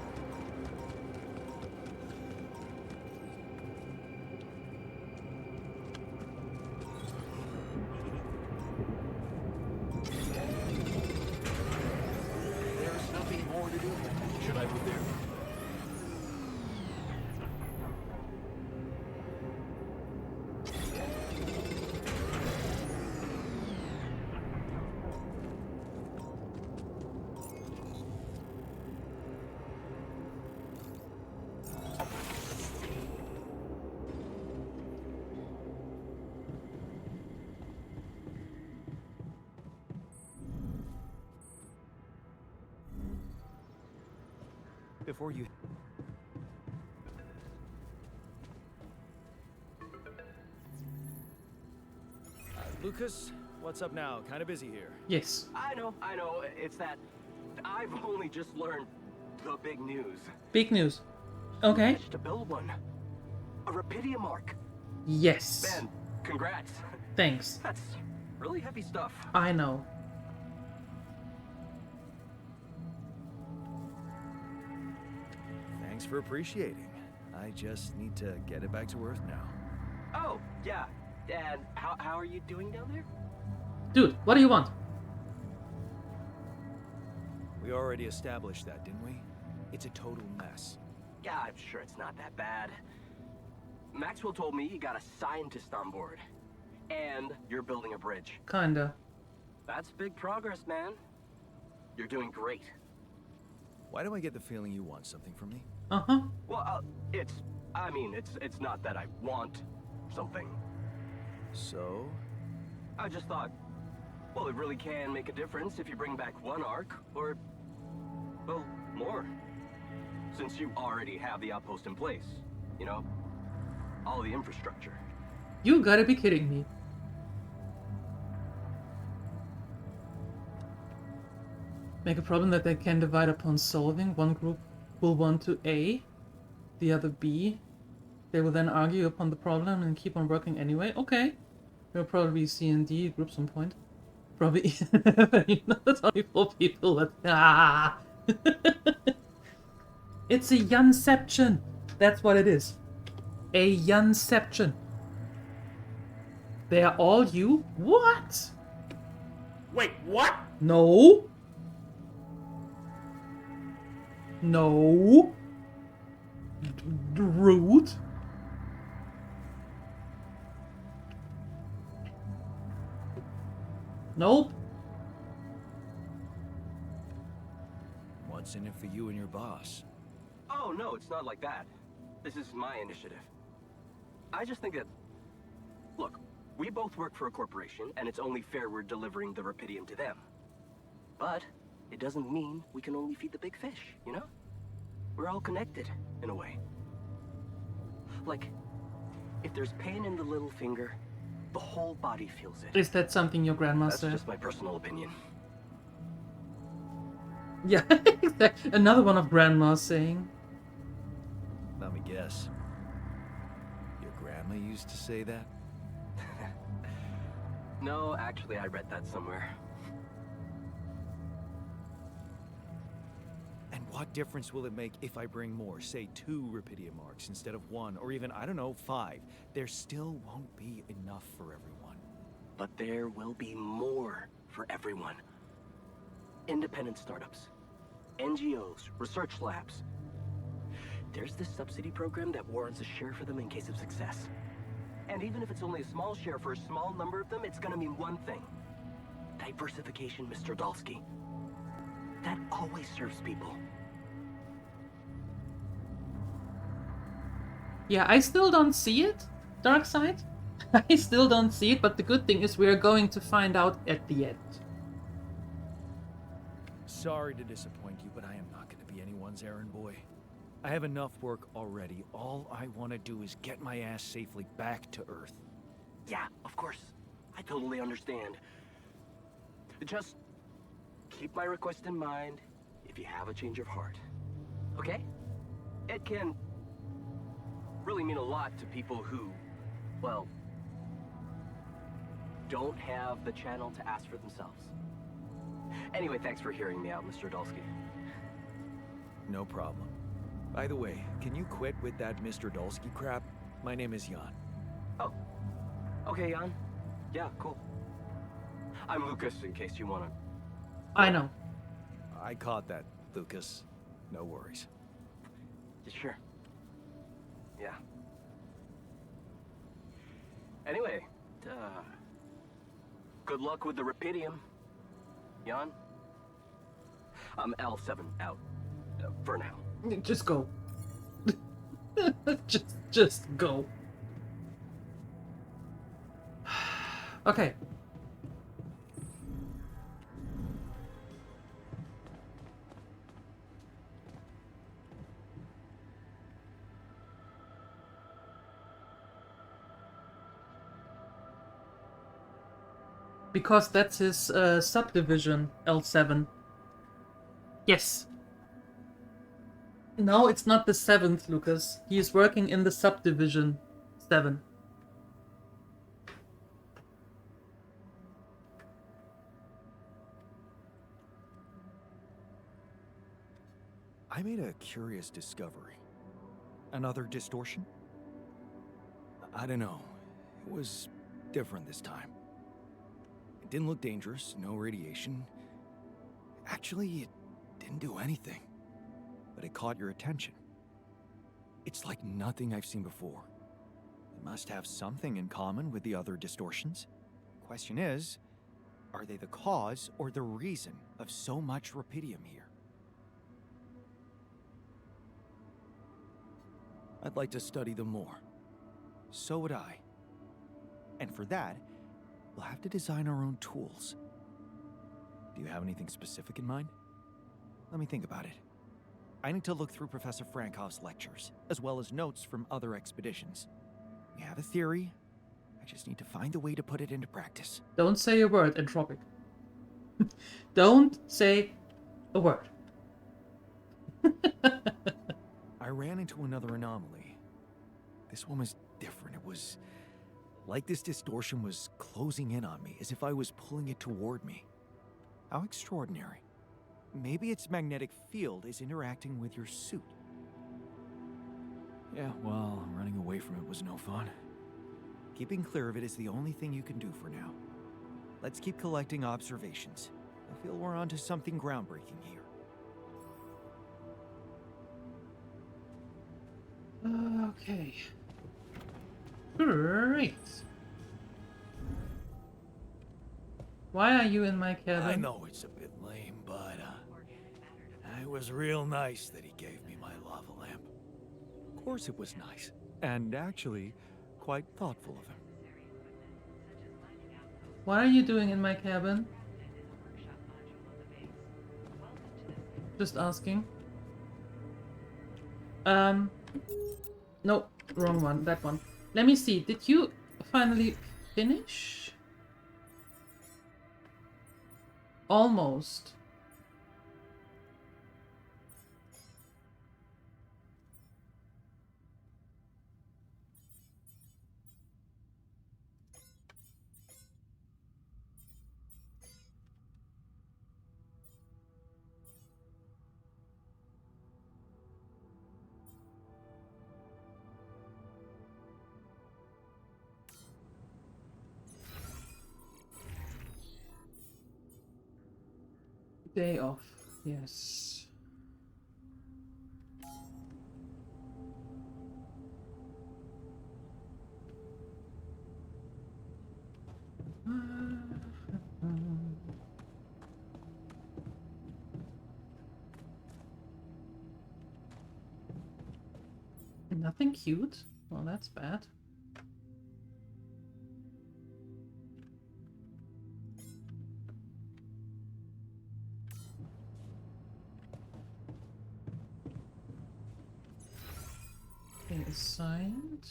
There's nothing more to do. Should I move there? Before you... Lucas, what's up now? Kind of busy here. Yes. I know. It's that I've only just learned the big news. Big news. Okay. Managed to build one. A Rapidia mark. Yes. Ben, congrats. Thanks. That's really heavy stuff. I know. Thanks for appreciating. I just need to get it back to Earth now. Oh, yeah. And how are you doing down there? Dude, what do you want? We already established that, didn't we? It's a total mess. Yeah, I'm sure it's not that bad. Maxwell told me you got a scientist on board. And you're building a bridge. Kinda. That's big progress, man. You're doing great. Why do I get the feeling you want something from me? Uh-huh. Well, it's not that I want something. So? I just thought, well, it really can make a difference if you bring back one arc, or, well, more. Since you already have the outpost in place, you know, all the infrastructure. You gotta be kidding me. Make a problem that they can divide upon solving. One group will want to A, the other B. They will then argue upon the problem and keep on working anyway. Okay. There'll probably be C and D group some point. Probably. You know, that's only 4 people. But ah. It's a Janception. That's what it is. A Janception. They are all you? What? Wait, what? No. No. Rude. Nope. What's in it for you and your boss? Oh, no, it's not like that. This is my initiative. I just think that... Look, we both work for a corporation, and it's only fair we're delivering the Rapidium to them. But it doesn't mean we can only feed the big fish, you know? We're all connected, in a way. Like, if there's pain in the little finger, the whole body feels it. Is that something your grandma That's said? just my personal opinion. Yeah, another one of grandma's saying. Let me guess. Your grandma used to say that? No, actually, I read that somewhere. And what difference will it make if I bring more, say 2 Rapidium marks instead of 1, or even, I don't know, 5? There still won't be enough for everyone. But there will be more for everyone. Independent startups, NGOs, research labs. There's this subsidy program that warrants a share for them in case of success. And even if it's only a small share for a small number of them, it's gonna mean one thing. Diversification, Mr. Dalsky. That always serves people. Yeah, I still don't see it, Darkseid. I still don't see it, but the good thing is we are going to find out at the end. Sorry to disappoint you, but I am not going to be anyone's errand boy. I have enough work already. All I want to do is get my ass safely back to Earth. Yeah, of course. I totally understand. Just keep my request in mind if you have a change of heart. Okay? It can really mean a lot to people who, well, don't have the channel to ask for themselves. Anyway, thanks for hearing me out, Mr. Dalsky. No problem. By the way, can you quit with that Mr. Dalsky crap? My name is Jan. Oh. Okay, Jan. Yeah, cool. I'm Lucas, in case you wanna... I know. I caught that, Lucas. No worries. Sure. Yeah. Anyway, good luck with the Rapidium, Jan. I'm L7 out. For now. Just go. just go. Okay. Because that's his subdivision, L7. Yes. No, it's not the 7th, Lucas. He is working in the subdivision 7. I made a curious discovery. Another distortion? I don't know. It was different this time. It didn't look dangerous, no radiation. Actually, it didn't do anything. But it caught your attention. It's like nothing I've seen before. It must have something in common with the other distortions. Question is, are they the cause or the reason of so much Rapidium here? I'd like to study them more. So would I. And for that, we'll have to design our own tools. Do you have anything specific in mind? Let me think about it. I need to look through Professor Frankoff's lectures, as well as notes from other expeditions. We have a theory. I just need to find a way to put it into practice. Don't say a word, Entropic. Don't say a word. I ran into another anomaly. This one was different. It was like this distortion was closing in on me, as if I was pulling it toward me. How extraordinary. Maybe its magnetic field is interacting with your suit. Yeah, well, running away from it was no fun. Keeping clear of it is the only thing you can do for now. Let's keep collecting observations. I feel we're onto something groundbreaking here. Okay. Great. Why are you in my cabin? I know it's a bit lame, but it was real nice that he gave me my lava lamp. Of course it was nice. And actually, quite thoughtful of him. What are you doing in my cabin? Just asking. No, wrong one. That one. Let me see. Did you finally finish? Almost. Day off. Yes. Nothing cute? Well, that's bad. Okay, assigned.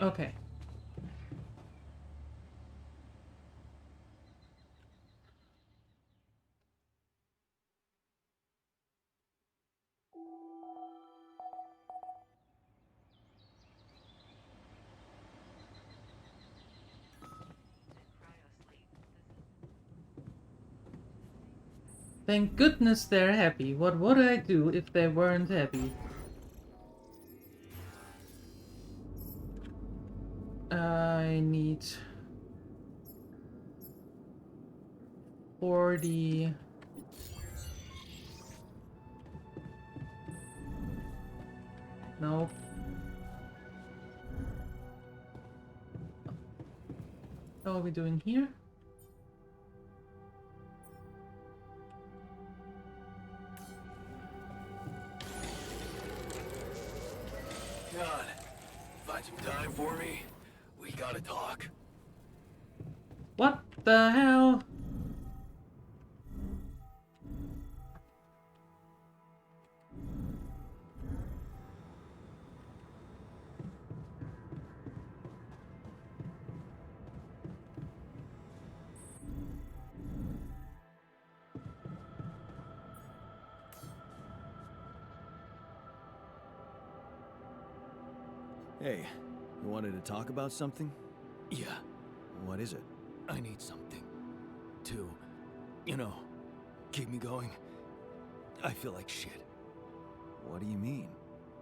Okay. Thank goodness they're happy. What would I do if they weren't happy? I need 40. No. How are we doing here? God, find some time for me. We gotta talk. What the hell? Hey, you wanted to talk about something? Yeah, What is it? I need something to, you know, keep me going. I feel like shit. What do you mean?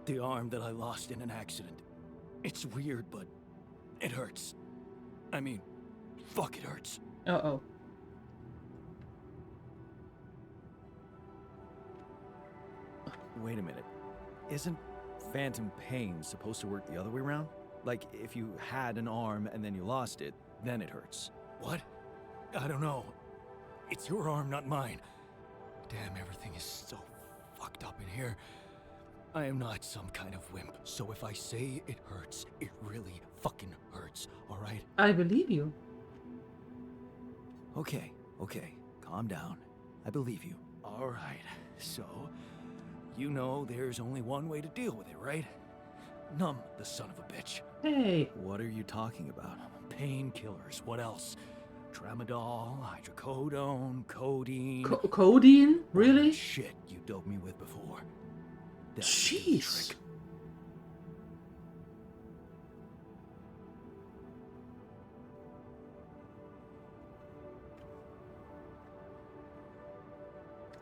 The arm that I lost in an accident. It's weird, but it hurts. I mean, fuck, it hurts. Uh-oh. Wait a minute. Isn't phantom pain supposed to work the other way around? Like, if you had an arm and then you lost it, then it hurts. What? I don't know. It's your arm, not mine. Damn, everything is so fucked up in here. I am not some kind of wimp, so if I say it hurts, it really fucking hurts, alright? I believe you. Okay, calm down. I believe you. Alright, so, you know there's only one way to deal with it, right? Numb the son of a bitch. Hey. What are you talking about? Painkillers, what else? Tramadol, hydrocodone, codeine. Codeine? Really? Shit you doped me with before. That should do the Jeez. trick.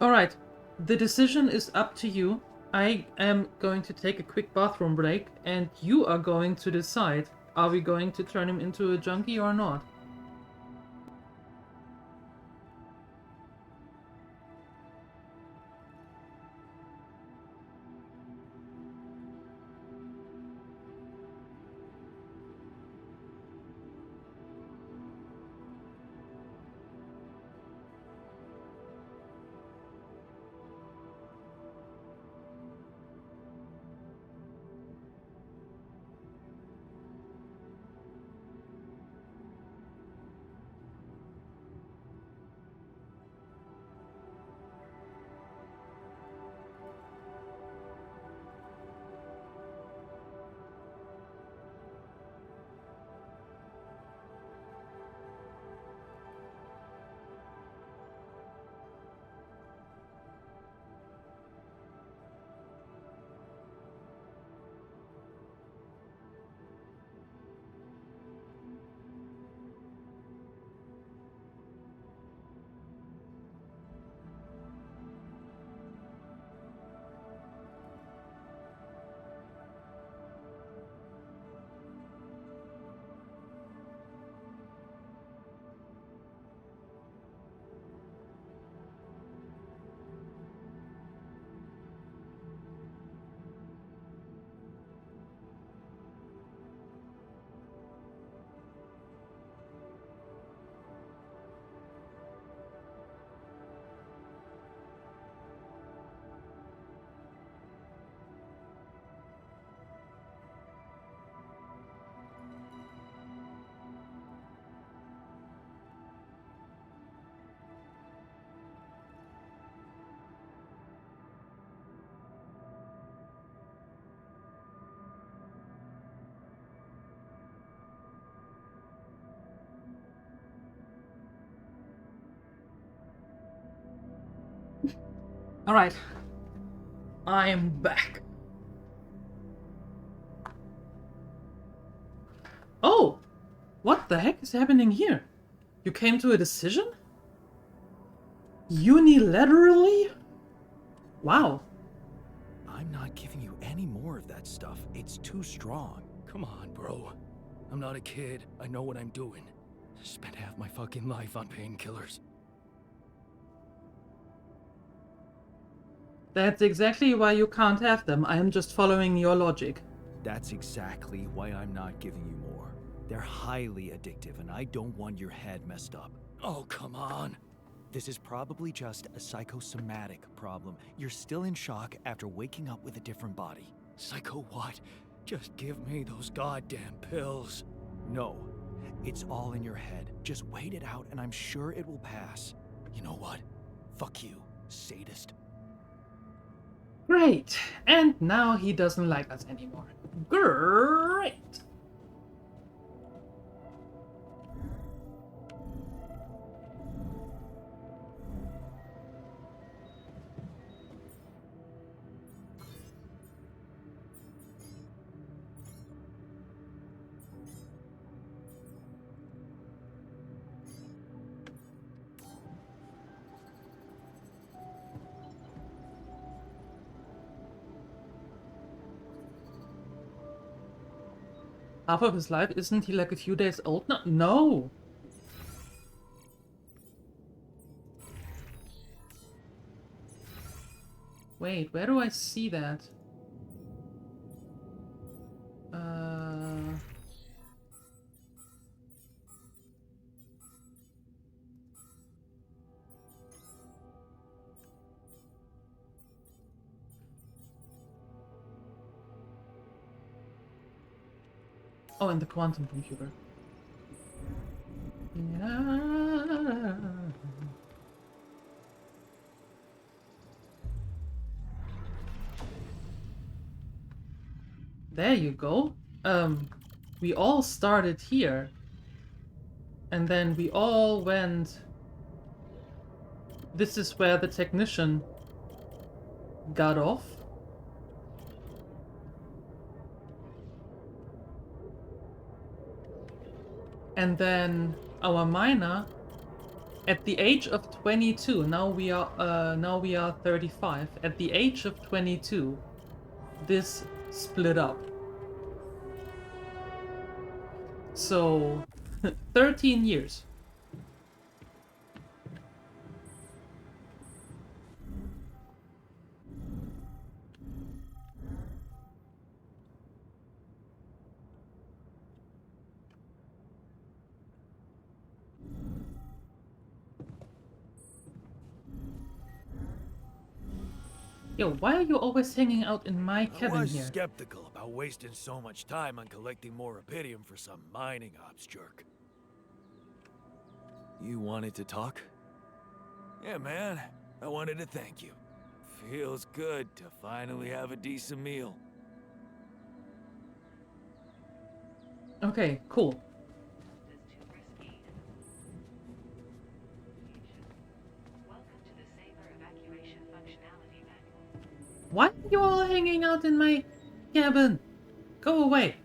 Alright. The decision is up to you. I am going to take a quick bathroom break, and you are going to decide, are we going to turn him into a junkie or not? Alright. I am back. Oh! What the heck is happening here? You came to a decision? Unilaterally? Wow. I'm not giving you any more of that stuff. It's too strong. Come on, bro. I'm not a kid. I know what I'm doing. Spent half my fucking life on painkillers. That's exactly why you can't have them. I am just following your logic. That's exactly why I'm not giving you more. They're highly addictive, and I don't want your head messed up. Oh, come on. This is probably just a psychosomatic problem. You're still in shock after waking up with a different body. Psycho what? Just give me those goddamn pills. No, it's all in your head. Just wait it out, and I'm sure it will pass. You know what? Fuck you, sadist. Great. And now he doesn't like us anymore. Great. Half of his life? Isn't he like a few days old now? No! Wait, where do I see that? Oh, in the quantum computer. Yeah. There you go. We all started here. And then we all went... This is where the technician got off. And then our miner At the age of 22, now we are 35. At the age of 22, this split up. So 13 years. Yo, why are you always hanging out in my I cabin was here? skeptical about wasting so much time on collecting more Rapidium for some mining ops jerk. You wanted to talk? Yeah, man. I wanted to thank you. Feels good to finally have a decent meal. Okay, cool. Why are you all hanging out in my cabin? Go away.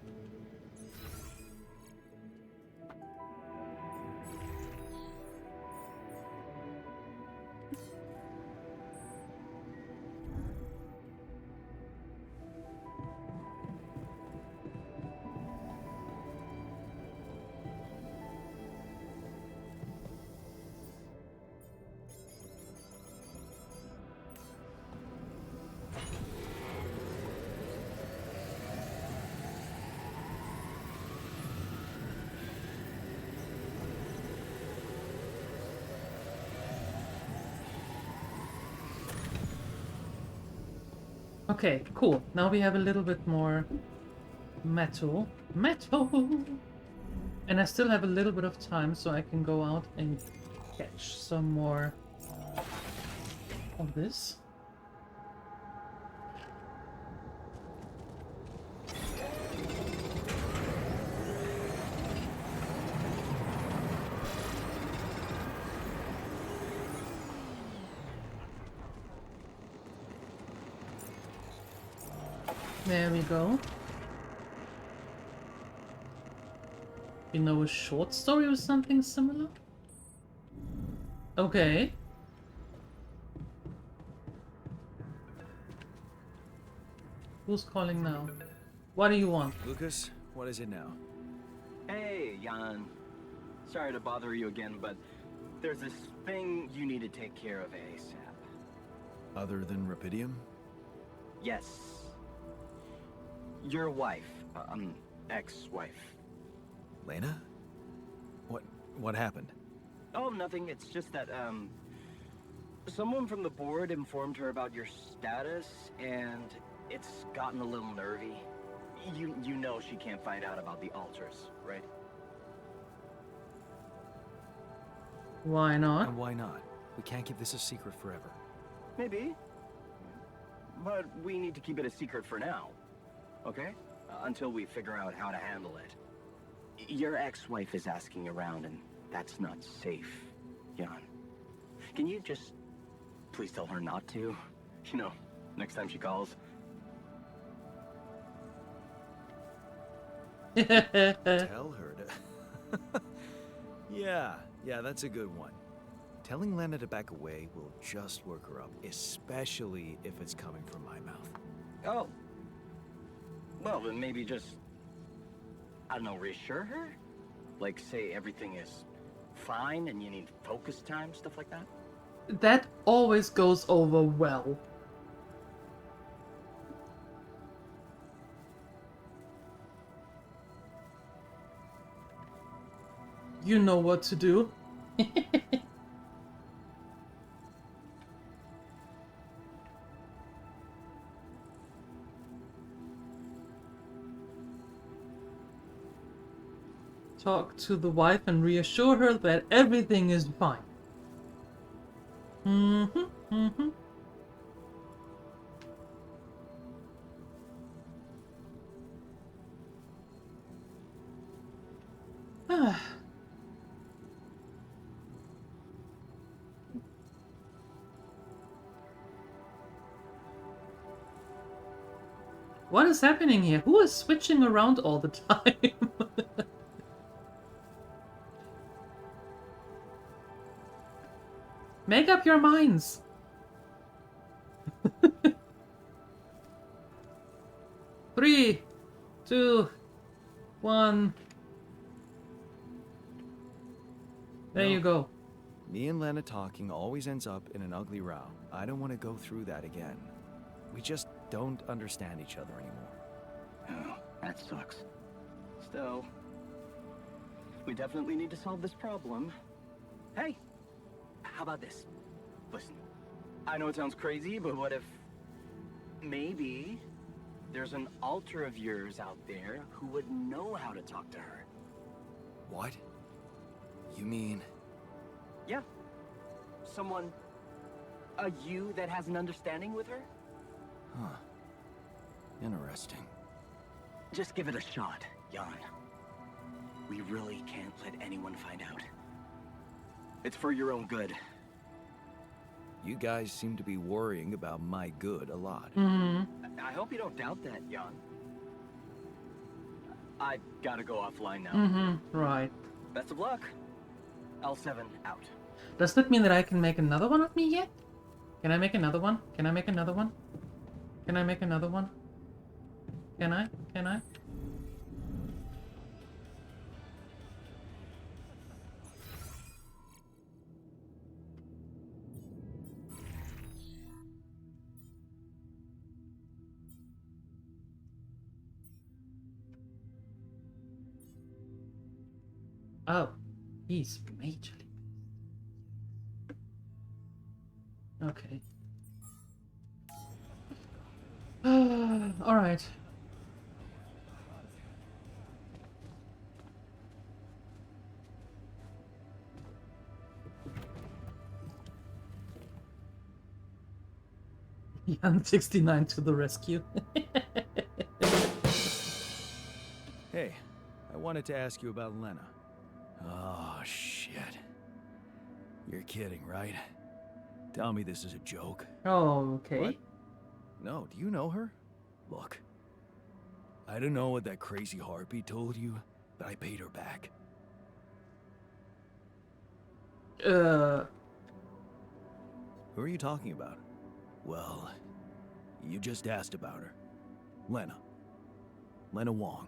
Okay, cool. Now we have a little bit more metal. Metal! And I still have a little bit of time, so I can go out and catch some more of this. There we go. You know a short story or something similar? Okay. Who's calling now? What do you want? Lucas, what is it now? Hey, Jan. Sorry to bother you again, but there's this thing you need to take care of ASAP. Other than Rapidium? Yes. Your wife, ex-wife. Lena? What happened? Oh, nothing. It's just that, someone from the board informed her about your status, and it's gotten a little nervy. You know she can't find out about the altars, right? Why not? And why not? We can't keep this a secret forever. Maybe. But we need to keep it a secret for now. Okay? Until we figure out how to handle it. Your ex-wife is asking around, and that's not safe, Jan. Can you just please tell her not to? You know, next time she calls. Tell her to... Yeah, that's a good one. Telling Lena to back away will just work her up, especially if it's coming from my mouth. Oh. Well, then maybe just, I don't know, reassure her? Like, say everything is fine and you need focus time, stuff like that? That always goes over well. You know what to do. Talk to the wife and reassure her that everything is fine. What is happening here? Who is switching around all the time? Make up your minds. Three, two, one. There you go. Me and Lena talking always ends up in an ugly row. I don't want to go through that again. We just don't understand each other anymore. Oh, that sucks. Still, we definitely need to solve this problem. Hey, how about this? Listen, I know it sounds crazy, but what if maybe there's an alter of yours out there who would know how to talk to her? What? You mean... Yeah. Someone, a you that has an understanding with her? Huh. Interesting. Just give it a shot, Jan. We really can't let anyone find out. It's for your own good. You guys seem to be worrying about my good a lot. I hope you don't doubt that, Jan. I gotta go offline now. Right. Best of luck. L7 out. Does that mean that I can make another one of me yet? Can I make another one? Can I make another one? Can I make another one? Can I? Can I? Oh, he's majorly. Okay. All right. Jan 69 to the rescue. Hey, I wanted to ask you about Lena. Oh, shit. You're kidding, right? Tell me this is a joke. Oh, okay. What? No, do you know her? Look, I don't know what that crazy harpy told you, but I paid her back. Uh, Who are you talking about? Well, you just asked about her. Lena. Lena Wong.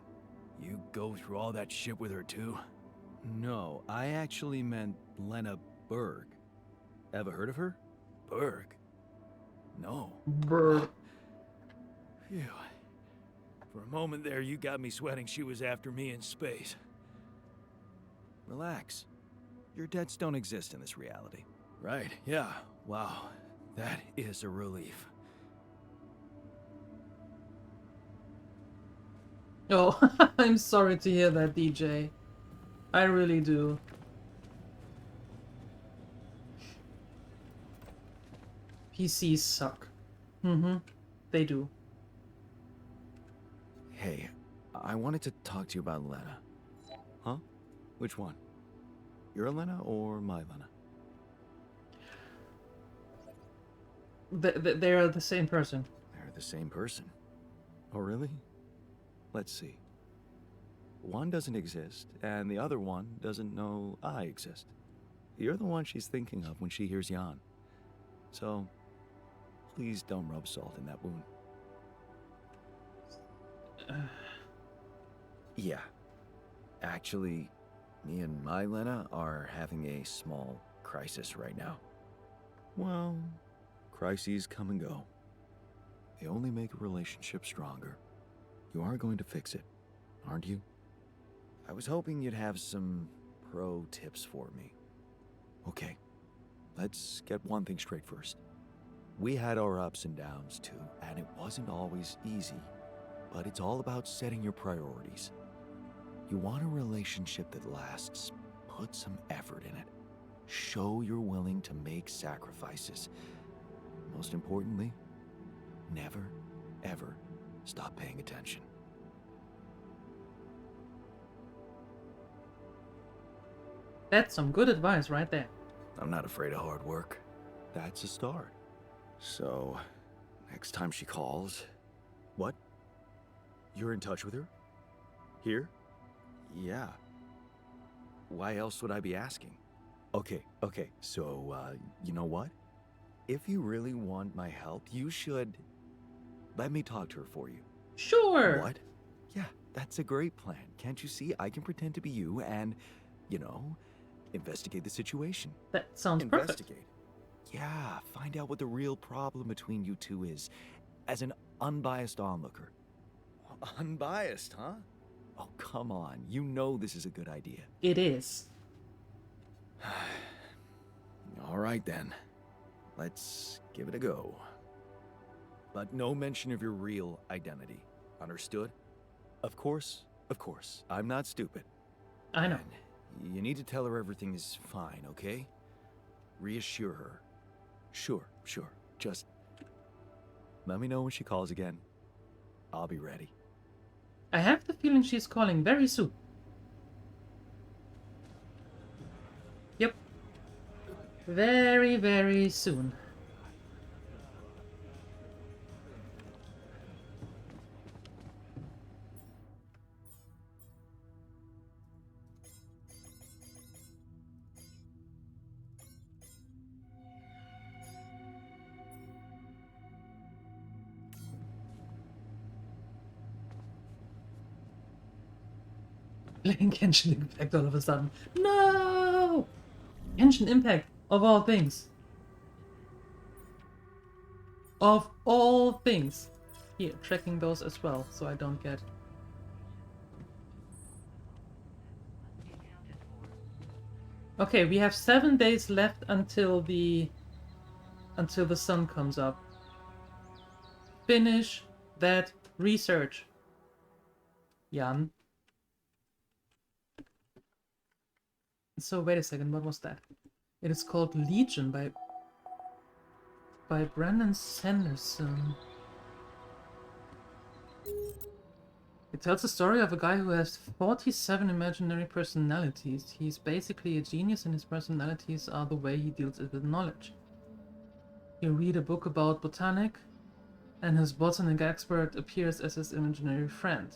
You go through all that shit with her too? No, I actually meant Lena Berg. Ever heard of her? Berg? No. brr. Phew. For a moment there, you got me sweating she was after me in space. Relax. Your debts don't exist in this reality. Right, yeah. Wow. That is a relief. Oh, I'm sorry to hear that, DJ. I really do. PCs suck. They do. Hey, I wanted to talk to you about Lena. Huh? Which one? Your Lena or my Lena? They are the same person. They're the same person. Oh, really? Let's see. One doesn't exist, and the other one doesn't know I exist. You're the one she's thinking of when she hears Jan. So, please don't rub salt in that wound. Yeah. Actually, me and my Lena are having a small crisis right now. Well, crises come and go. They only make a relationship stronger. You are going to fix it, aren't you? I was hoping you'd have some pro tips for me. Okay, let's get one thing straight first. We had our ups and downs too, and it wasn't always easy. But it's all about setting your priorities. You want a relationship that lasts. Put some effort in it. Show you're willing to make sacrifices. Most importantly, never, ever stop paying attention. That's some good advice right there. I'm not afraid of hard work. That's a start. So, next time she calls... What? You're in touch with her? Here? Yeah. Why else would I be asking? Okay. So, you know what? If you really want my help, you should let me talk to her for you. Sure. What? Yeah, that's a great plan. Can't you see? I can pretend to be you and, investigate the situation. That sounds perfect. Investigate. Yeah, find out what the real problem between you two is, as an unbiased onlooker. Unbiased, huh? Oh, come on. You know this is a good idea. It is. All right, then. Let's give it a go. But no mention of your real identity. Understood? Of course. I'm not stupid. I know. And you need to tell her everything is fine, okay? Reassure her. Sure. Just let me know when she calls again. I'll be ready. I have the feeling she's calling very soon. Yep. Very, very soon. Playing Genshin Impact all of a sudden. No! Genshin Impact, of all things. Of all things. Here, tracking those as well, so I don't get... Okay, we have 7 days left until the sun comes up. Finish that research. Jan. So wait a second, what was that? It is called Legion by Brandon Sanderson. It tells the story of a guy who has 47 imaginary personalities. He's basically a genius and his personalities are the way he deals with knowledge. You read a book about botanic and his botanic expert appears as his imaginary friend.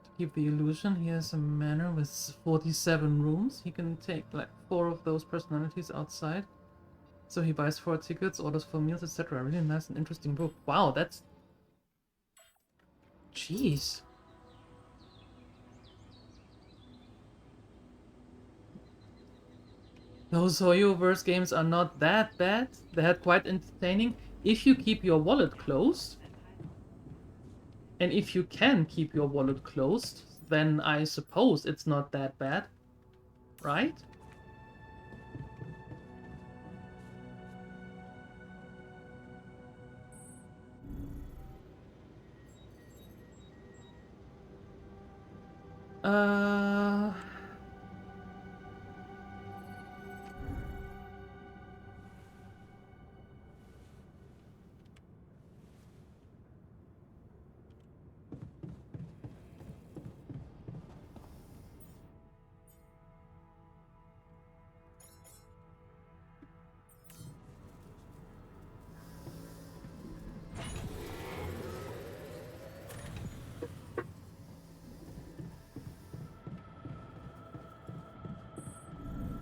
To keep the illusion, he has a manor with 47 rooms. He can take like 4 of those personalities outside. So he buys 4 tickets, orders 4 meals, etc. Really nice and interesting book. Wow, that's... Jeez. Those Hoyoverse games are not that bad. They're quite entertaining if you keep your wallet closed. And if you can keep your wallet closed, then I suppose it's not that bad. Right?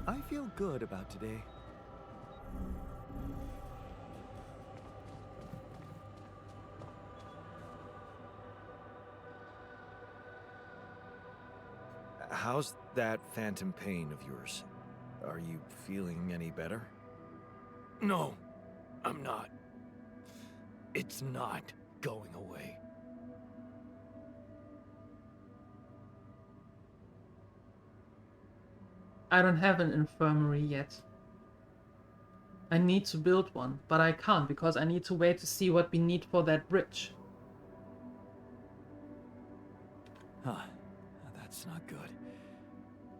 I feel good about today. How's that phantom pain of yours? Are you feeling any better? No, I'm not. It's not going away. I don't have an infirmary yet. I need to build one, but I can't because I need to wait to see what we need for that bridge. Huh. That's not good.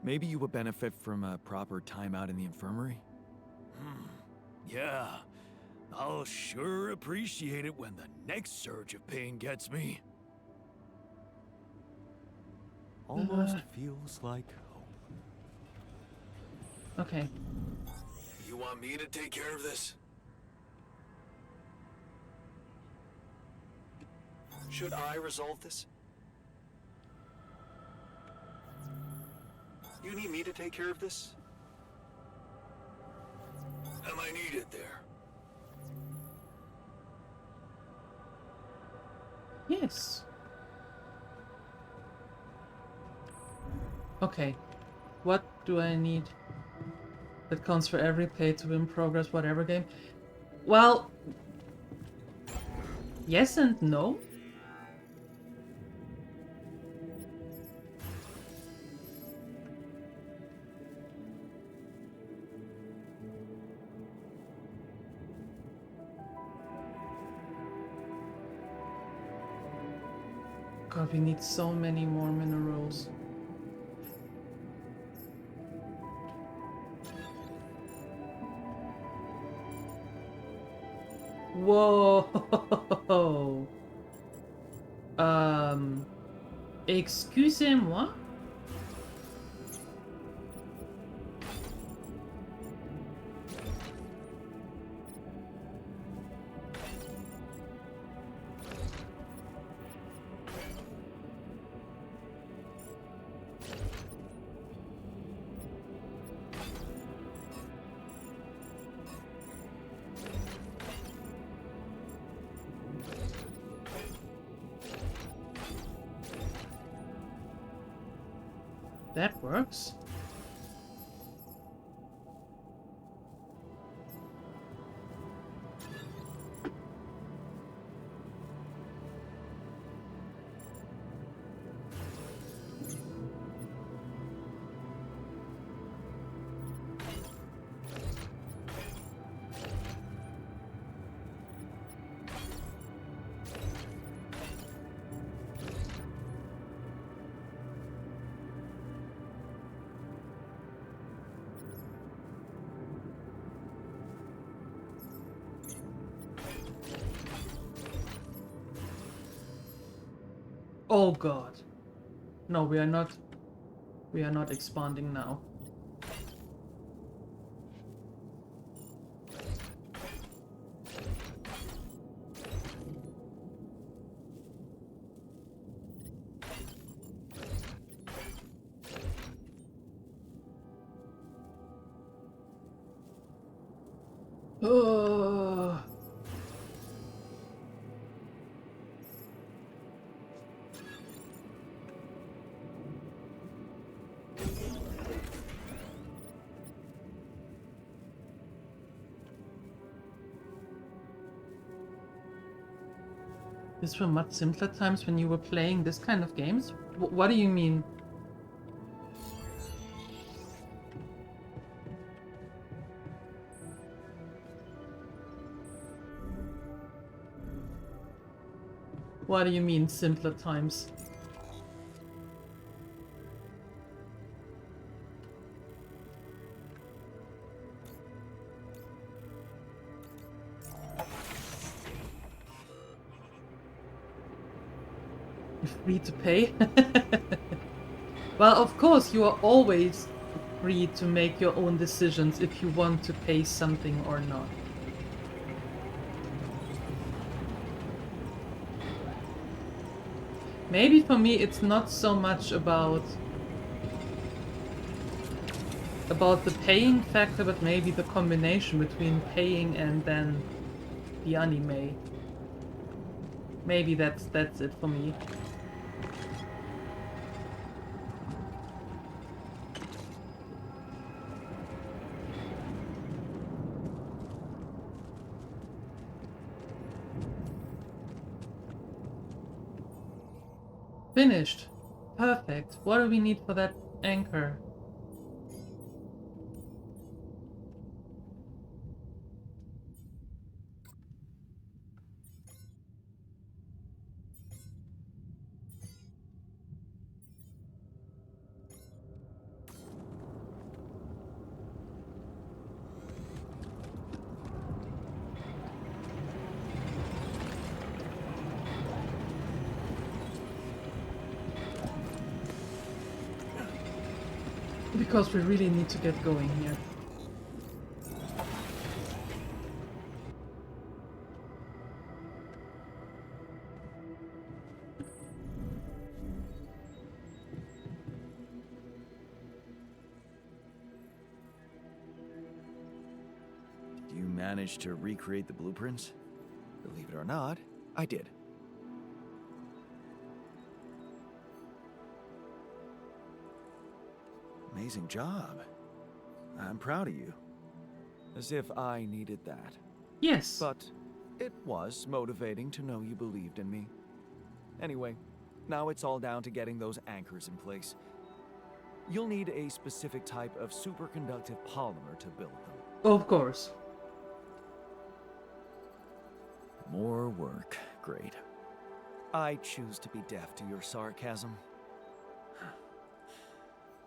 Maybe you would benefit from a proper timeout in the infirmary? Yeah. I'll sure appreciate it when the next surge of pain gets me. Almost feels like hope. Okay. You want me to take care of this? Should I resolve this? You need me to take care of this? Yes. Okay. What do I need? That counts for every pay-to-win progress, whatever game. Well, yes and no. God, we need so many more minerals. Whoa! Excusez-moi? That works. Oh god. No, we are not expanding now. Ugh. These were much simpler times when you were playing this kind of games? What do you mean? What do you mean, simpler times? You're free to pay? Well, of course, you are always free to make your own decisions if you want to pay something or not. Maybe for me it's not so much about the paying factor, but maybe the combination between paying and then the anime. Maybe that's it for me. Finished. Perfect. What do we need for that anchor? Because we really need to get going here. Did you manage to recreate the blueprints? Believe it or not, I did. Amazing job. I'm proud of you. As if I needed that. Yes. But it was motivating to know you believed in me. Anyway, now it's all down to getting those anchors in place. You'll need a specific type of superconductive polymer to build them. Of course. More work. Great. I choose to be deaf to your sarcasm.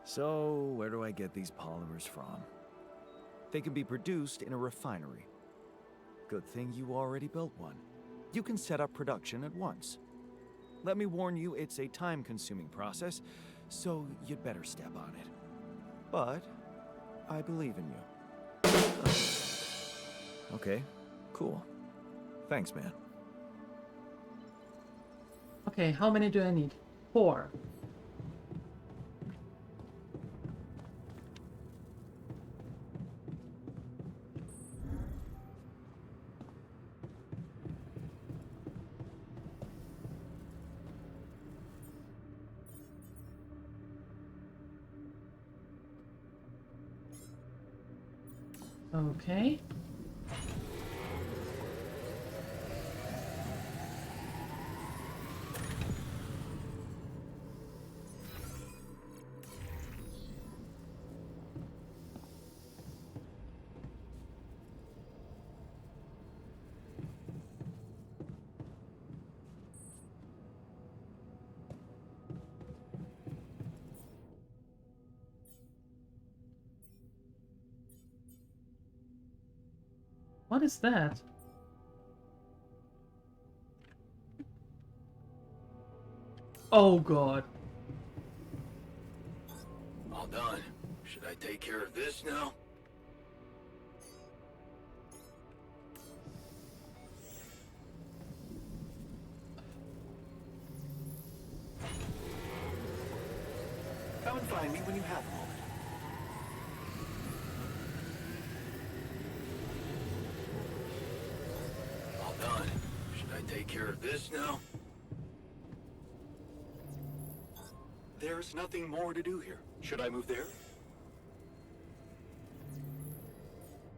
So, where do I get these polymers from? They can be produced in a refinery. Good thing you already built one. You can set up production at once. Let me warn you, it's a time-consuming process, so you'd better step on it. But I believe in you. Okay, cool. Thanks, man. Okay, how many do I need? 4. Okay. What is that? Oh god. All done. Should I take care of this now? Come and find me when you have a moment. All done. Should I take care of this now? There's nothing more to do here. Should I move there?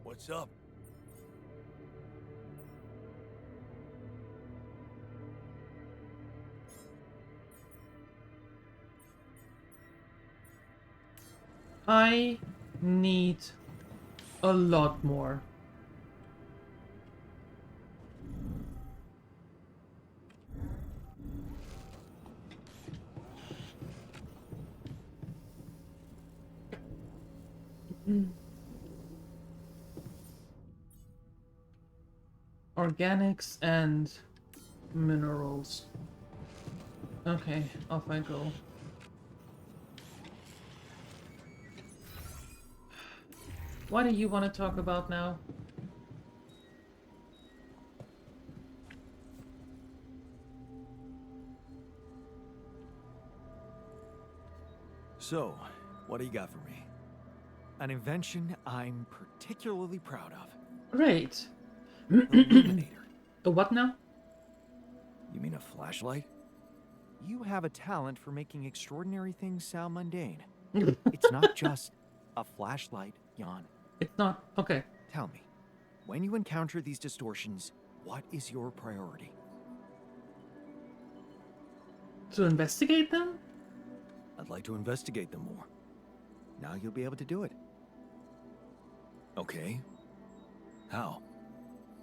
What's up? I need a lot more. Organics and minerals. Okay, off I go. What do you want to talk about now? So, what do you got for me? An invention I'm particularly proud of. Great. The Illuminator. A what now? You mean a flashlight? You have a talent for making extraordinary things sound mundane. It's not just a flashlight, Jan. It's not. Okay. Tell me, when you encounter these distortions, what is your priority? To investigate them? I'd like to investigate them more. Now you'll be able to do it. Okay. How?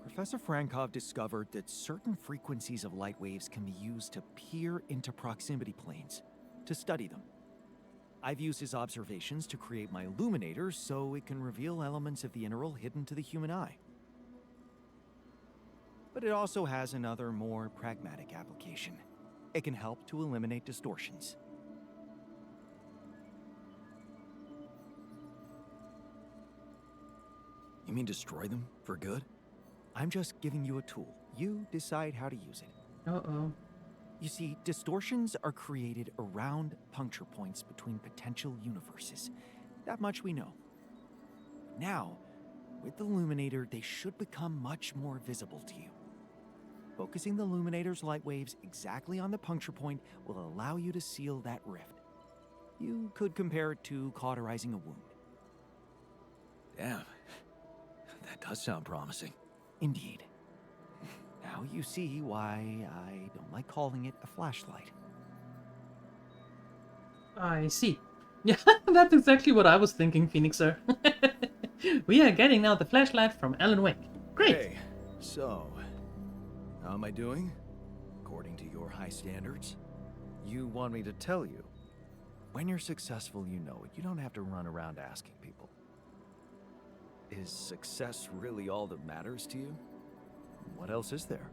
Professor Frankov discovered that certain frequencies of light waves can be used to peer into proximity planes, to study them. I've used his observations to create my illuminator so it can reveal elements of the integral hidden to the human eye. But it also has another, more pragmatic application. It can help to eliminate distortions. You mean destroy them for good? I'm just giving you a tool. You decide how to use it. Uh-oh. You see, distortions are created around puncture points between potential universes. That much we know. Now, with the illuminator, they should become much more visible to you. Focusing the illuminator's light waves exactly on the puncture point will allow you to seal that rift. You could compare it to cauterizing a wound. Damn. That does sound promising. Indeed. Now you see why I don't like calling it a flashlight. I see. Yeah, that's exactly what I was thinking, Phoenixer. We are getting now the flashlight from Alan Wake. Great! Hey, so, how am I doing? According to your high standards? You want me to tell you? When you're successful, you know it. You don't have to run around asking people. Is success really all that matters to you? What else is there?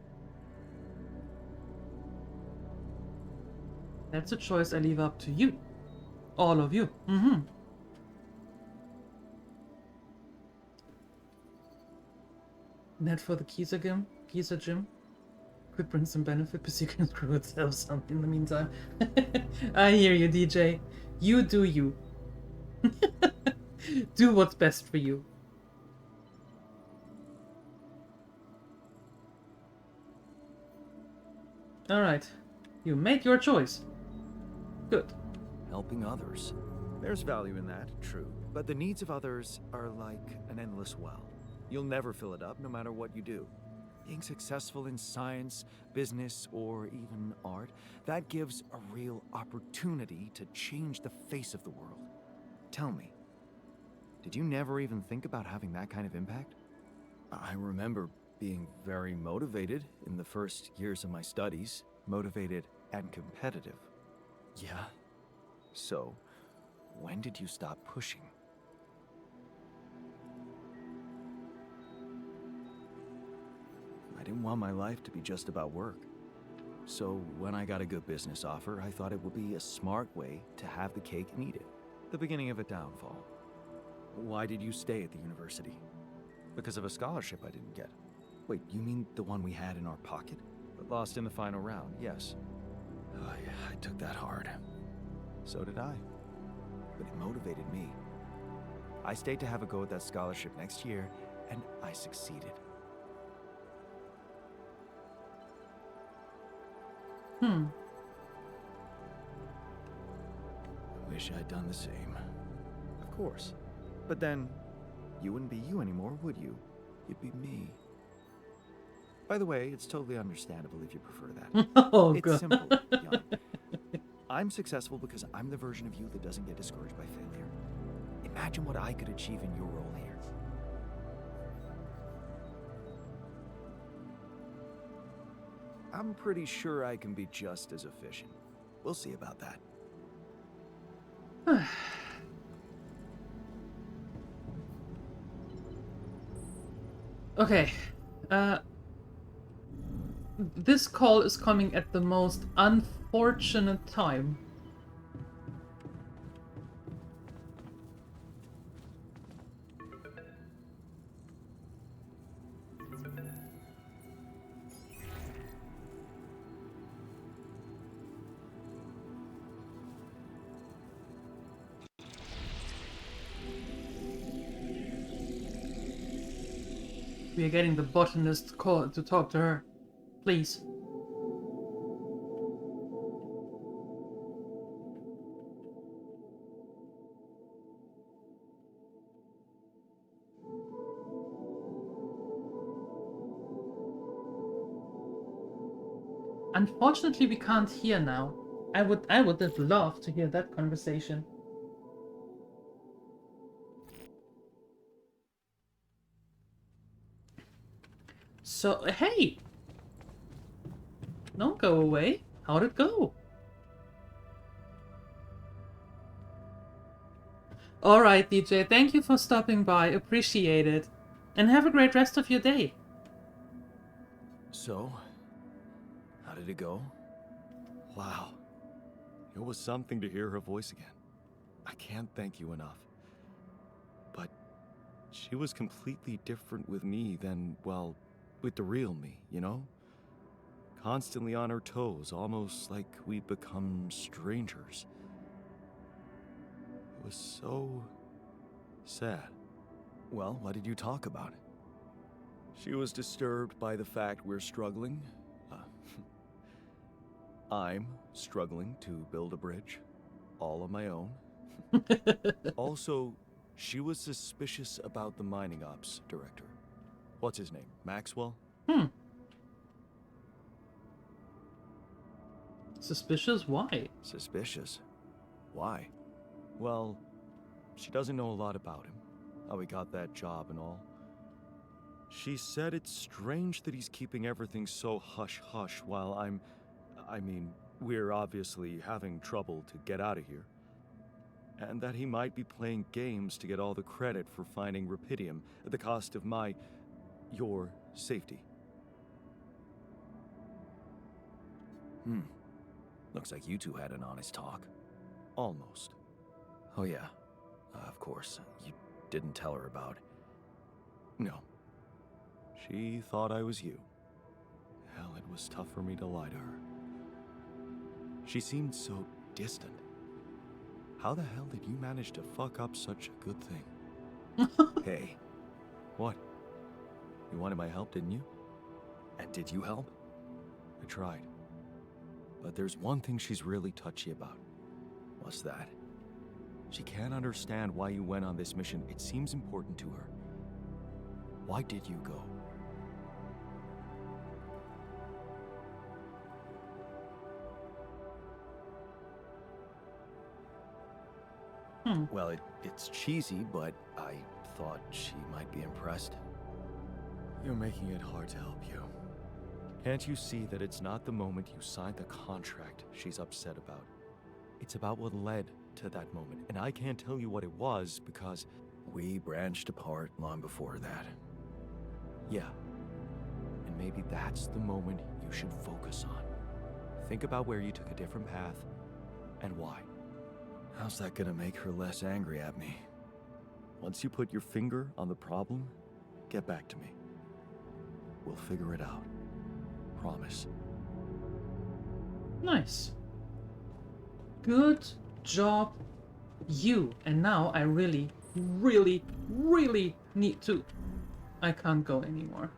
That's a choice I leave up to you. All of you. Mm-hmm. Net for the Giza gym. Could bring some benefit, but you can screw itself some in the meantime. I hear you, DJ. You do you. Do what's best for you. Alright. You made your choice. Good. Helping others. There's value in that, true. But the needs of others are like an endless well. You'll never fill it up, no matter what you do. Being successful in science, business, or even art, that gives a real opportunity to change the face of the world. Tell me, did you never even think about having that kind of impact? I remember being very motivated in the first years of my studies. Motivated and competitive. Yeah. So, when did you stop pushing? I didn't want my life to be just about work. So when I got a good business offer, I thought it would be a smart way to have the cake and eat it. The beginning of a downfall. Why did you stay at the university? Because of a scholarship I didn't get. Wait, you mean the one we had in our pocket? But lost in the final round, yes. I took that hard. So did I. But it motivated me. I stayed to have a go at that scholarship next year, and I succeeded. Hmm. I wish I'd done the same. Of course. But then, you wouldn't be you anymore, would you? You'd be me. By the way, it's totally understandable if you prefer that. Oh, It's God. simple, Jan. I'm successful because I'm the version of you that doesn't get discouraged by failure. Imagine what I could achieve in your role here. I'm pretty sure I can be just as efficient. We'll see about that. Okay. This call is coming at the most unfortunate time. We are getting the botanist call to talk to her. Please. Unfortunately, we can't hear now. I would have loved to hear that conversation. So, hey! Don't go away. How'd it go? Alright, DJ, thank you for stopping by. Appreciate it. And have a great rest of your day. So, how did it go? Wow. It was something to hear her voice again. I can't thank you enough. But she was completely different with me than, well, with the real me, you know? Constantly on her toes, almost like we'd become strangers. It was so sad. Well, what did you talk about? She was disturbed by the fact we're struggling. I'm struggling to build a bridge. all on my own. Also, she was suspicious about the mining ops director. What's his name? Maxwell? Suspicious? Why? Suspicious? Why? Well, she doesn't know a lot about him, how he got that job and all. She said it's strange that he's keeping everything so hush-hush while we're obviously having trouble to get out of here. And that he might be playing games to get all the credit for finding Rapidium at the cost of your safety. Looks like you two had an honest talk. Almost. Oh yeah, of course. You didn't tell her about... No. She thought I was you. Hell, it was tough for me to lie to her. She seemed so distant. How the hell did you manage to fuck up such a good thing? Hey, What? You wanted my help, didn't you? and did you help? I tried. But there's one thing she's really touchy about. What's that? She can't understand why you went on this mission. It seems important to her. Why did you go? Well, it's cheesy, but I thought she might be impressed. You're making it hard to help you. Can't you see that it's not the moment you signed the contract she's upset about? It's about what led to that moment, and I can't tell you what it was because... We branched apart long before that. Yeah. And maybe that's the moment you should focus on. Think about where you took a different path and why. How's that gonna make her less angry at me? Once you put your finger on the problem, get back to me. We'll figure it out. Promise. Nice. Good job, you. And now I really, really, really need to... I can't go anymore.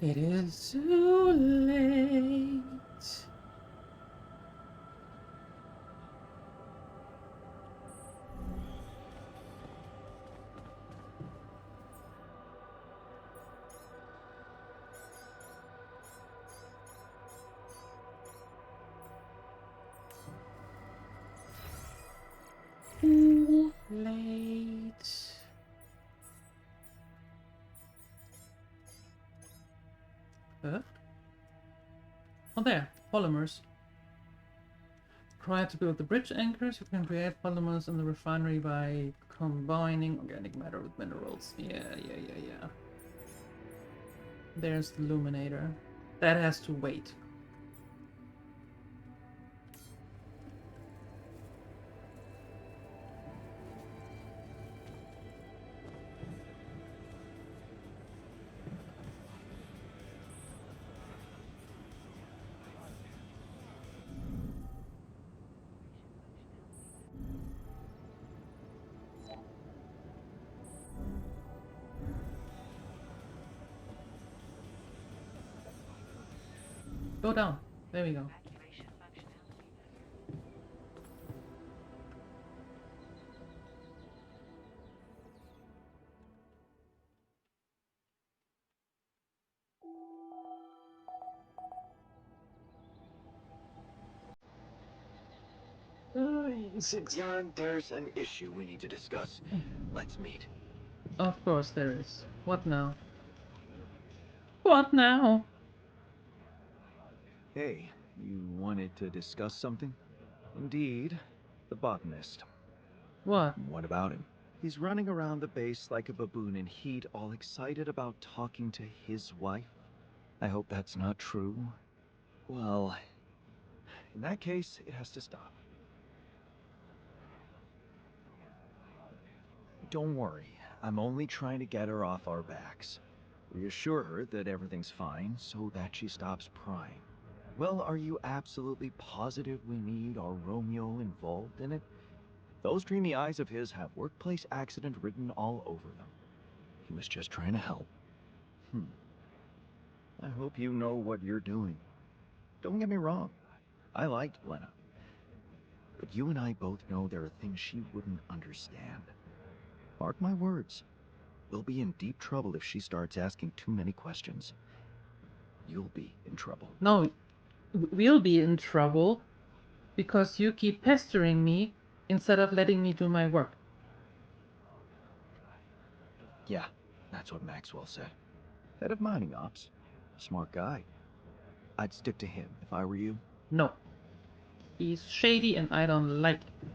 It is too late. Too late. Oh, there. Polymers. Prior to build the bridge anchors, you can create polymers in the refinery by combining organic matter with minerals. Yeah. There's the illuminator. That has to wait. Go down. There we go. Since there's an issue we need to discuss. Let's meet. Of course there is. What now? What now? Hey, you wanted to discuss something? Indeed, the botanist. What? What about him? He's running around the base like a baboon in heat, all excited about talking to his wife. I hope that's not true. Well, in that case, it has to stop. Don't worry, I'm only trying to get her off our backs. Reassure her that everything's fine so that she stops prying. Well, are you absolutely positive we need our Romeo involved in it? Those dreamy eyes of his have workplace accident written all over them. He was just trying to help. I hope you know what you're doing. Don't get me wrong. I liked Lena. But you and I both know there are things she wouldn't understand. Mark my words. We'll be in deep trouble if she starts asking too many questions. You'll be in trouble. No, we'll be in trouble because you keep pestering me instead of letting me do my work. Yeah, that's what Maxwell said. Head of mining ops. Smart guy. I'd stick to him if I were you. No. He's shady and I don't like it.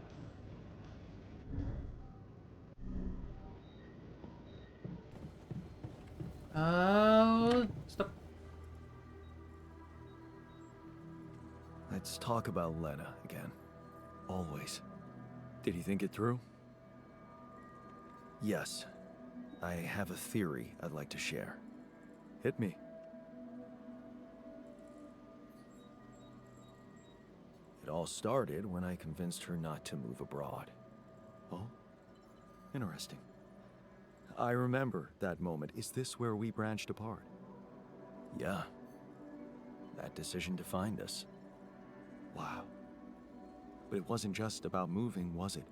Oh, stop. Let's talk about Lena again. Always. Did you think it through? Yes. I have a theory I'd like to share. Hit me. It all started when I convinced her not to move abroad. Oh? Interesting. I remember that moment. Is this where we branched apart? Yeah. That decision defined us. Wow. But it wasn't just about moving, was it?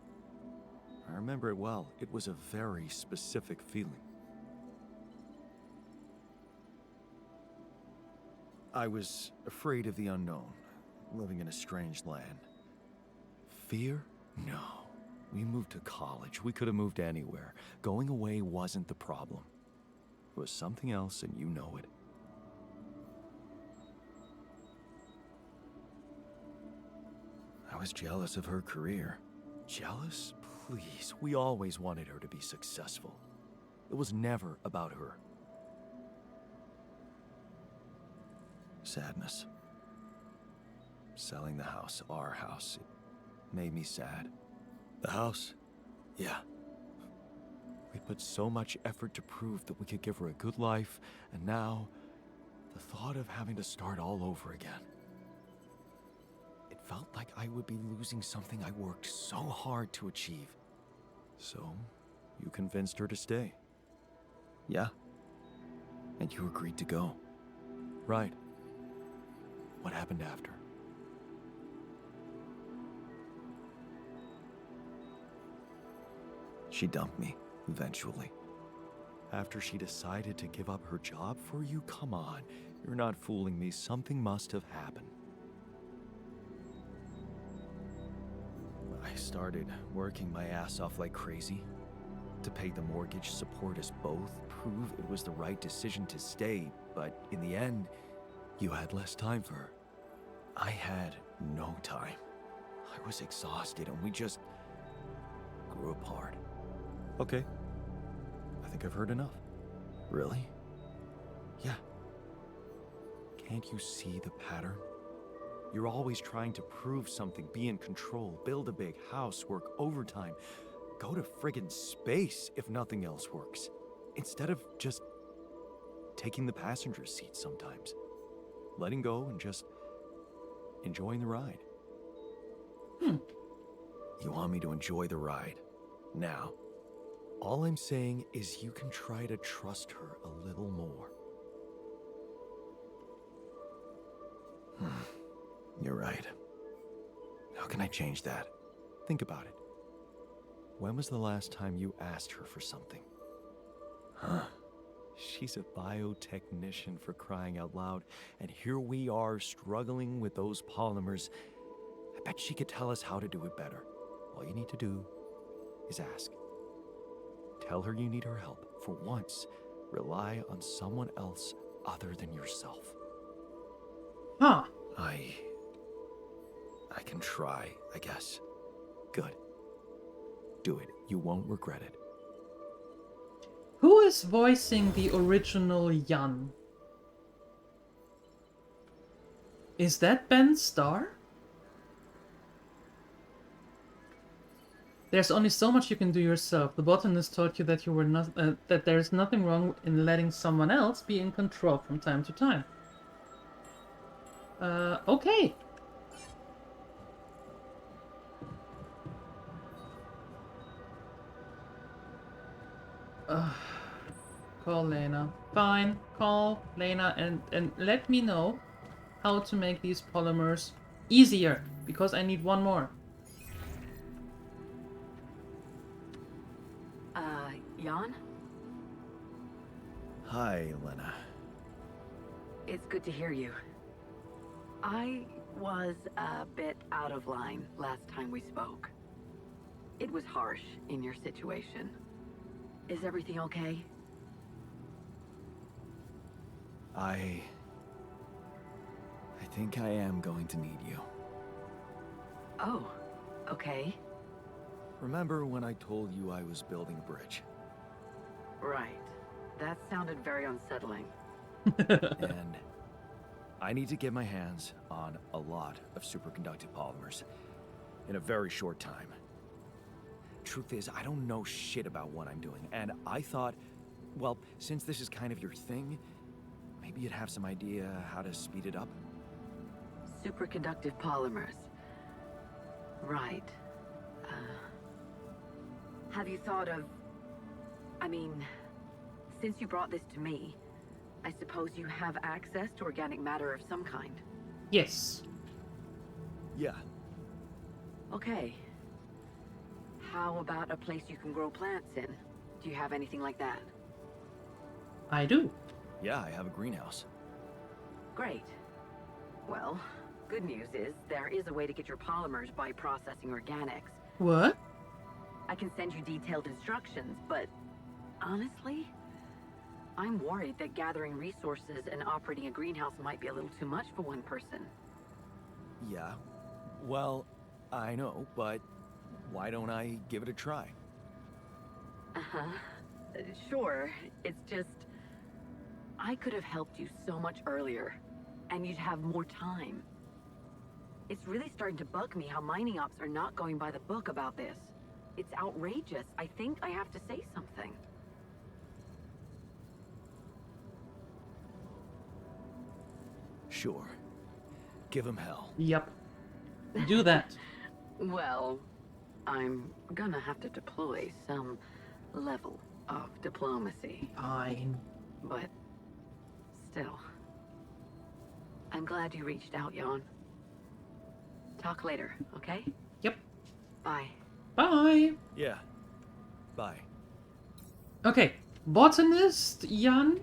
I remember it well. It was a very specific feeling. I was afraid of the unknown, living in a strange land. Fear? No. We moved to college. We could have moved anywhere. Going away wasn't the problem. It was something else, and you know it. I was jealous of her career. Jealous? Please, we always wanted her to be successful. It was never about her. Sadness. Selling the house, our house, it made me sad. The house? Yeah. We put so much effort to prove that we could give her a good life, and now, the thought of having to start all over again. It felt like I would be losing something I worked so hard to achieve. So, you convinced her to stay. Yeah. And you agreed to go. Right. What happened after? She dumped me, eventually. After she decided to give up her job for you? Come on, you're not fooling me. Something must have happened. I started working my ass off like crazy to pay the mortgage, support us both, prove it was the right decision to stay, but in the end, you had less time for her. I had no time. I was exhausted and we just grew apart. Okay. I think I've heard enough. Really? Yeah. Can't you see the pattern? You're always trying to prove something, be in control, build a big house, work overtime, go to friggin' space if nothing else works, instead of just taking the passenger seat sometimes, letting go and just enjoying the ride. You want me to enjoy the ride now? All I'm saying is you can try to trust her a little more. You're right. How can I change that? Think about it. When was the last time you asked her for something? Huh? She's a biotechnician, for crying out loud, and here we are struggling with those polymers. I bet she could tell us how to do it better. All you need to do is ask. Tell her you need her help. For once, rely on someone else other than yourself. Huh. I can try, I guess. Good. Do it. You won't regret it. Who is voicing the original Jan? Is that Ben Starr? There's only so much you can do yourself. The botanist taught you that you were not that there's nothing wrong in letting someone else be in control from time to time. Okay. Call Lena. Fine, call Lena and let me know how to make these polymers easier, because I need one more. Jan? Hi, Elena. It's good to hear you. I was a bit out of line last time we spoke. It was harsh in your situation. Is everything okay? I think I am going to need you. Oh, okay. Remember when I told you I was building a bridge? Right. That sounded very unsettling. And I need to get my hands on a lot of superconductive polymers in a very short time. Truth is, I don't know shit about what I'm doing, and I thought, well, since this is kind of your thing, maybe you'd have some idea how to speed it up. Superconductive polymers. Right. Have you thought of... I mean, since you brought this to me, I suppose you have access to organic matter of some kind. Yes. Yeah. Okay. How about a place you can grow plants in? Do you have anything like that? I do. Yeah, I have a greenhouse. Great. Well, good news is there is a way to get your polymers by processing organics. What? I can send you detailed instructions, but honestly, I'm worried that gathering resources and operating a greenhouse might be a little too much for one person. Yeah. Well, I know, but why don't I give it a try? Uh-huh. Sure. It's just... I could have helped you so much earlier, and you'd have more time. It's really starting to bug me how mining ops are not going by the book about this. It's outrageous. I think I have to say something. Sure. Give him hell. Yep. Do that. Well, I'm gonna have to deploy some level of diplomacy. Fine. But still, I'm glad you reached out, Jan. Talk later, okay? Yep. Bye. Bye. Yeah. Bye. Okay. Botanist, Jan.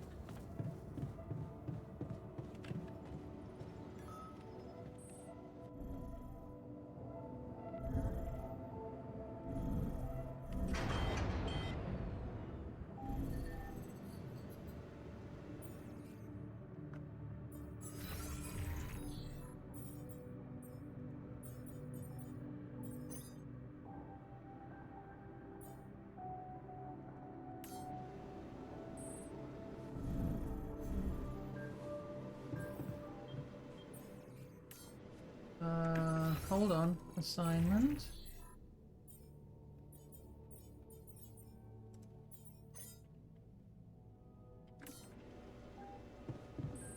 Hold on. Assignment.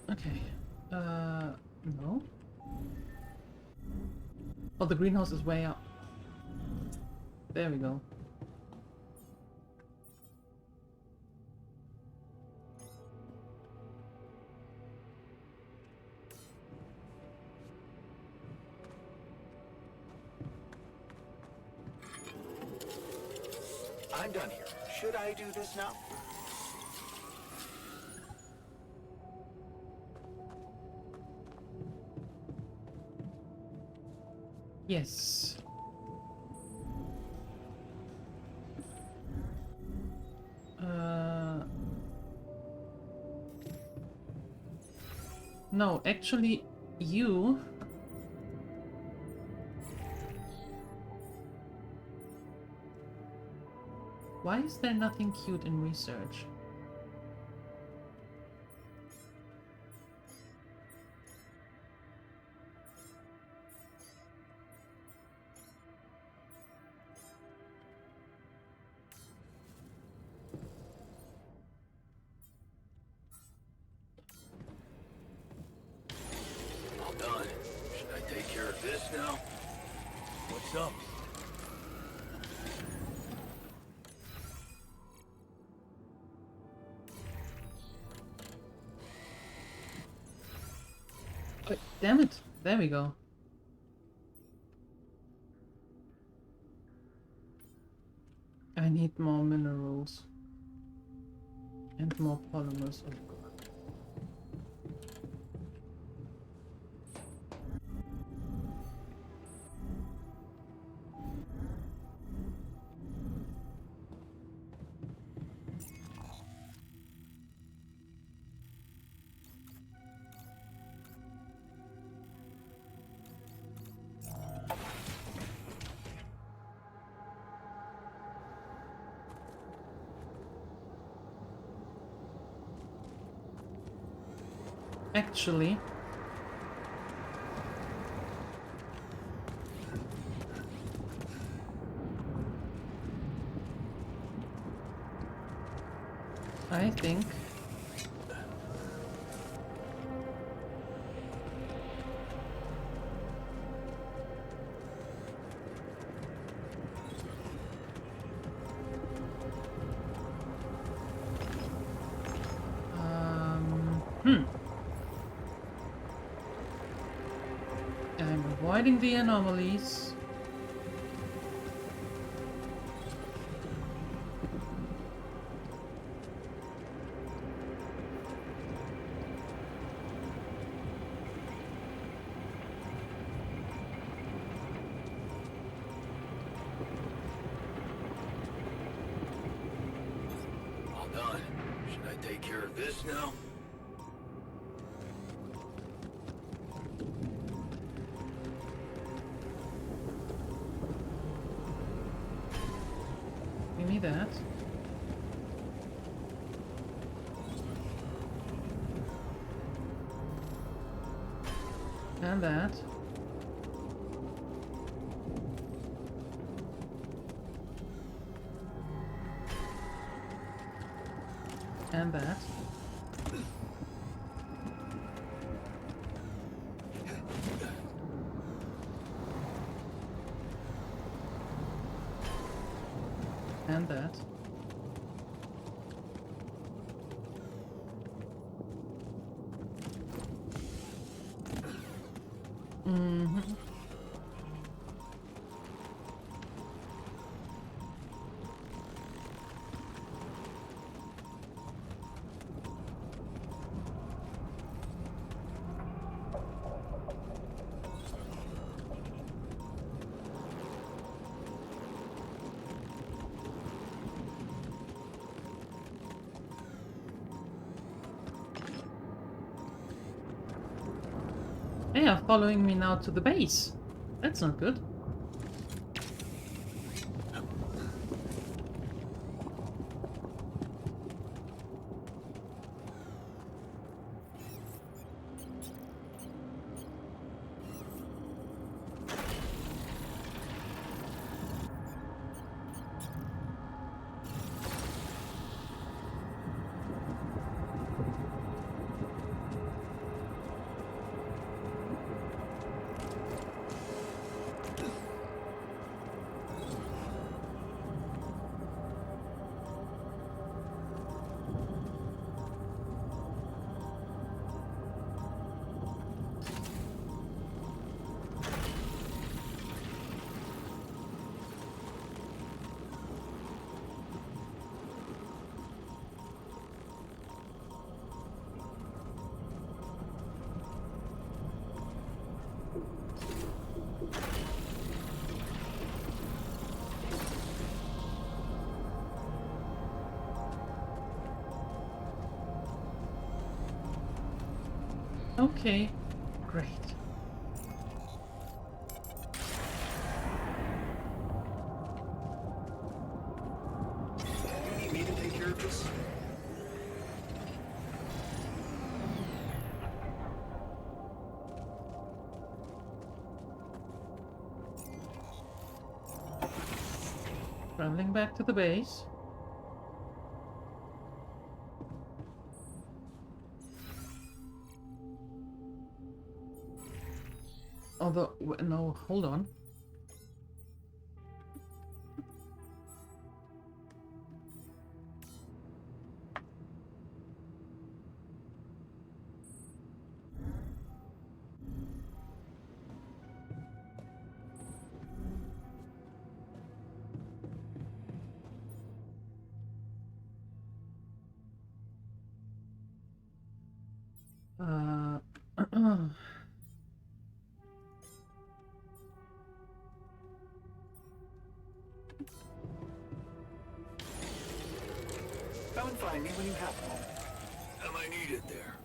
Okay. No. Oh, the greenhouse is way up. There we go. I'm done here. Should I do this now? Yes. No, actually, you... Why is there nothing cute in research? All done. Should I take care of this now? What's up? Oh, damn it! There we go. I need more minerals. And more polymers, oh god. Actually, I think I'm avoiding the anomalies. All done. Should I take care of this now? Give me that. And that. And that. And that. Mm-hmm. They are following me now to the base. That's not good. Okay, great. You need me to take care of this? Traveling back to the base. Although, no, hold on. find me when you have a moment. Am I needed there?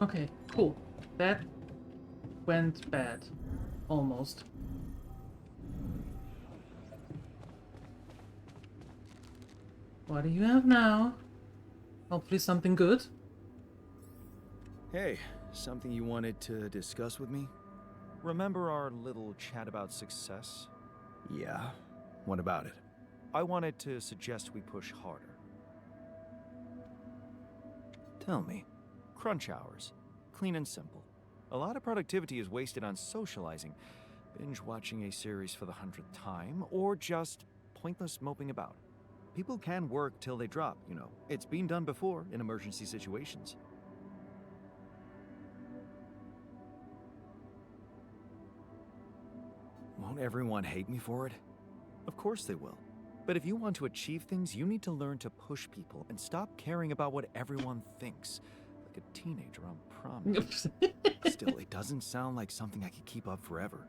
Okay, cool. That went bad. Almost. What do you have now? Hopefully something good. Hey, something you wanted to discuss with me? Remember our little chat about success? Yeah. What about it? I wanted to suggest we push harder. Tell me. Crunch hours. Clean and simple. A lot of productivity is wasted on socializing, binge watching a series for the 100th time, or just pointless moping about. People can work till they drop, you know. It's been done before in emergency situations. Won't everyone hate me for it? Of course they will. But if you want to achieve things, you need to learn to push people and stop caring about what everyone thinks. Like a teenager on prom night. Still, it doesn't sound like something I could keep up forever.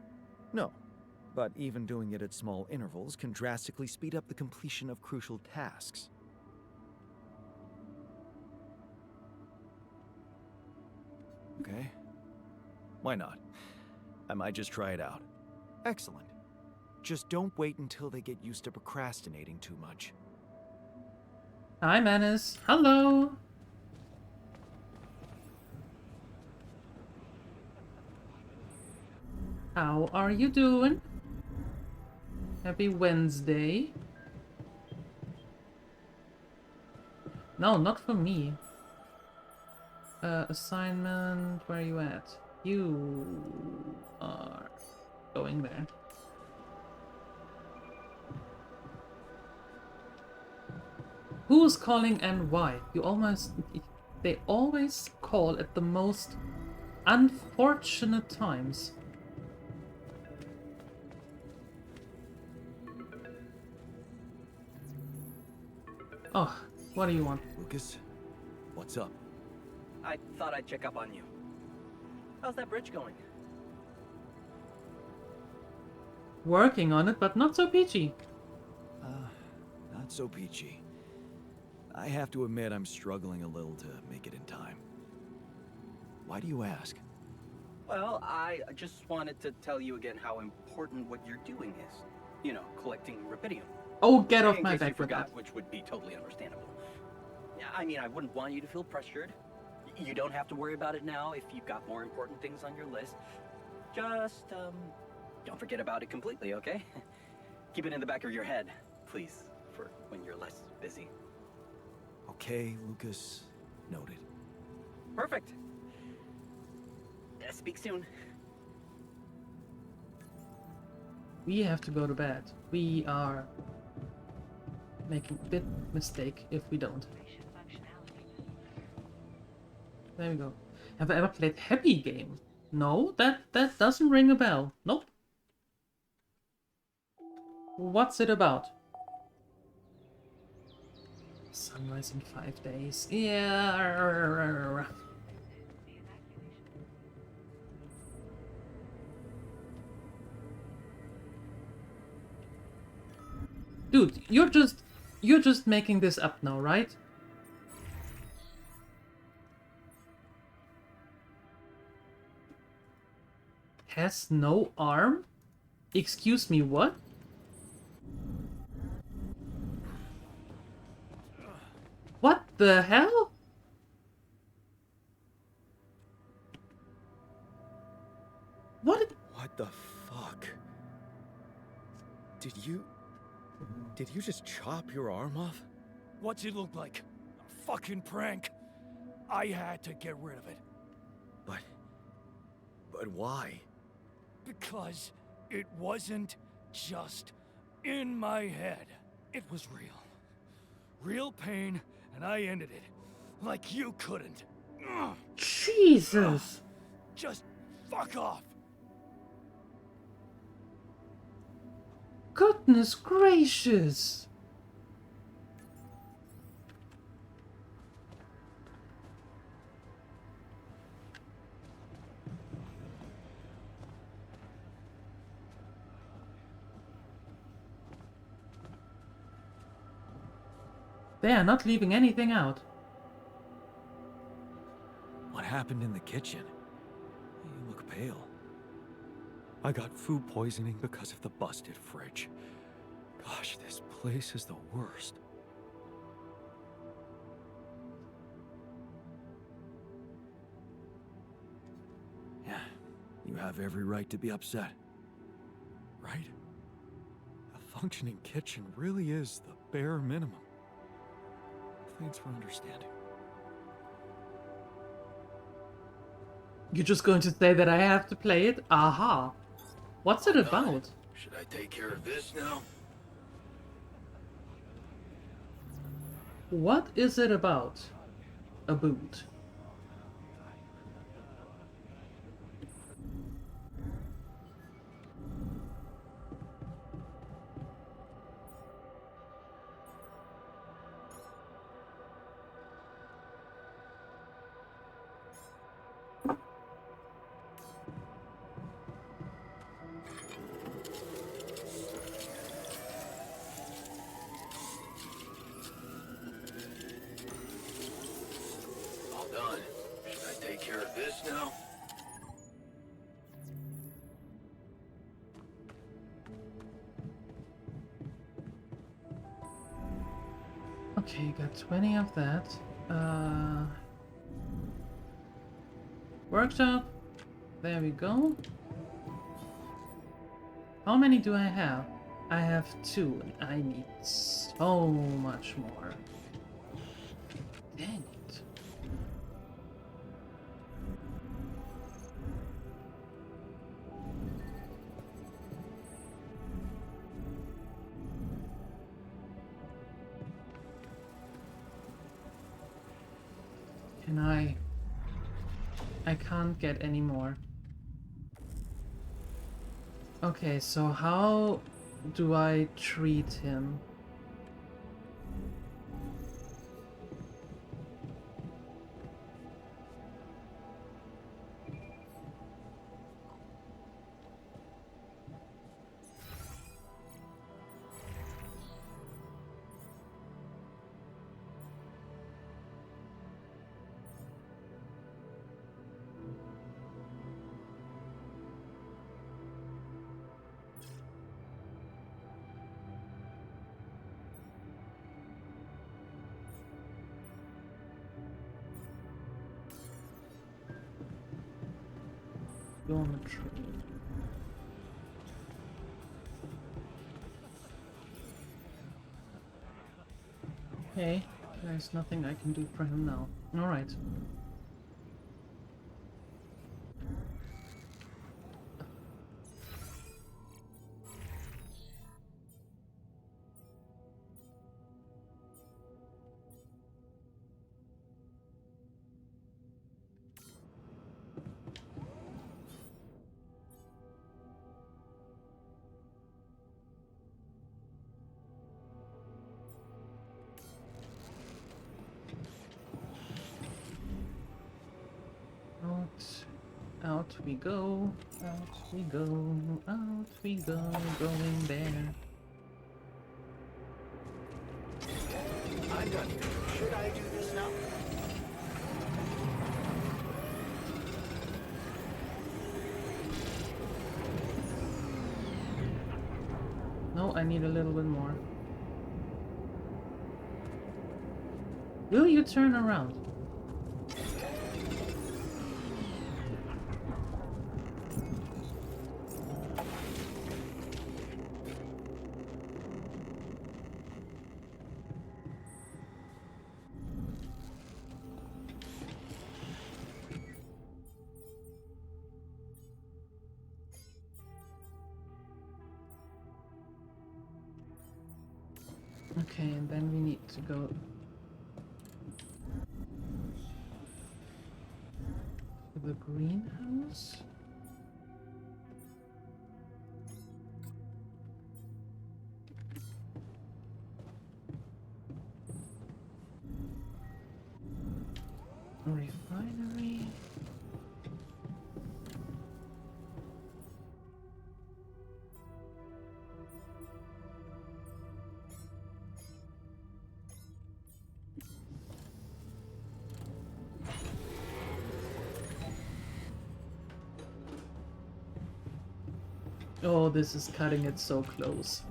No. But even doing it at small intervals can drastically speed up the completion of crucial tasks. Okay. Why not? I might just try it out. Excellent. Just don't wait until they get used to procrastinating too much. Hi, Manus. Hello. How are you doing? Happy Wednesday. No, not for me. Assignment, where are you at? You are going there. Who's calling and why? They always call at the most unfortunate times. Oh, what do you want? Lucas, what's up? I thought I'd check up on you. How's that bridge going? Working on it, but not so peachy. Not so peachy. I have to admit I'm struggling a little to make it in time. Why do you ask? Well, I just wanted to tell you again how important what you're doing is. You know, collecting rubidium. Oh, get off In my case you back with forgot, that. which would be totally understandable. Yeah, I mean, I wouldn't want you to feel pressured. You don't have to worry about it now if you've got more important things on your list. Just, don't forget about it completely, okay? Keep it in the back of your head, please, for when you're less busy. Okay, Lucas. Noted. Perfect. Speak soon. We have to go to bed. We are making a big mistake if we don't. There we go. Have I ever played Happy Game? No, that doesn't ring a bell. Nope. What's it about? Sunrise in 5 days. Yeah. Dude, you're just making this up now, right? Has no arm? Excuse me, what? What the hell? What? What the fuck? Did you just chop your arm off? What's it look like? A fucking prank. I had to get rid of it. But why? Because it wasn't just in my head. It was real. Real pain, and I ended it. Like you couldn't. Ugh. Jesus. Just fuck off. Goodness gracious. They are not leaving anything out. What happened in the kitchen? You look pale. I got food poisoning because of the busted fridge. Gosh, this place is the worst. Yeah, you have every right to be upset. Right? A functioning kitchen really is the bare minimum. Thanks for understanding. You're just going to say that I have to play it? Aha. What's it about? Should I take care of this now? What is it about? A boot. All done. Should I take care of this now? Okay, got 20 of that. Workshop. There we go. How many do I have? I have 2, and I need so much more. Dang it. Can I can't get any more. Okay, so how do I treat him? Geometry. Okay, there's nothing I can do for him now. Alright. Out we go, out we go, out we go, going there. I'm done here. Should I do this now? No, I need a little bit more. Will you turn around? Okay, and then we need to go to the greenhouse. Refinery. Oh, this is cutting it so close.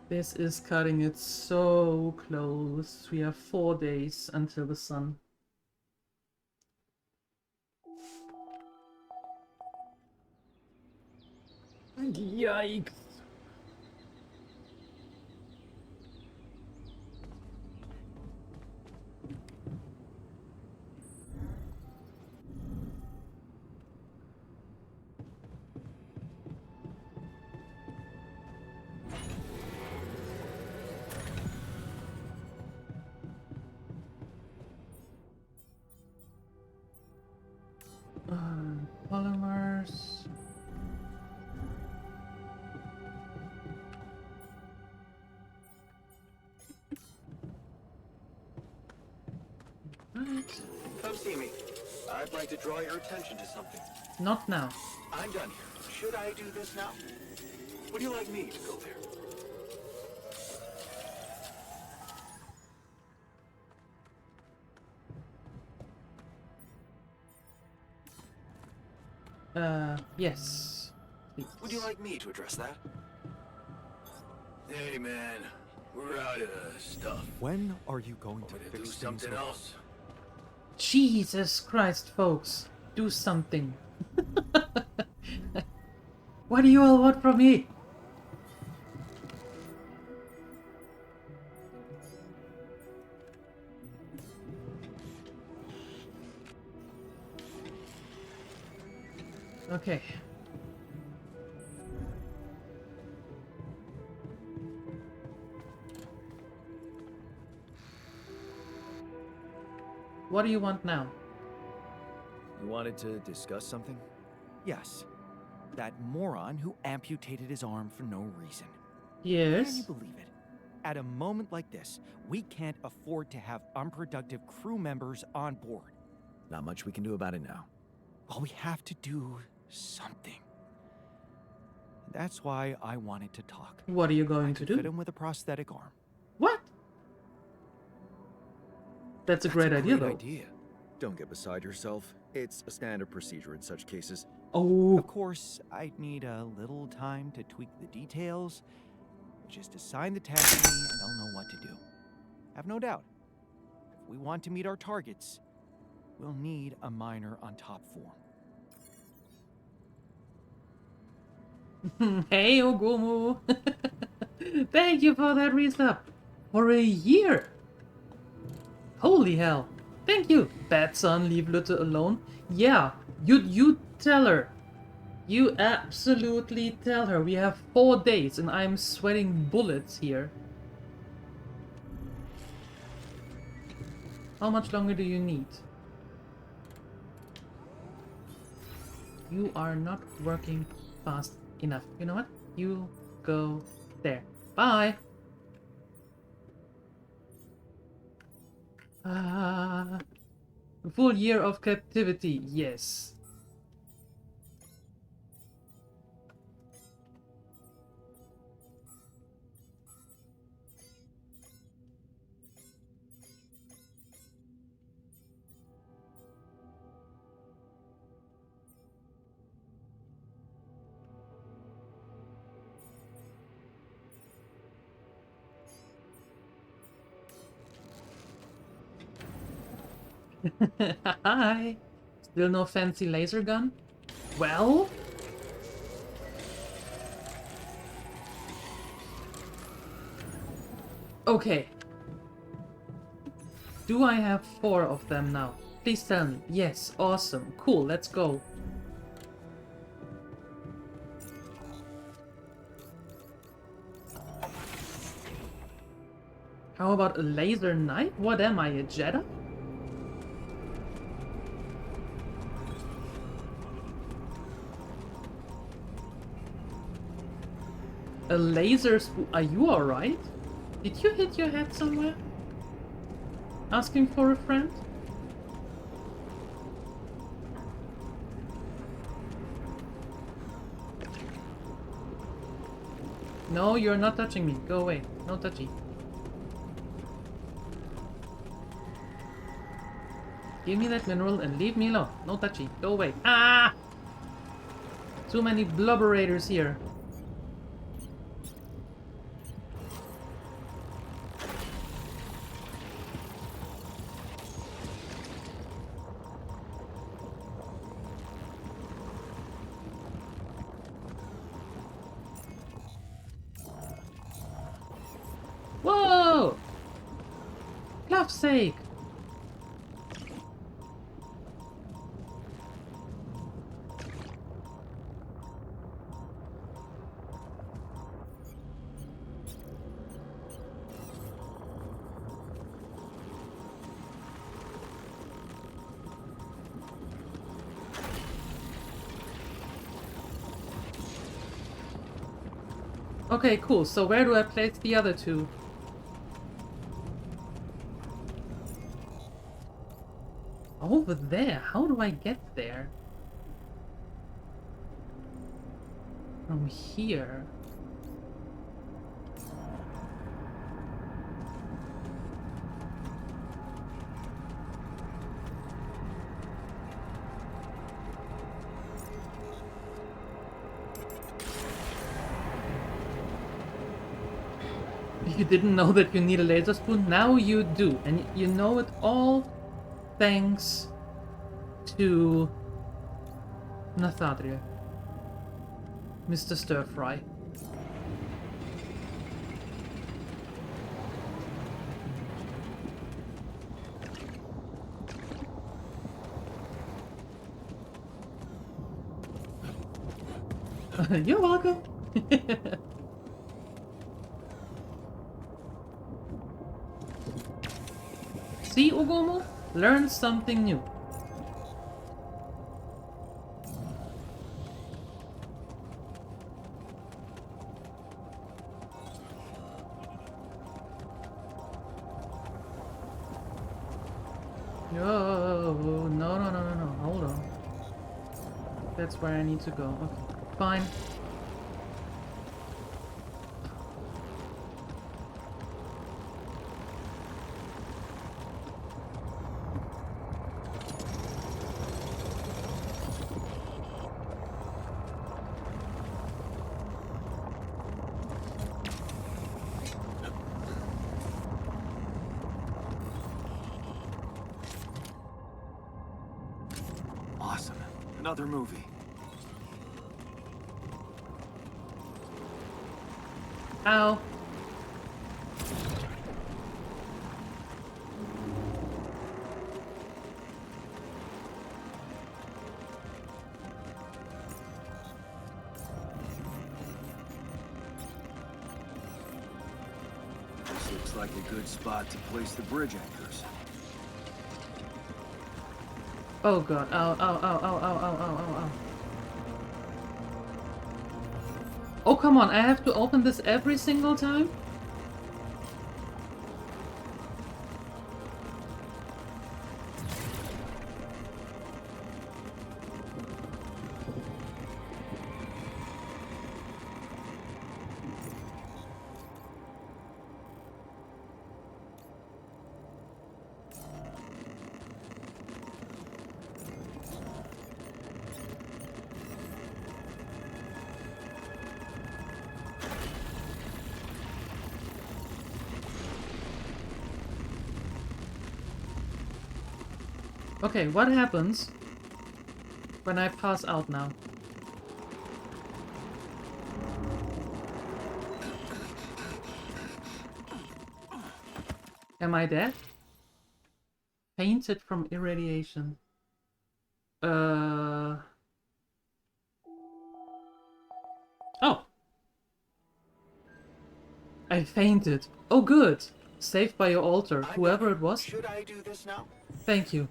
This is cutting it so close. We have 4 days until the sun. Yikes. Polymers. Right. Come see me. I'd like to draw your attention to something. Not now. I'm done here. Should I do this now? Would you like me to go there? Yes. Please. Would you like me to address that? Hey, man. We're out of stuff. When are you going to Want me to do fix things something up? else? Jesus Christ, folks. Do something. What do you all want from me? Okay. What do you want now? You wanted to discuss something? Yes. That moron who amputated his arm for no reason. Can you Yes. believe it? At a moment like this, we can't afford to have unproductive crew members on board. Not much we can do about it now. Well, we have to do something. That's why I wanted to talk. What are you I going to could do? fit him with a prosthetic arm. What? That's a great idea, though. Don't get beside yourself. It's a standard procedure in such cases. Oh, Of course, I'd need a little time to tweak the details. Just assign the task to me and I'll know what to do. Have no doubt. If we want to meet our targets, we'll need a miner on top form. hey, Ogumu. Thank you for that resub. For a year. Holy hell. Thank you. Bad son, leave Lute alone. Yeah, you tell her. You absolutely tell her. We have 4 days and I'm sweating bullets here. How much longer do you need? You are not working fast enough. You know what? You go there. Bye. Full year of captivity. Yes. Hi. Still no fancy laser gun? Well? Okay. Do I have 4 of them now? Please tell me. Yes, awesome. Cool, let's go. How about a laser knife? What am I, a Jedi? A laser spoon. Are you alright? Did you hit your head somewhere? Asking for a friend? No, you're not touching me. Go away. No touchy. Give me that mineral and leave me alone. No touchy. Go away. Ah! Too many blubberators here. Whoa! Love's sake! Okay, cool. So where do I place the other two? Over there. How do I get there? From here. You didn't know that you need a laser spoon? Now you do. And you know it all thanks to Nathadria. Mr. Stir Fry. You're welcome. See, Ugomo? Learn something new. No, no. Hold on. That's where I need to go. Okay, fine. Awesome. Another movie. Ow. This looks like a good spot to place the bridge anchors. Oh god. Ow. Oh, come on. I have to open this every single time? Okay, what happens when I pass out now? Am I dead? Fainted from irradiation. Oh. I fainted. Oh, good. Saved by your altar, whoever it was. Should I do this now? Thank you.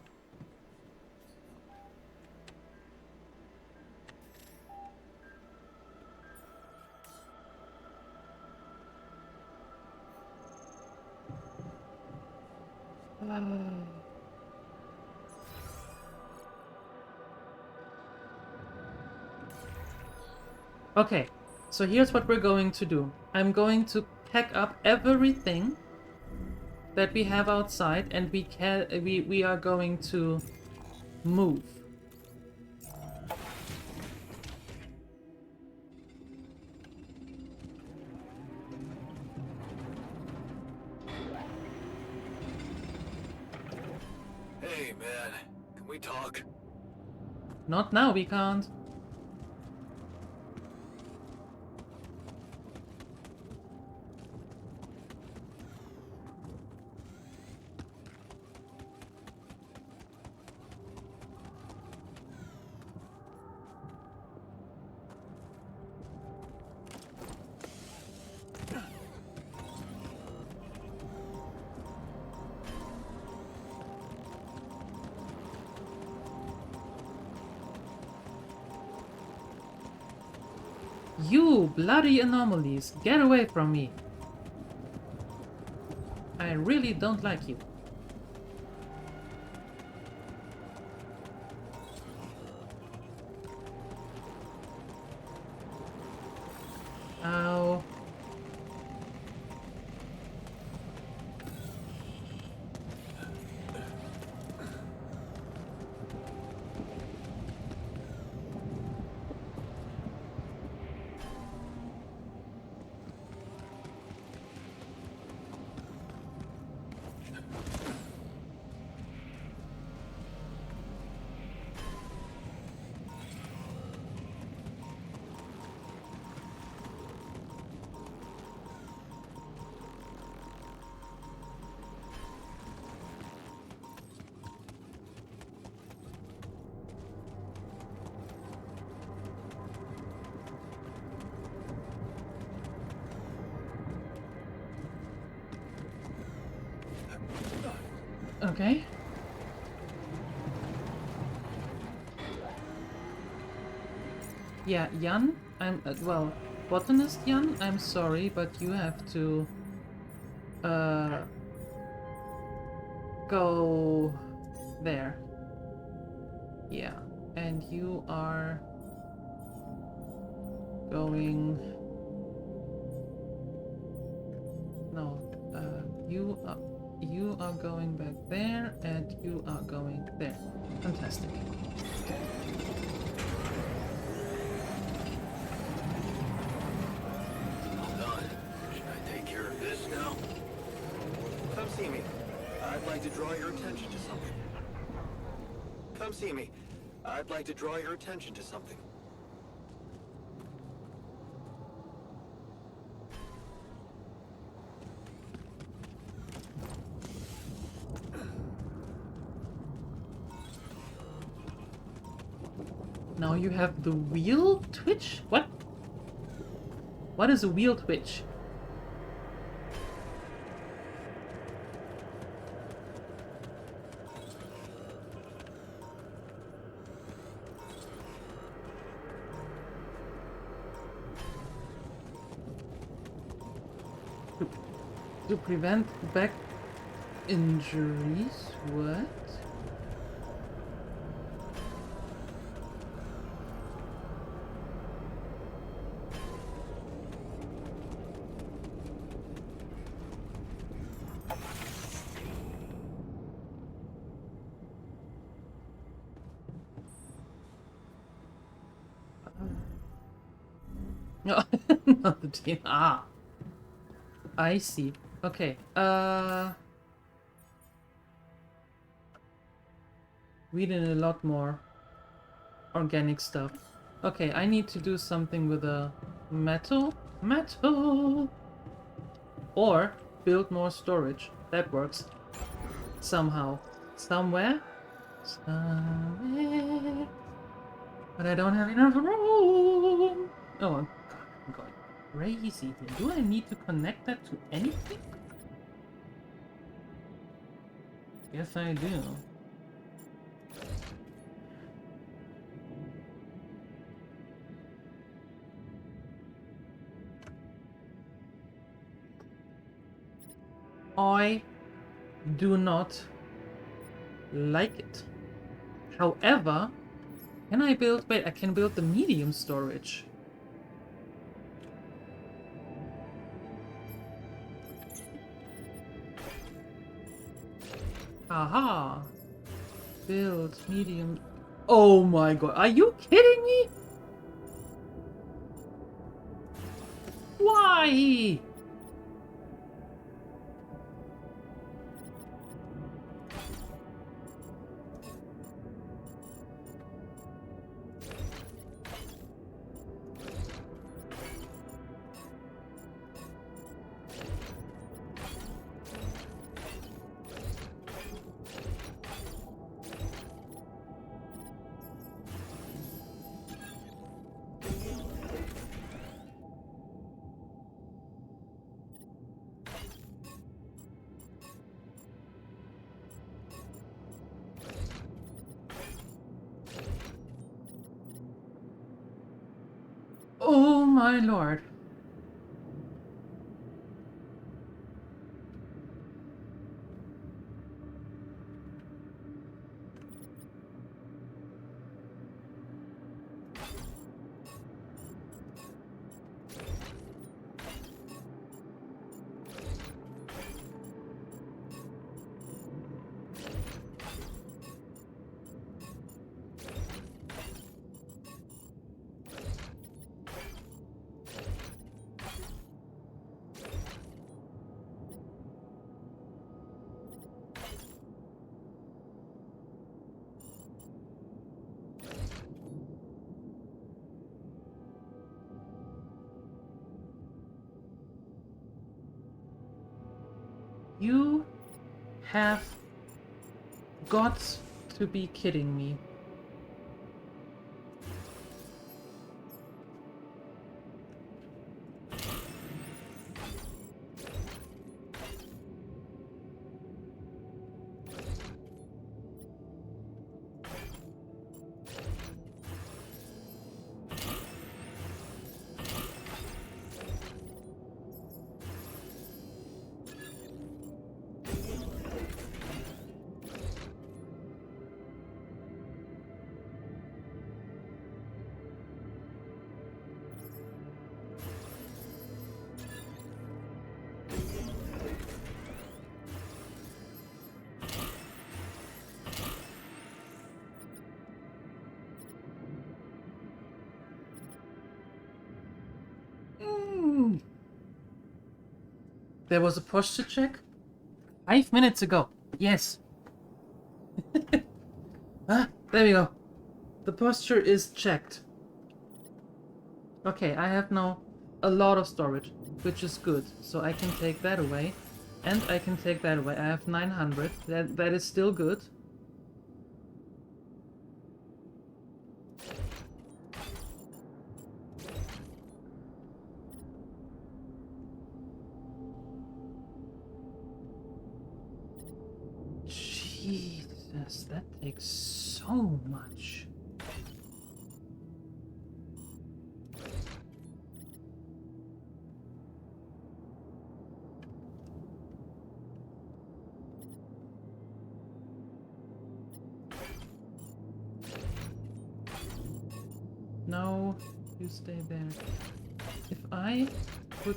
Okay, so here's what we're going to do. I'm going to pack up everything that we have outside, and we are going to move. Hey, man. Can we talk? Not now, we can't. You bloody anomalies, get away from me. I really don't like you. Ow. Okay. Yeah, Jan, well, botanist Jan, I'm sorry, but you have to, go there. Yeah, and you are going... No, you are going back there, and you are going there. Fantastic. All done. Should I take care of this now? Come see me. I'd like to draw your attention to something. Come see me. I'd like to draw your attention to something. Now you have the wheel twitch? What? What is a wheel twitch? To prevent back injuries? What? No, not the team. Ah, I see. Okay. We need a lot more organic stuff. Okay, I need to do something with a metal, or build more storage. That works somehow, somewhere. But I don't have enough room. Oh, I'm going crazy here. Do I need to connect that to anything? Yes, I do. I do not like it. However, can I build... Wait, I can build the medium storage. Aha! Build, medium... Oh my god, are you kidding me? Why? Oh my lord. You have got to be kidding me. There was a posture check 5 minutes ago. Yes. There we go. The posture is checked. Okay, I have now a lot of storage, which is good. So I can take that away. And I can take that away. I have 900. That is still good. Jesus, that takes so much. No, you stay there. If I put...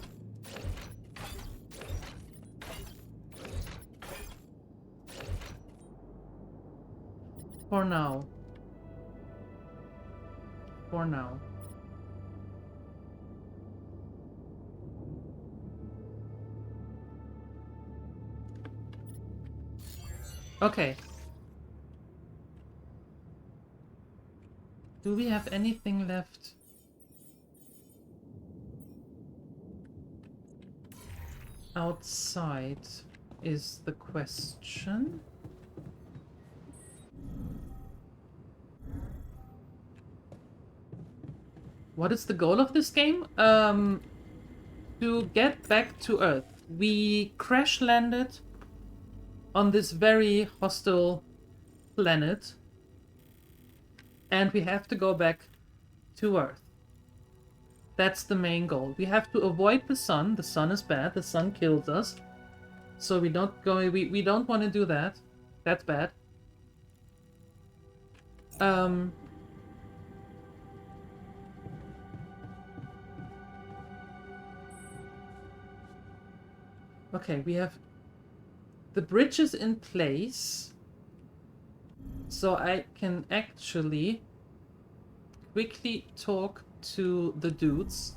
For now. For now. Okay. Do we have anything left? Outside is the question. What is the goal of this game? To get back to Earth. We crash landed on this very hostile planet. And we have to go back to Earth. That's the main goal. We have to avoid the sun. The sun is bad. The sun kills us. So we don't want to do that. That's bad. Okay, we have The bridge is in place, so I can actually quickly talk to the dudes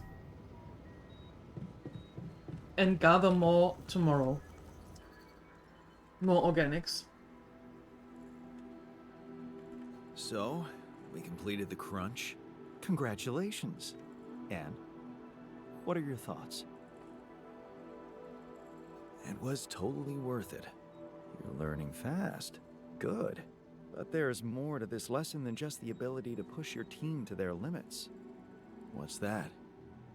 and gather more tomorrow. More organics. So, we completed the crunch. Congratulations. And what are your thoughts? It was totally worth it. You're learning fast. Good. But there's more to this lesson than just the ability to push your team to their limits. What's that?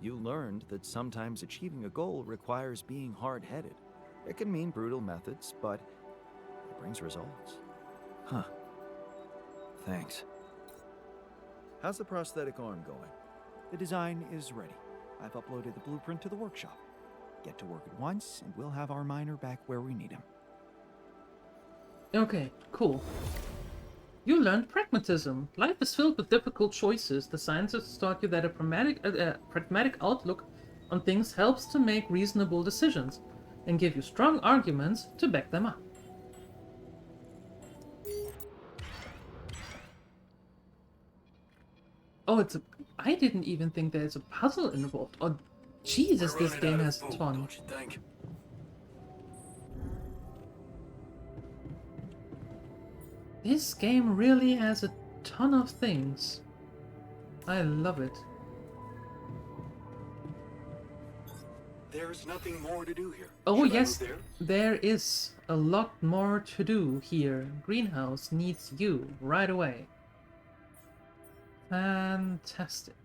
You learned that sometimes achieving a goal requires being hard-headed. It can mean brutal methods, but it brings results. Huh. Thanks. How's the prosthetic arm going? The design is ready. I've uploaded the blueprint to the workshop. Get to work at once, and we'll have our miner back where we need him. Okay, cool. You learned pragmatism. Life is filled with difficult choices. The scientists taught you that a pragmatic outlook on things helps to make reasonable decisions and give you strong arguments to back them up. Oh, I didn't even think there's a puzzle involved. Oh, Jesus, this game has a ton. Don't you think? This game really has a ton of things. I love it. There's nothing more to do here. Oh Should I yes, move there? there is a lot more to do here. Greenhouse needs you right away. Fantastic.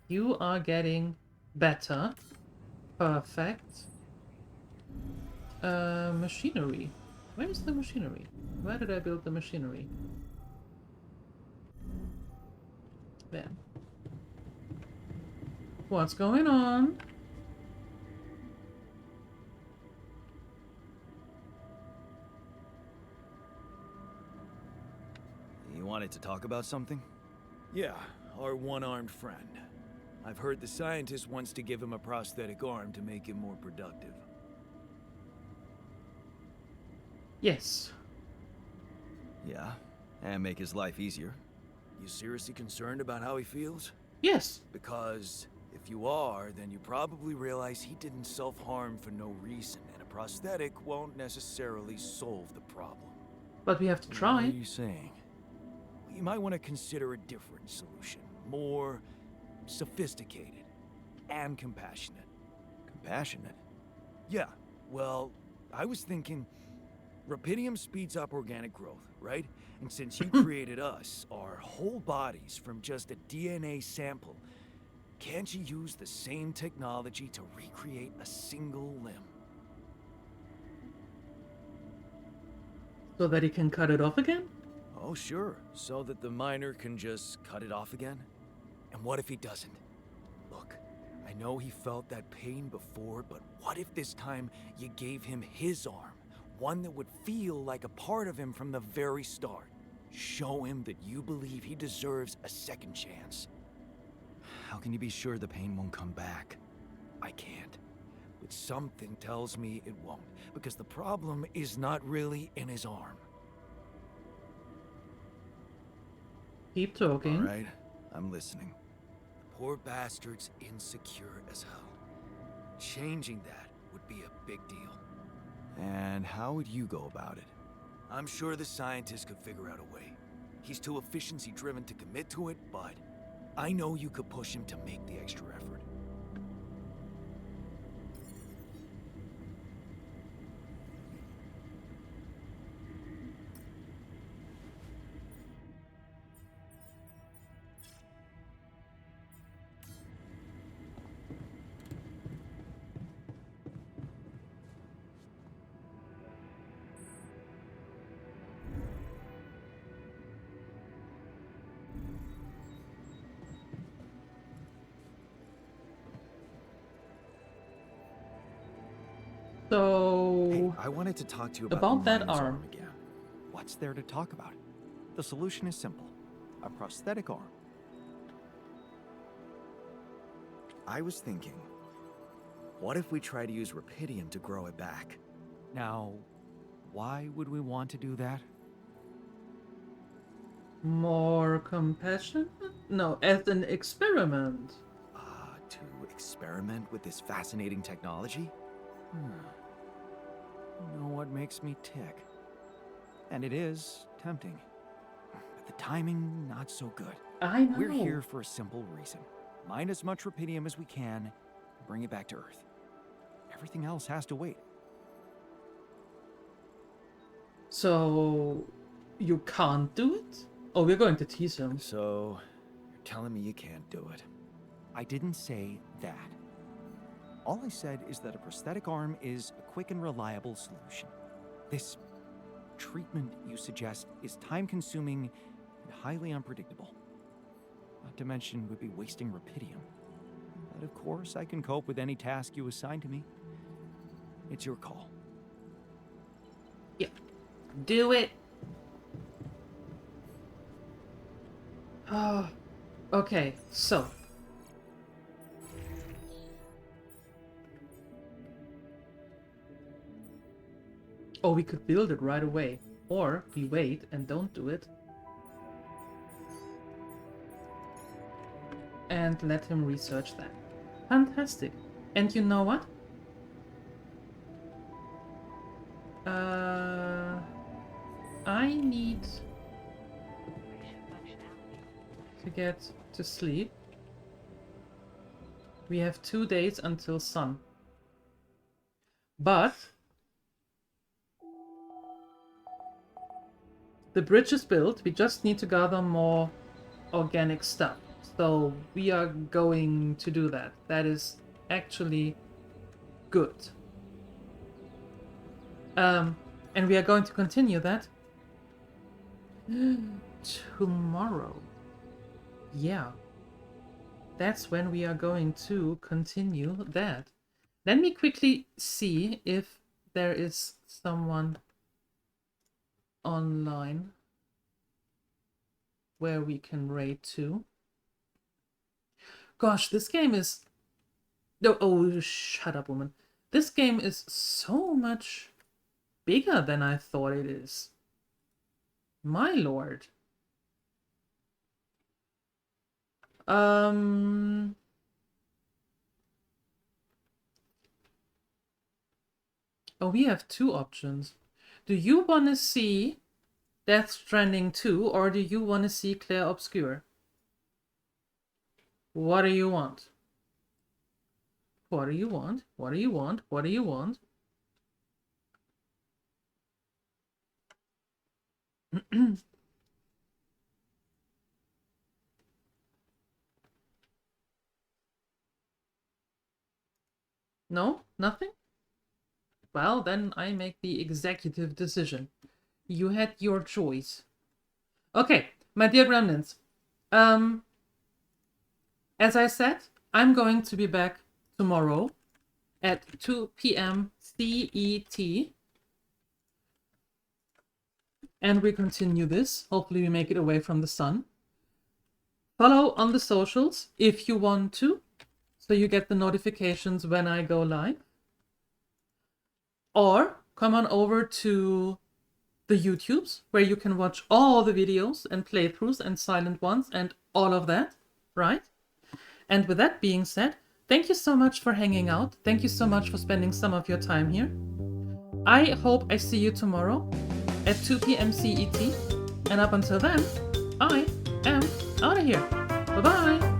You are getting better. Perfect. Machinery. Where is the machinery? Where did I build the machinery? There. What's going on? You wanted to talk about something? Yeah, our one-armed friend. I've heard the scientist wants to give him a prosthetic arm to make him more productive. Yes. Yeah, and make his life easier. You seriously concerned about how he feels? Yes. Because if you are, then you probably realize he didn't self-harm for no reason, and a prosthetic won't necessarily solve the problem. But we have to What try. are you saying? You might want to consider a different solution. More sophisticated and compassionate. Compassionate. Yeah, well, I was thinking Rapidium speeds up organic growth, right? And since you created us, our whole bodies from just a DNA sample, can't you use the same technology to recreate a single limb? So that he can cut it off again? Oh, sure. So that the miner can just cut it off again? And what if he doesn't? Look, I know he felt that pain before, but what if this time you gave him his arm? One that would feel like a part of him from the very start. Show him that you believe he deserves a second chance. How can you be sure the pain won't come back? I can't. But something tells me it won't, because the problem is not really in his arm. Keep talking. All right, I'm listening. The poor bastard's insecure as hell. Changing that would be a big deal. And how would you go about it? I'm sure the scientist could figure out a way. He's too efficiency-driven to commit to it, but I know you could push him to make the extra effort. So... Hey, I wanted to talk to you about About the that miner's arm. again. What's there to talk about? The solution is simple. A prosthetic arm. I was thinking, what if we try to use Rapidium to grow it back? Now, Why would we want to do that? More compassion? No, as an experiment. To experiment with this fascinating technology? You know what makes me tick? And it is tempting. But the timing, not so good. I know. We're here for a simple reason. Mine as much rupidium as we can, and bring it back to Earth. Everything else has to wait. So, you can't do it? Oh, we're going to tease him. So, you're telling me you can't do it? I didn't say that. All I said is that a prosthetic arm is a quick and reliable solution. This treatment you suggest is time-consuming and highly unpredictable. Not to mention would be wasting rupidium. But of course, I can cope with any task you assign to me. It's your call. Yeah. Do it. Okay, so. Oh, we could build it right away. Or we wait and don't do it. And let him research that. Fantastic. And you know what? I need to get to sleep. We have 2 days until sun. But the bridge is built. We just need to gather more organic stuff. So we are going to do that. That is actually good. And we are going to continue that tomorrow. Yeah. That's when we are going to continue that. Let me quickly see if there is someone online where we can raid to. Gosh, this game is... Oh, shut up, woman. This game is so much bigger than I thought it is. My lord. Oh, we have 2 options. Do you want to see Death Stranding 2 or do you want to see Clair Obscur? What do you want? What do you want? What do you want? What do you want? No? Nothing? Well, then I make the executive decision. You had your choice. Okay, my dear gremlins. As I said, I'm going to be back tomorrow at 2 p.m. CET. And we continue this. Hopefully we make it away from the sun. Follow on the socials if you want to, so you get the notifications when I go live. Or come on over to the YouTubes, where you can watch all the videos and playthroughs and silent ones and all of that, right? And with that being said, thank you so much for hanging out. Thank you so much for spending some of your time here. I hope I see you tomorrow at 2 p.m. CET. And up until then, I am out of here. Bye-bye.